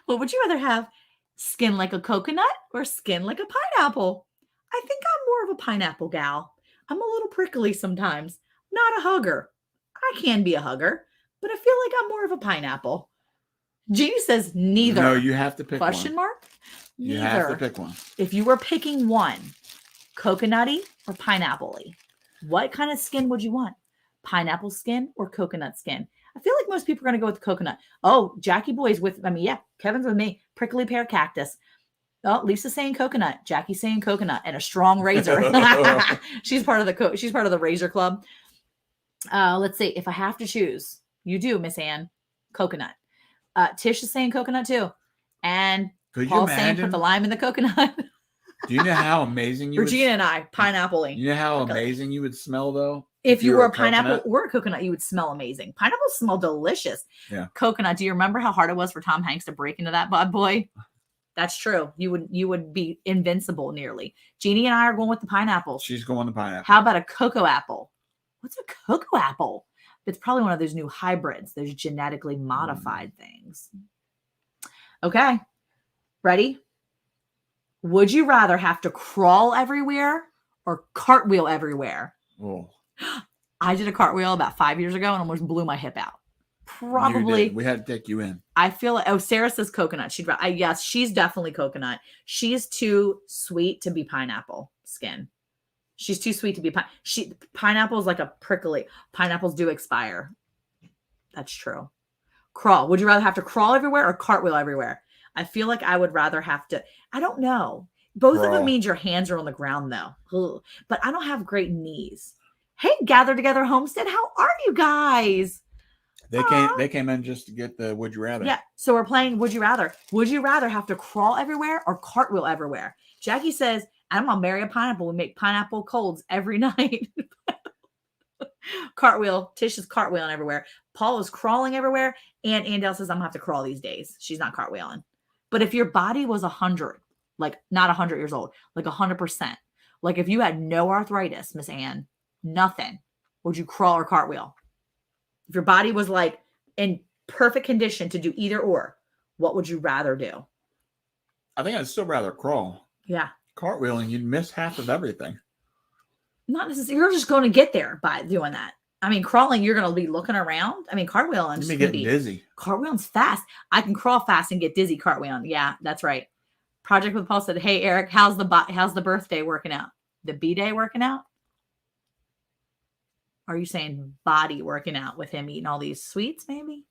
What would you rather have? Skin like a coconut or skin like a pineapple? I think I'm more of a pineapple gal. I'm a little prickly sometimes. Not a hugger. I can be a hugger, but I feel like I'm more of a pineapple. Jeannie says neither. No, you have to pick Question one. mark? You Neither. have to pick one. If you were picking one, coconutty or pineapple-y, what kind of skin would you want? Pineapple skin or coconut skin? I feel like most people are going to go with coconut. Oh, Jackie Boy's with, yeah, Kevin's with me. Prickly pear cactus. Oh, Lisa's saying coconut. Jackie's saying coconut and a strong razor. She's part of the razor club. Let's see. If I have to choose, you do, Miss Ann. Coconut. Tish is saying coconut too. And Could you Paul's saying put imagine? the lime in the coconut. Do you know how amazing you Regina and I, pineapple. You know how amazing you would smell though? If you were a pineapple or a coconut, you would smell amazing. Pineapples smell delicious. Yeah. Coconut. Do you remember how hard it was for Tom Hanks to break into that bad boy? That's true. You would be invincible nearly. Jeannie and I are going with the pineapple. She's going to pineapple. How about a cocoa apple? What's a cocoa apple? It's probably one of those new hybrids, those genetically modified things. Okay. Ready? Would you rather have to crawl everywhere or cartwheel everywhere? Oh. I did a cartwheel about 5 years ago and almost blew my hip out. Probably. We had to take you in. I feel like, Sarah says coconut. Yes, she's definitely coconut. She's too sweet to be pineapple skin. She's too sweet to be pineapple is like a prickly. Pineapples do expire. That's true. Crawl. Would you rather have to crawl everywhere or cartwheel everywhere? I feel like I would rather have to. I don't know. Both of them means your hands are on the ground though. Ugh. But I don't have great knees. Hey, Gather Together Homestead, how are you guys? They came in just to get the would you rather. Yeah. So we're playing would you rather. Would you rather have to crawl everywhere or cartwheel everywhere? Jackie says, I'm gonna marry a pineapple. We make pineapple colds every night. Cartwheel. Tish is cartwheeling everywhere. Paul is crawling everywhere. And Andel says, I'm gonna have to crawl these days. She's not cartwheeling. But if your body was 100, like not 100 years old, like 100%, like if you had no arthritis, Miss Ann, nothing, would you crawl or cartwheel? If your body was like in perfect condition to do either or, what would you rather do? I think I'd still rather crawl. Yeah. Cartwheeling, you'd miss half of everything. Not necessarily. You're just going to get there by doing that. I mean, crawling, you're going to be looking around. I mean, cartwheeling. You'd be getting dizzy. Cartwheeling's fast. I can crawl fast and get dizzy cartwheeling. Yeah, that's right. Project with Paul said, hey, Eric, how's the birthday working out? The B-day working out? Are you saying body working out with him eating all these sweets, maybe?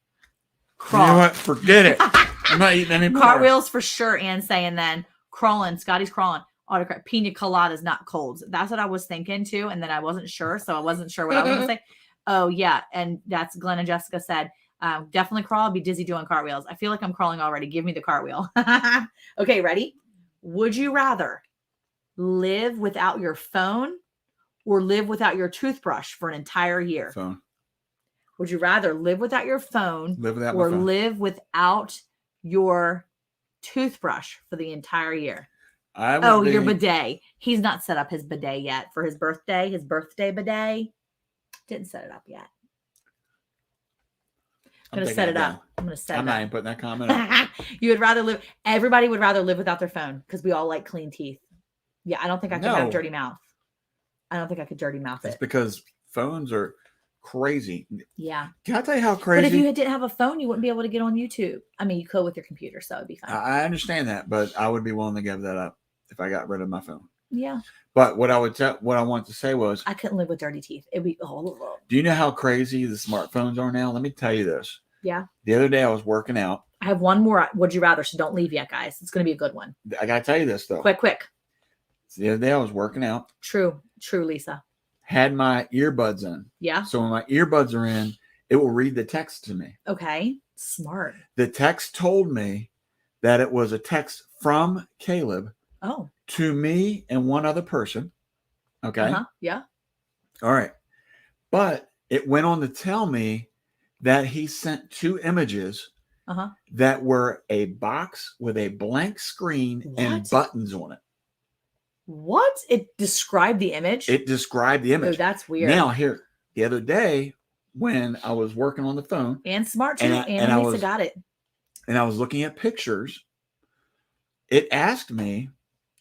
Crawl. You know what? Forget it. I'm not eating any more. Cartwheels for sure. And saying then crawling. Scotty's crawling. Autocrat. Pina colada is not colds. That's what I was thinking too. And then I wasn't sure. So I wasn't sure what I was going to say. Oh, yeah. And that's Glenn and Jessica said, definitely crawl. I'll be dizzy doing cartwheels. I feel like I'm crawling already. Give me the cartwheel. Okay, ready? Would you rather live without your phone or live without your toothbrush for an entire year? Phone. Would you rather live without your phone or live without your toothbrush for the entire year? Your bidet. He's not set up his bidet yet for his birthday bidet. Didn't set it up yet. I'm going to set it up. I'm not even putting that comment up. Everybody would rather live without their phone because we all like clean teeth. Yeah, I don't think I could have dirty mouth. I don't think I could dirty mouth it. It's because phones are crazy. Yeah. Can I tell you how crazy? But if you didn't have a phone, you wouldn't be able to get on YouTube. I mean, you could with your computer, so it'd be fine. I understand that, but I would be willing to give that up if I got rid of my phone. Yeah. But what I wanted to say was I couldn't live with dirty teeth. It'd be Do you know how crazy the smartphones are now? Let me tell you this. Yeah. The other day I was working out. I have one more would you rather, so don't leave yet, guys. It's going to be a good one. I got to tell you this though. Quick. So the other day I was working out. True, Lisa. Had my earbuds in. Yeah. So when my earbuds are in, it will read the text to me. Okay. Smart. The text told me that it was a text from Caleb. Oh. To me and one other person. Okay. Yeah. All right. But it went on to tell me that he sent 2 images that were a box with a blank screen and buttons on it. What? It described the image? It described the image. Oh, that's weird. Now, here, the other day when I was working on the phone. And smart too. And Lisa got it. And I was looking at pictures. It asked me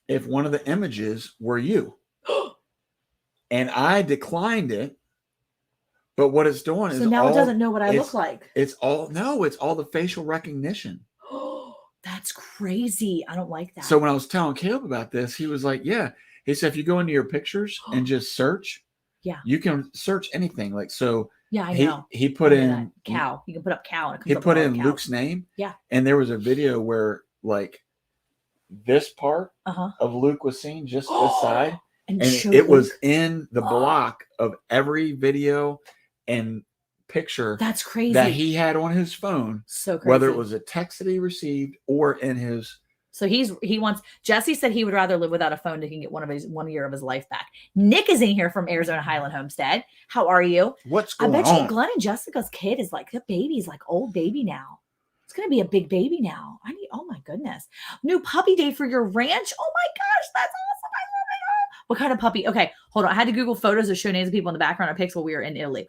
if one of the images were you. And I declined it. But what it's doing is now it doesn't know what I look like. It's all the facial recognition. That's crazy. I don't like that. So when I was telling Caleb about this, he was like, yeah. He said, if you go into your pictures and just search, you can search anything. Like, so yeah, I know. He put in cow. You can put up cow. And he put in Luke's name. Yeah. And there was a video where like this part Uh-huh. of Luke was seen, just this side. And showed it was Luke. in the block of every video and picture That's crazy. that he had on his phone, So crazy. whether it was a text that he received or in his. So he wants. Jesse said he would rather live without a phone than he can get 1 year of his life back. Nick is in here from Arizona Highland Homestead. How are you? What's I going bet you on? Glenn and Jessica's kid is like the baby's like old baby now. It's gonna be a big baby now. Oh my goodness. New puppy day for your ranch. Oh my gosh, that's awesome. I love it. What kind of puppy? Okay, hold on. I had to Google photos of show names of people in the background of pics while we were in Italy.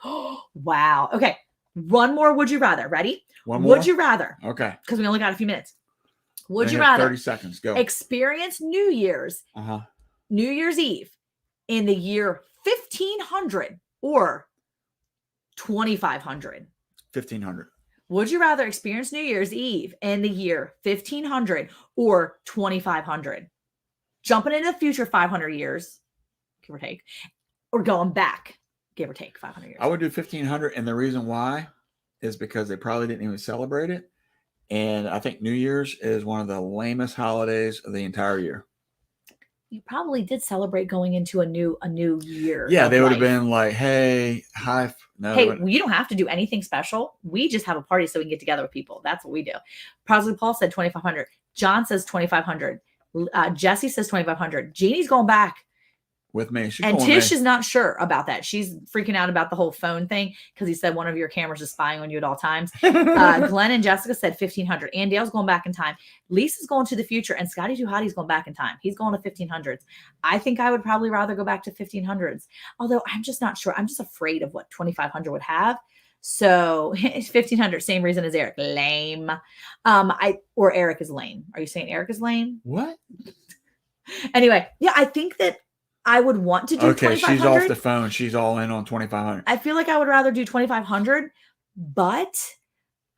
Wow. Okay. One more. Would you rather? Ready? One more? Would you rather? Okay. Because we only got a few minutes. Would We you have rather 30 seconds. Go. experience New Year's Eve in the year 1500 or 2500? 1500. Would you rather experience New Year's Eve in the year 1500 or 2500? Jumping into the future 500 years, give or take, or going back, give or take 500 years. I would do 1500. And the reason why is because they probably didn't even celebrate it. And I think New Year's is one of the lamest holidays of the entire year. You probably did celebrate going into a new year. Yeah, they would have been like, hey, hi. No, hey, you don't have to do anything special. We just have a party so we can get together with people. That's what we do. Probably Paul said 2,500. John says 2,500. Jesse says 2,500. Jeannie's going back. With me. And Tish is not sure about that. She's freaking out about the whole phone thing because he said one of your cameras is spying on you at all times. Glenn and Jessica said 1,500. And Dale's going back in time. Lisa's going to the future. And Scotty Too Hottie's going back in time. He's going to 1500s. I think I would probably rather go back to 1500s. Although I'm just not sure. I'm just afraid of what 2,500 would have. So 1,500, same reason as Eric. Lame. Or Eric is lame. Are you saying Eric is lame? What? Anyway, yeah, I think that I would want to do 2,500. She's off the phone. She's all in on 2,500. I feel like I would rather do 2,500, but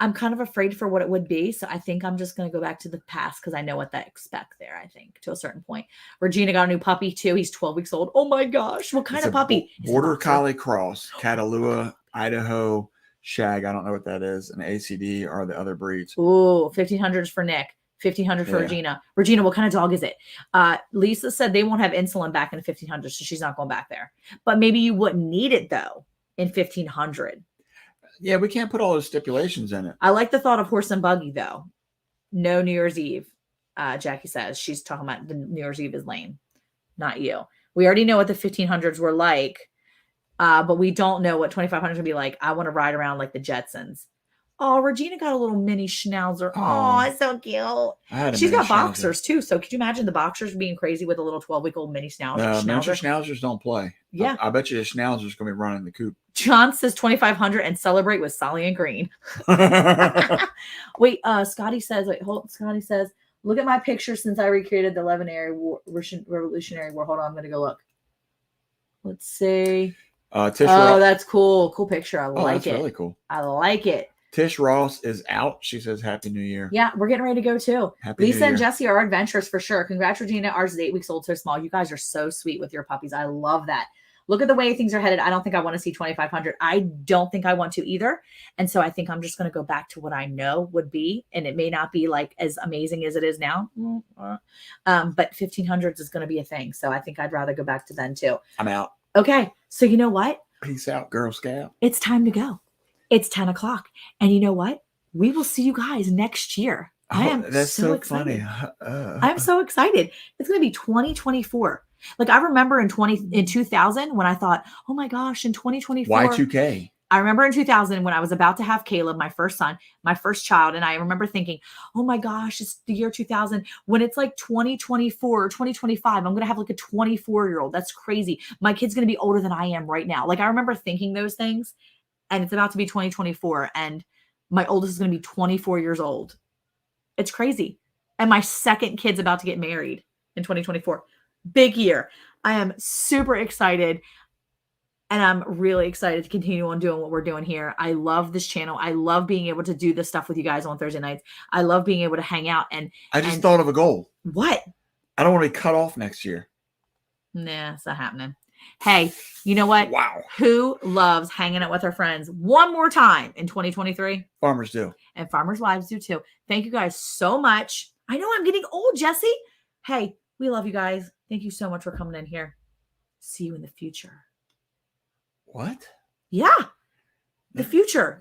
I'm kind of afraid for what it would be. So I think I'm just going to go back to the past because I know what they expect there, I think, to a certain point. Regina got a new puppy too. He's 12 weeks old. Oh my gosh. What kind of puppy? Border Collie Cross, Catalua, Idaho, Shag. I don't know what that is. And ACD are the other breeds. Ooh, 1,500 for Nick. 1,500 for Regina. Regina, what kind of dog is it? Lisa said they won't have insulin back in 1,500, so she's not going back there. But maybe you wouldn't need it though in 1,500. Yeah, we can't put all those stipulations in it. I like the thought of horse and buggy though. No New Year's Eve. Jackie says she's talking about the New Year's Eve is lame, not you. We already know what the 1,500s were like, but we don't know what 2,500 would be like. I want to ride around like the Jetsons. Oh, Regina got a little mini schnauzer. Oh, it's so cute. She's got boxers too. So could you imagine the boxers being crazy with a little 12-week-old mini schnauzer? No, miniature schnauzers don't play. Yeah. I bet you the schnauzer's going to be running the coop. John says 2,500 and celebrate with Solly and Green. Wait, Scotty says, Scotty says, look at my picture since I recreated the Revolutionary War. Hold on, I'm going to go look. Let's see. Tish that's cool. Cool picture. I like it. That's really cool. I like it. Tish Ross is out. She says Happy New Year. Yeah, we're getting ready to go too. Happy Lisa New Year. and Jesse are adventurous for sure. Congrats, Regina. Ours is 8 weeks old, so small. You guys are so sweet with your puppies. I love that. Look at the way things are headed. I don't think I want to see 2,500. I don't think I want to either. And so I think I'm just going to go back to what I know would be. And it may not be like as amazing as it is now. But 1,500s is going to be a thing. So I think I'd rather go back to then too. I'm out. Okay. So you know what? Peace out, Girl Scout. It's time to go. It's 10 o'clock. And you know what? We will see you guys next year. I am that's so excited. funny. I'm so excited. It's going to be 2024. Like I remember in 2000 when I thought, oh my gosh, in 2024. Y2K. I remember in 2000 when I was about to have Caleb, my first son, my first child. And I remember thinking, oh my gosh, it's the year 2000. When it's like 2024 or 2025, I'm going to have like a 24-year-old. That's crazy. My kid's going to be older than I am right now. Like I remember thinking those things, and it's about to be 2024. And my oldest is going to be 24 years old. It's crazy. And my second kid's about to get married in 2024. Big year. I am super excited. And I'm really excited to continue on doing what we're doing here. I love this channel. I love being able to do this stuff with you guys on Thursday nights. I love being able to hang out. And I just thought of a goal. What? I don't want to be cut off next year. Nah, it's not happening. Hey, you know what? Wow. Who loves hanging out with our friends one more time in 2023? Farmers do. And farmers' wives do too. Thank you guys so much. I know I'm getting old, Jesse. Hey, we love you guys. Thank you so much for coming in here. See you in the future. What? Yeah, the future.